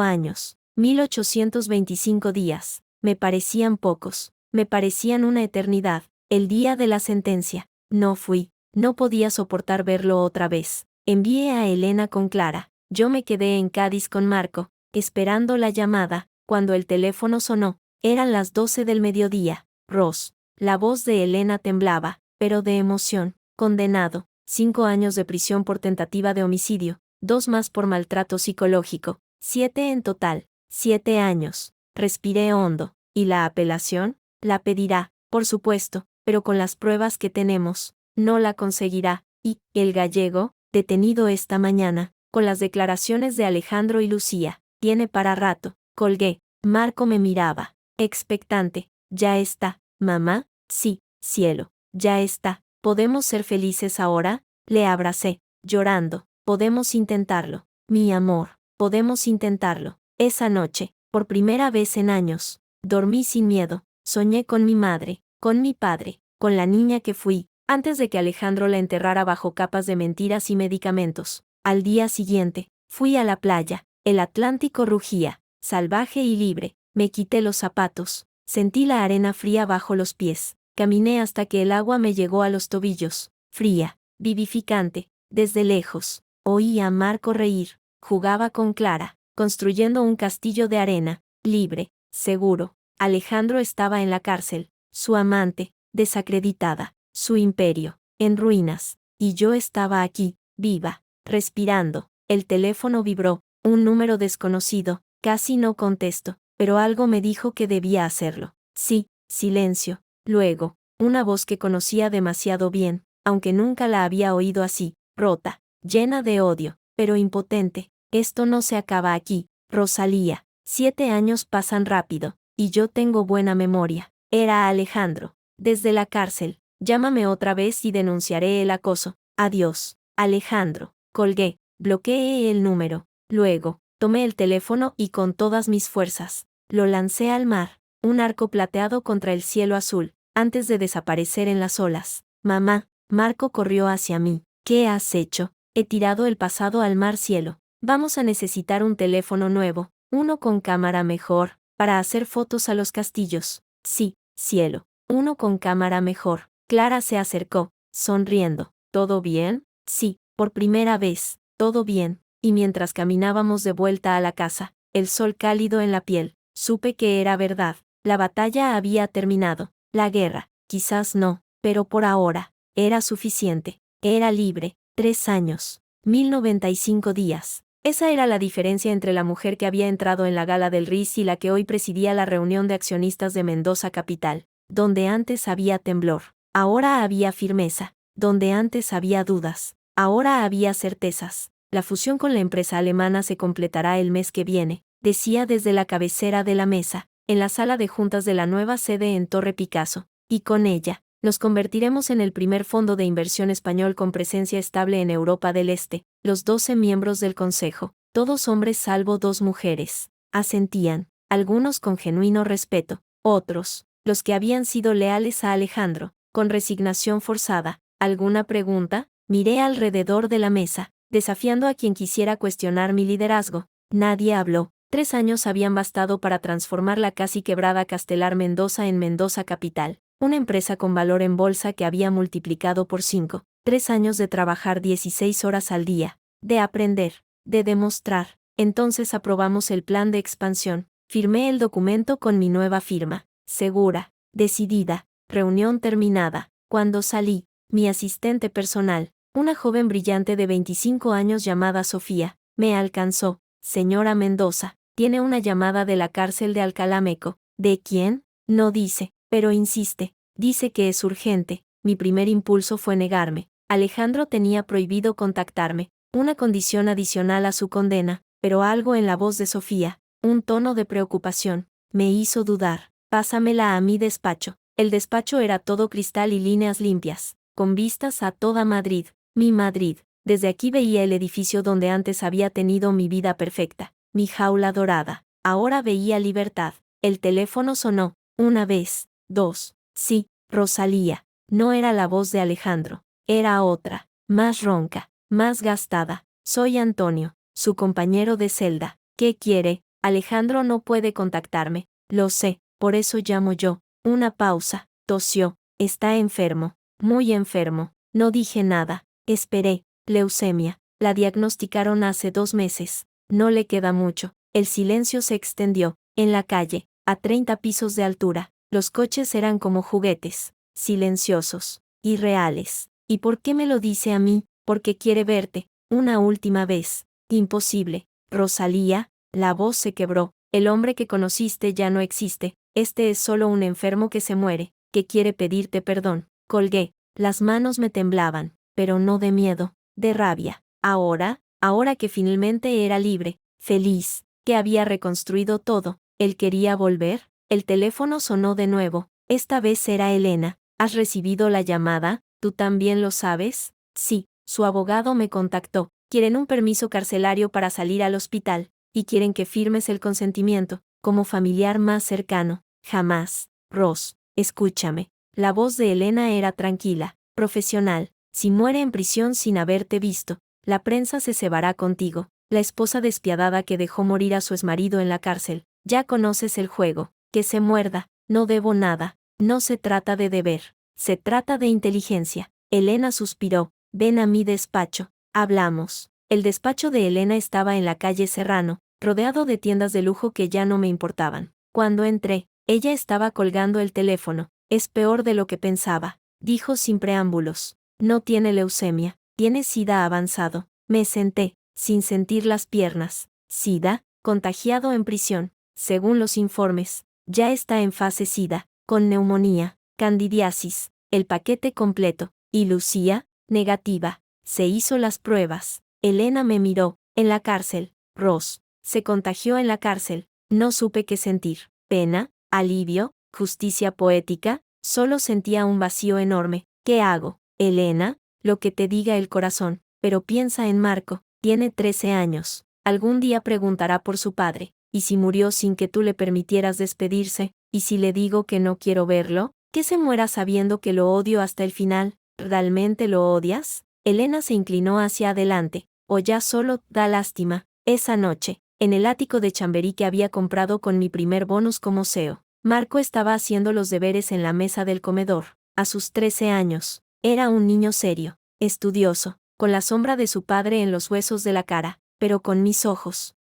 años. 1825 días. Me parecían pocos. Me parecían una eternidad. El día de la sentencia. No fui. No podía soportar verlo otra vez. Envié a Elena con Clara. Yo me quedé en Cádiz con Marco, esperando la llamada. Cuando el teléfono sonó, eran las 12 del mediodía. Ross. La voz de Elena temblaba, pero de emoción. Condenado. 5 años de prisión por tentativa de homicidio. 2 más por maltrato psicológico. 7 en total. 7 años. Respiré hondo. ¿Y la apelación? La pedirá, por supuesto, pero con las pruebas que tenemos, no la conseguirá. Y, el gallego, detenido esta mañana, con las declaraciones de Alejandro y Lucía. Tiene para rato. Colgué. Marco me miraba, expectante. Ya está, mamá. Sí, cielo. Ya está. ¿Podemos ser felices ahora? Le abracé, llorando. Podemos intentarlo. Mi amor, podemos intentarlo. Esa noche, por primera vez en años, dormí sin miedo. Soñé con mi madre, con mi padre, con la niña que fui, antes de que Alejandro la enterrara bajo capas de mentiras y medicamentos. Al día siguiente, fui a la playa. El Atlántico rugía, salvaje y libre. Me quité los zapatos. Sentí la arena fría bajo los pies. Caminé hasta que el agua me llegó a los tobillos. Fría, vivificante. Desde lejos, oí a Marco reír. Jugaba con Clara, construyendo un castillo de arena, libre, seguro. Alejandro estaba en la cárcel, su amante, desacreditada, su imperio, en ruinas. Y yo estaba aquí, viva, respirando. El teléfono vibró, un número desconocido. Casi no contesto, pero algo me dijo que debía hacerlo. Sí, silencio. Luego, una voz que conocía demasiado bien, aunque nunca la había oído así, rota, llena de odio, pero impotente. Esto no se acaba aquí, Rosalía. 7 años pasan rápido, y yo tengo buena memoria. Era Alejandro. Desde la cárcel. Llámame otra vez y denunciaré el acoso. Adiós, Alejandro. Colgué, bloqueé el número. Luego, tomé el teléfono y con todas mis fuerzas, lo lancé al mar, un arco plateado contra el cielo azul, antes de desaparecer en las olas. Mamá, Marco corrió hacia mí. ¿Qué has hecho? He tirado el pasado al mar cielo. Vamos a necesitar un teléfono nuevo, uno con cámara mejor, para hacer fotos a los castillos. Sí, cielo, uno con cámara mejor. Clara se acercó, sonriendo. ¿Todo bien? Sí, por primera vez, todo bien. Y mientras caminábamos de vuelta a la casa, el sol cálido en la piel, supe que era verdad. La batalla había terminado. La guerra, quizás no, pero por ahora, era suficiente. Era libre. 3 años. 1095 días. Esa era la diferencia entre la mujer que había entrado en la gala del RIS y la que hoy presidía la reunión de accionistas de Mendoza Capital. Donde antes había temblor, ahora había firmeza. Donde antes había dudas, ahora había certezas. La fusión con la empresa alemana se completará el mes que viene, decía desde la cabecera de la mesa, en la sala de juntas de la nueva sede en Torre Picasso, y con ella, nos convertiremos en el primer fondo de inversión español con presencia estable en Europa del Este. Los 12 miembros del consejo, todos hombres salvo 2 mujeres, asentían, algunos con genuino respeto, otros, los que habían sido leales a Alejandro, con resignación forzada. ¿Alguna pregunta? Miré alrededor de la mesa, desafiando a quien quisiera cuestionar mi liderazgo. Nadie habló. 3 años habían bastado para transformar la casi quebrada Castelar Mendoza en Mendoza Capital, una empresa con valor en bolsa que había multiplicado por 5. 3 años de trabajar 16 horas al día, de aprender, de demostrar. Entonces aprobamos el plan de expansión. Firmé el documento con mi nueva firma, segura, decidida. Reunión terminada. Cuando salí, mi asistente personal, una joven brillante de 25 años llamada Sofía, me alcanzó. Señora Mendoza, tiene una llamada de la cárcel de Alcalameco. ¿De quién? No dice, pero insiste. Dice que es urgente. Mi primer impulso fue negarme. Alejandro tenía prohibido contactarme, una condición adicional a su condena, pero algo en la voz de Sofía, un tono de preocupación, me hizo dudar. Pásamela a mi despacho. El despacho era todo cristal y líneas limpias, con vistas a toda Madrid, mi Madrid. Desde aquí veía el edificio donde antes había tenido mi vida perfecta, mi jaula dorada. Ahora veía libertad. El teléfono sonó, una vez, 2. Sí, Rosalía. No era la voz de Alejandro, era otra, más ronca, más gastada. Soy Antonio, su compañero de celda. ¿Qué quiere? Alejandro no puede contactarme. Lo sé, por eso llamo yo. Una pausa. Tosió. Está enfermo. Muy enfermo. No dije nada. Esperé. Leucemia. La diagnosticaron hace 2 meses. No le queda mucho. El silencio se extendió. En la calle, a 30 pisos de altura, los coches eran como juguetes. Silenciosos. Irreales. ¿Y por qué me lo dice a mí? Porque quiere verte. Una última vez. Imposible. Rosalía. La voz se quebró. El hombre que conociste ya no existe. Este es solo un enfermo que se muere, que quiere pedirte perdón. Colgué. Las manos me temblaban, pero no de miedo, de rabia. Ahora ahora que finalmente era libre, feliz, que había reconstruido todo, él quería volver. El teléfono sonó de nuevo. Esta vez era Elena. ¿Has recibido la llamada? ¿Tú también lo sabes? Sí, su abogado me contactó. Quieren un permiso carcelario para salir al hospital, y quieren que firmes el consentimiento, como familiar más cercano. Jamás. Ross, escúchame. La voz de Elena era tranquila, profesional. Si muere en prisión sin haberte visto, la prensa se cebará contigo. La esposa despiadada que dejó morir a su exmarido en la cárcel. Ya conoces el juego. Que se muerda. No debo nada. No se trata de deber. Se trata de inteligencia. Elena suspiró. Ven a mi despacho. Hablamos. El despacho de Elena estaba en la calle Serrano, rodeado de tiendas de lujo que ya no me importaban. Cuando entré, ella estaba colgando el teléfono. Es peor de lo que pensaba, dijo sin preámbulos. No tiene leucemia, tiene SIDA avanzado. Me senté, sin sentir las piernas. SIDA, contagiado en prisión, según los informes. Ya está en fase SIDA, con neumonía, candidiasis, el paquete completo. Y Lucía, negativa. Se hizo las pruebas. Elena me miró. En la cárcel. Ross. Se contagió en la cárcel. No supe qué sentir. Pena, alivio, justicia poética. Solo sentía un vacío enorme. ¿Qué hago? Elena, lo que te diga el corazón. Pero piensa en Marco. Tiene 13 años. Algún día preguntará por su padre. ¿Y si murió sin que tú le permitieras despedirse? ¿Y si le digo que no quiero verlo? ¿Que se muera sabiendo que lo odio hasta el final? ¿Realmente lo odias? Elena se inclinó hacia adelante. O ya solo da lástima. Esa noche, en el ático de Chamberí que había comprado con mi primer bonus como CEO, Marco estaba haciendo los deberes en la mesa del comedor. A sus 13 años, era un niño serio, estudioso, con la sombra de su padre en los huesos de la cara, pero con mis ojos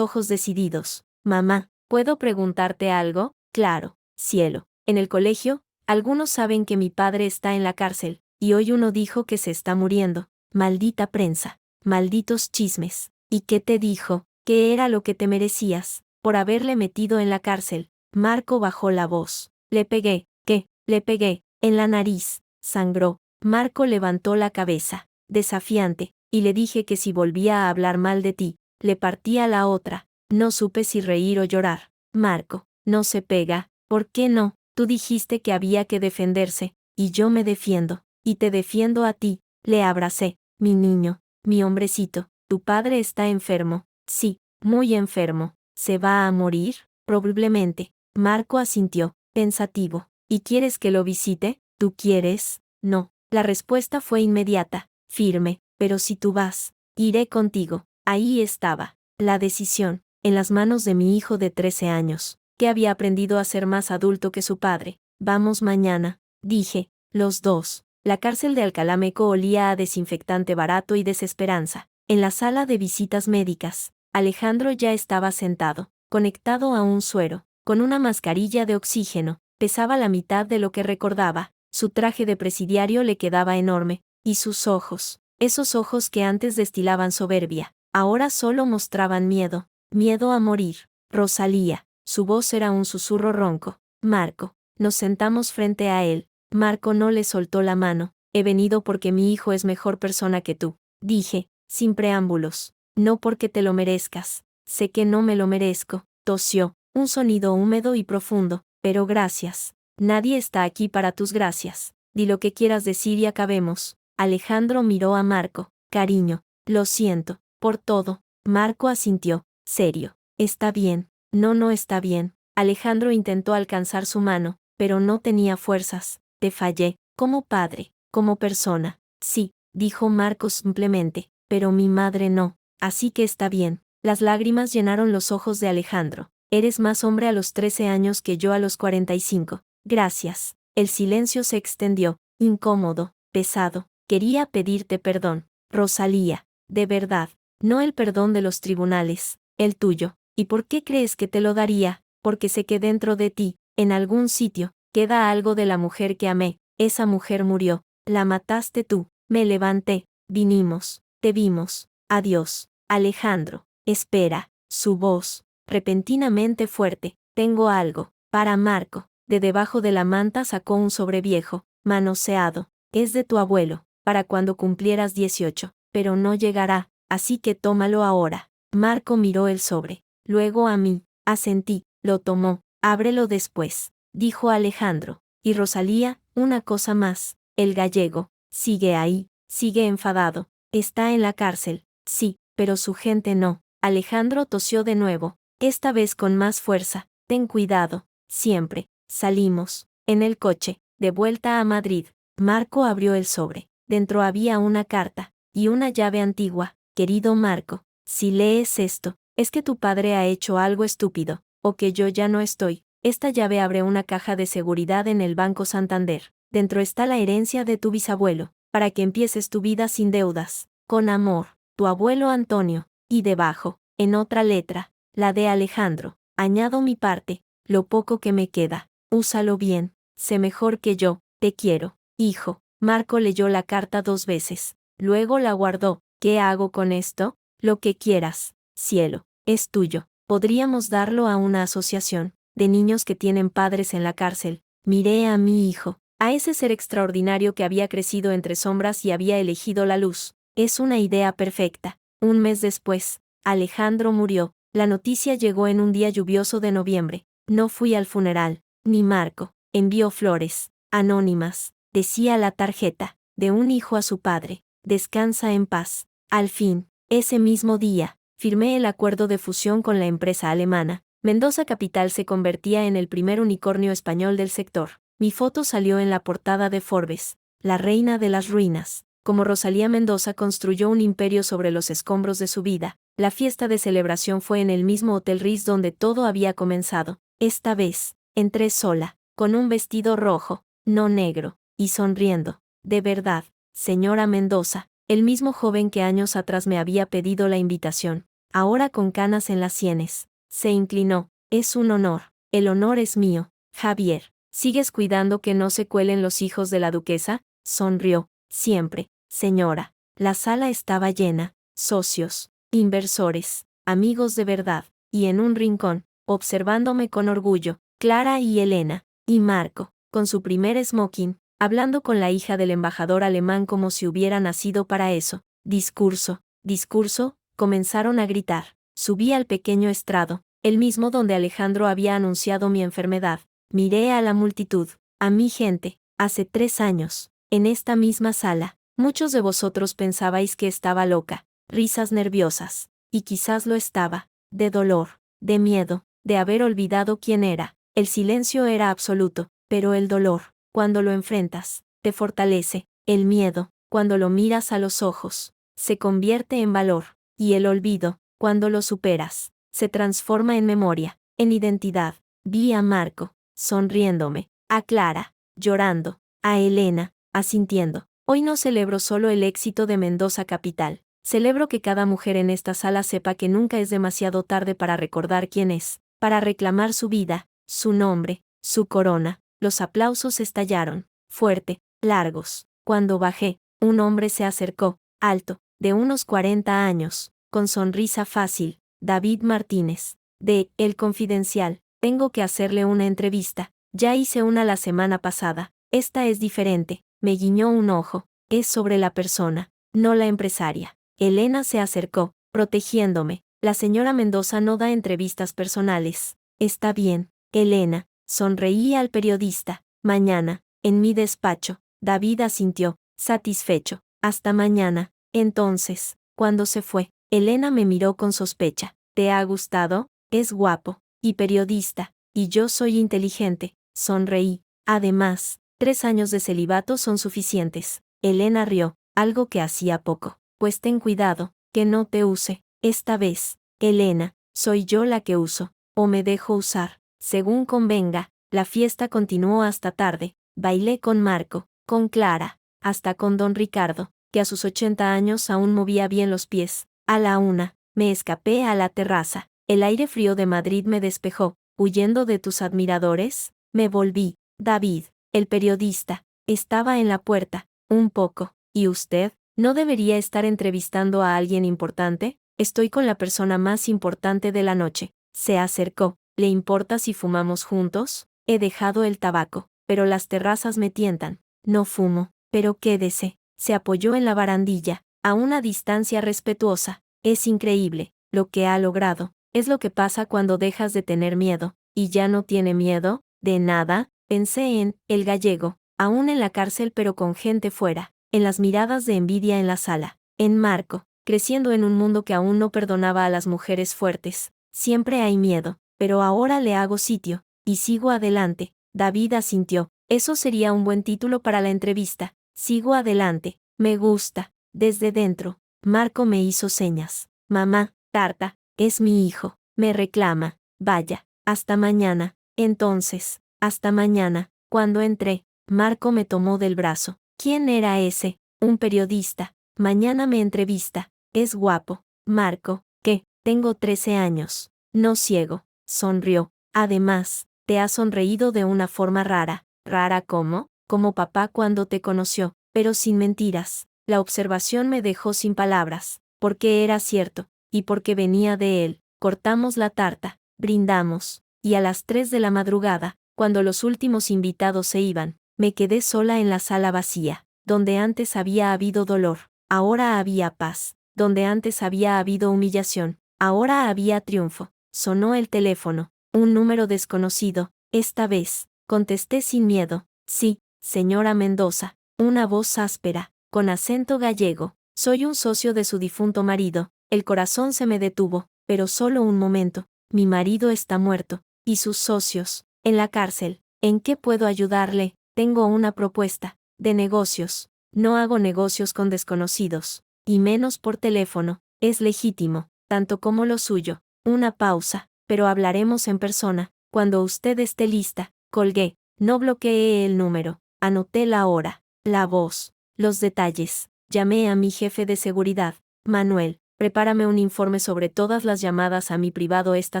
decididos. Mamá, ¿puedo preguntarte algo? Claro, cielo. En el colegio, algunos saben que mi padre está en la cárcel, y hoy uno dijo que se está muriendo. Maldita prensa. Malditos chismes. ¿Y qué te dijo? ¿Qué era lo que te merecías, por haberle metido en la cárcel? Marco bajó la voz. Le pegué. ¿Qué? Le pegué. En la nariz. Sangró. Marco levantó la cabeza, desafiante, y le dije que si volvía a hablar mal de ti, le partía la otra. No supe si reír o llorar. Marco, no se pega. ¿Por qué no? Tú dijiste que había que defenderse, y yo me defiendo, y te defiendo a ti. Le abracé. Mi niño, mi hombrecito, tu padre está enfermo. Sí, muy enfermo. ¿Se va a morir? Probablemente. Marco asintió, pensativo. ¿Y quieres que lo visite? ¿Tú quieres? No. La respuesta fue inmediata, firme. Pero si tú vas, iré contigo. Ahí estaba. La decisión, en las manos de mi hijo de 13 años, que había aprendido a ser más adulto que su padre. Vamos mañana, dije, los dos. La cárcel de Alcalá Meco olía a desinfectante barato y desesperanza. En la sala de visitas médicas, Alejandro ya estaba sentado, conectado a un suero, con una mascarilla de oxígeno. Pesaba la mitad de lo que recordaba. Su traje de presidiario le quedaba enorme, y sus ojos, esos ojos que antes destilaban soberbia, ahora solo mostraban miedo. Miedo a morir. Rosalía. Su voz era un susurro ronco. Marco. Nos sentamos frente a él. Marco no le soltó la mano. He venido porque mi hijo es mejor persona que tú, dije, sin preámbulos. No porque te lo merezcas. Sé que no me lo merezco. Tosió, un sonido húmedo y profundo. Pero gracias. Nadie está aquí para tus gracias. Di lo que quieras decir y acabemos. Alejandro miró a Marco. Cariño, lo siento, por todo. Marco asintió, serio. Está bien. No, no está bien. Alejandro intentó alcanzar su mano, pero no tenía fuerzas. Te fallé, como padre, como persona. Sí, dijo Marcos simplemente, pero mi madre no. Así que está bien. Las lágrimas llenaron los ojos de Alejandro. Eres más hombre a los 13 años que yo a los 45. Gracias. El silencio se extendió, incómodo, pesado. Quería pedirte perdón, Rosalía. De verdad. No el perdón de los tribunales, el tuyo. ¿Y por qué crees que te lo daría? Porque sé que dentro de ti, en algún sitio, queda algo de la mujer que amé. Esa mujer murió. La mataste tú. Me levanté. Vinimos. Te vimos. Adiós. Alejandro. Espera. Su voz, repentinamente fuerte. Tengo algo. Para Marco. De debajo de la manta sacó un sobreviejo, manoseado. Es de tu abuelo. Para cuando cumplieras 18. Pero no llegará. así que tómalo ahora. Marco miró el sobre. Luego a mí. Asentí. Lo tomó. Ábrelo después, dijo Alejandro. Y Rosalía, una cosa más. El gallego. Sigue ahí. Sigue enfadado. Está en la cárcel. Sí, pero su gente no. Alejandro tosió de nuevo. Esta vez con más fuerza. Ten cuidado. Siempre. Salimos. En el coche. De vuelta a Madrid. Marco abrió el sobre. Dentro había una carta. Y una llave antigua. Querido Marco, si lees esto, es que tu padre ha hecho algo estúpido, o que yo ya no estoy. Esta llave abre una caja de seguridad en el Banco Santander. Dentro está la herencia de tu bisabuelo, para que empieces tu vida sin deudas. Con amor, tu abuelo Antonio. Y debajo, en otra letra, la de Alejandro. Añado mi parte, lo poco que me queda. Úsalo bien. Sé mejor que yo. Te quiero, hijo. Marco leyó la carta 2 veces. Luego la guardó. ¿Qué hago con esto? Lo que quieras, cielo, es tuyo. Podríamos darlo a una asociación de niños que tienen padres en la cárcel. Miré a mi hijo, a ese ser extraordinario que había crecido entre sombras y había elegido la luz. Es una idea perfecta. Un mes después, Alejandro murió. La noticia llegó en un día lluvioso de noviembre. No fui al funeral, ni Marco. Envió flores, anónimas, decía la tarjeta, de un hijo a su padre. Descansa en paz. Al fin, ese mismo día, firmé el acuerdo de fusión con la empresa alemana. Mendoza Capital se convertía en el primer unicornio español del sector. Mi foto salió en la portada de Forbes, la reina de las ruinas. Como Rosalía Mendoza construyó un imperio sobre los escombros de su vida, la fiesta de celebración fue en el mismo Hotel Ritz donde todo había comenzado. Esta vez, entré sola, con un vestido rojo, no negro, y sonriendo. De verdad, señora Mendoza, el mismo joven que años atrás me había pedido la invitación, ahora con canas en las sienes, se inclinó. Es un honor. El honor es mío, Javier. ¿Sigues cuidando que no se cuelen los hijos de la duquesa? Sonrió. Siempre, señora. La sala estaba llena, socios, inversores, amigos de verdad, y en un rincón, observándome con orgullo, Clara y Elena, y Marco, con su primer smoking, hablando con la hija del embajador alemán como si hubiera nacido para eso. Discurso, discurso, comenzaron a gritar. Subí al pequeño estrado, el mismo donde Alejandro había anunciado mi enfermedad. Miré a la multitud, a mi gente, hace 3 años, en esta misma sala. Muchos de vosotros pensabais que estaba loca, risas nerviosas, y quizás lo estaba, de dolor, de miedo, de haber olvidado quién era. El silencio era absoluto, pero el dolor, cuando lo enfrentas, te fortalece. El miedo, cuando lo miras a los ojos, se convierte en valor, y el olvido, cuando lo superas, se transforma en memoria, en identidad. Vi a Marco, sonriéndome, a Clara, llorando, a Elena, asintiendo. Hoy no celebro solo el éxito de Mendoza Capital, celebro que cada mujer en esta sala sepa que nunca es demasiado tarde para recordar quién es, para reclamar su vida, su nombre, su corona. Los aplausos estallaron, fuerte, largos. Cuando bajé, un hombre se acercó, alto, de unos 40 años, con sonrisa fácil. David Martínez, de El Confidencial. Tengo que hacerle una entrevista. Ya hice una la semana pasada. Esta es diferente. Me guiñó un ojo. Es sobre la persona, no la empresaria. Elena se acercó, protegiéndome. La señora Mendoza no da entrevistas personales. Está bien, Elena. Sonreí al periodista. Mañana, en mi despacho. David asintió, satisfecho. Hasta mañana. Entonces, cuando se fue, Elena me miró con sospecha. ¿Te ha gustado? Es guapo, y periodista, y yo soy inteligente. Sonreí. Además, 3 años de celibato son suficientes. Elena rió, algo que hacía poco. Pues ten cuidado, que no te use. Esta vez, Elena, soy yo la que uso, o me dejo usar, según convenga. La fiesta continuó hasta tarde. Bailé con Marco, con Clara, hasta con don Ricardo, que a sus 80 años aún movía bien los pies. A la 1, me escapé a la terraza. El aire frío de Madrid me despejó. Huyendo de tus admiradores, me volví. David, el periodista, estaba en la puerta. Un poco. ¿Y usted? ¿No debería estar entrevistando a alguien importante? Estoy con la persona más importante de la noche. Se acercó. ¿Le importa si fumamos juntos? He dejado el tabaco, pero las terrazas me tientan. No fumo, pero quédese. Se apoyó en la barandilla. a una distancia respetuosa. Es increíble lo que ha logrado. Es lo que pasa cuando dejas de tener miedo. ¿Y ya no tiene miedo? De nada. Pensé en el gallego, aún en la cárcel pero con gente fuera, en las miradas de envidia en la sala, en Marco, creciendo en un mundo que aún no perdonaba a las mujeres fuertes. Siempre hay miedo, pero ahora le hago sitio, y sigo adelante. David asintió. Eso sería un buen título para la entrevista. Sigo adelante. Me gusta. Desde dentro, Marco me hizo señas. Mamá, Tarta, es mi hijo. Me reclama. Vaya, hasta mañana. Entonces, hasta mañana. Cuando entré, Marco me tomó del brazo. ¿Quién era ese? Un periodista. Mañana me entrevista. Es guapo. Marco, ¿qué? Tengo 13 años. No ciego. Sonrió. Además, te ha sonreído de una forma rara. ¿Rara cómo? Como papá cuando te conoció, pero sin mentiras. La observación me dejó sin palabras, porque era cierto, y porque venía de él. Cortamos la tarta, brindamos, y a las 3 de la madrugada, cuando los últimos invitados se iban, me quedé sola en la sala vacía, donde antes había habido dolor, ahora había paz, donde antes había habido humillación, ahora había triunfo. Sonó el teléfono, un número desconocido. Esta vez, contesté sin miedo. Sí, señora Mendoza. Una voz áspera, con acento gallego. Soy un socio de su difunto marido. El corazón se me detuvo, pero solo un momento. Mi marido está muerto, y sus socios, en la cárcel. ¿En qué puedo ayudarle? Tengo una propuesta, de negocios. No hago negocios con desconocidos, y menos por teléfono. Es legítimo, tanto como lo suyo. Una pausa, pero hablaremos en persona. Cuando usted esté lista. Colgué. No bloqueé el número. Anoté la hora, la voz, los detalles. Llamé a mi jefe de seguridad. Manuel, prepárame un informe sobre todas las llamadas a mi privado esta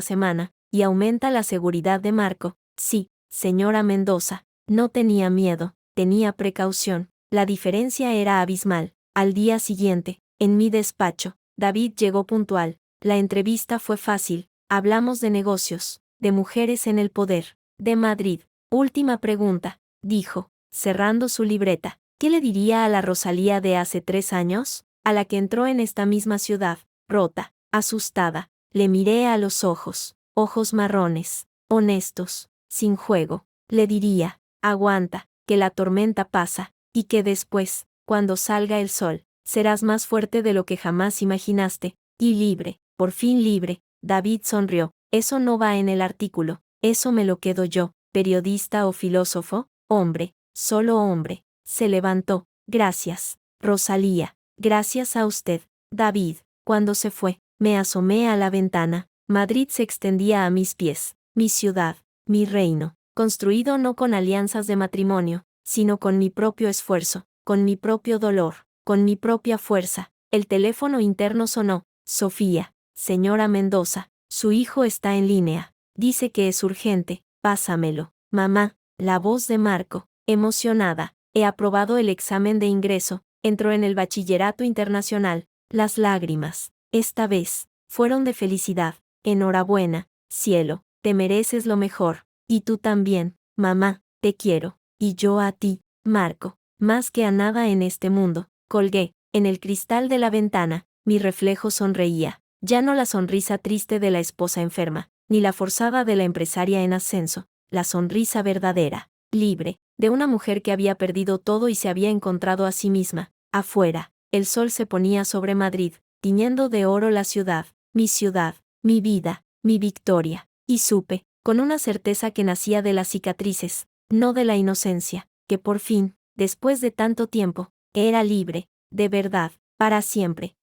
semana, y aumenta la seguridad de Marco. Sí, señora Mendoza. No tenía miedo, tenía precaución. La diferencia era abismal. Al día siguiente, en mi despacho, David llegó puntual. La entrevista fue fácil. Hablamos de negocios, de mujeres en el poder, de Madrid. Última pregunta, dijo, cerrando su libreta. ¿Qué le diría a la Rosalía de hace 3 años? A la que entró en esta misma ciudad, rota, asustada. Le miré a los ojos, ojos marrones, honestos, sin juego. Le diría, aguanta, que la tormenta pasa, y que después, cuando salga el sol, serás más fuerte de lo que jamás imaginaste, y libre, por fin libre. David sonrió. Eso no va en el artículo, eso me lo quedo yo. ¿Periodista o filósofo? Hombre, solo hombre. Se levantó. Gracias, Rosalía. Gracias a usted, David. Cuando se fue, me asomé a la ventana. Madrid se extendía a mis pies. Mi ciudad, mi reino, construido no con alianzas de matrimonio, sino con mi propio esfuerzo, con mi propio dolor, con mi propia fuerza. El teléfono interno sonó. Sofía, señora Mendoza, su hijo está en línea. Dice que es urgente. Pásamelo. Mamá, la voz de Marco, emocionada. He aprobado el examen de ingreso. Entró en el bachillerato internacional. Las lágrimas, esta vez, fueron de felicidad. Enhorabuena, cielo, te mereces lo mejor. Y tú también, mamá, te quiero. Y yo a ti, Marco, más que a nada en este mundo. Colgué, en el cristal de la ventana, mi reflejo sonreía. Ya no la sonrisa triste de la esposa enferma, ni la forzada de la empresaria en ascenso, la sonrisa verdadera, libre, de una mujer que había perdido todo y se había encontrado a sí misma. Afuera, el sol se ponía sobre Madrid, tiñendo de oro la ciudad, mi vida, mi victoria, y supe, con una certeza que nacía de las cicatrices, no de la inocencia, que por fin, después de tanto tiempo, era libre, de verdad, para siempre.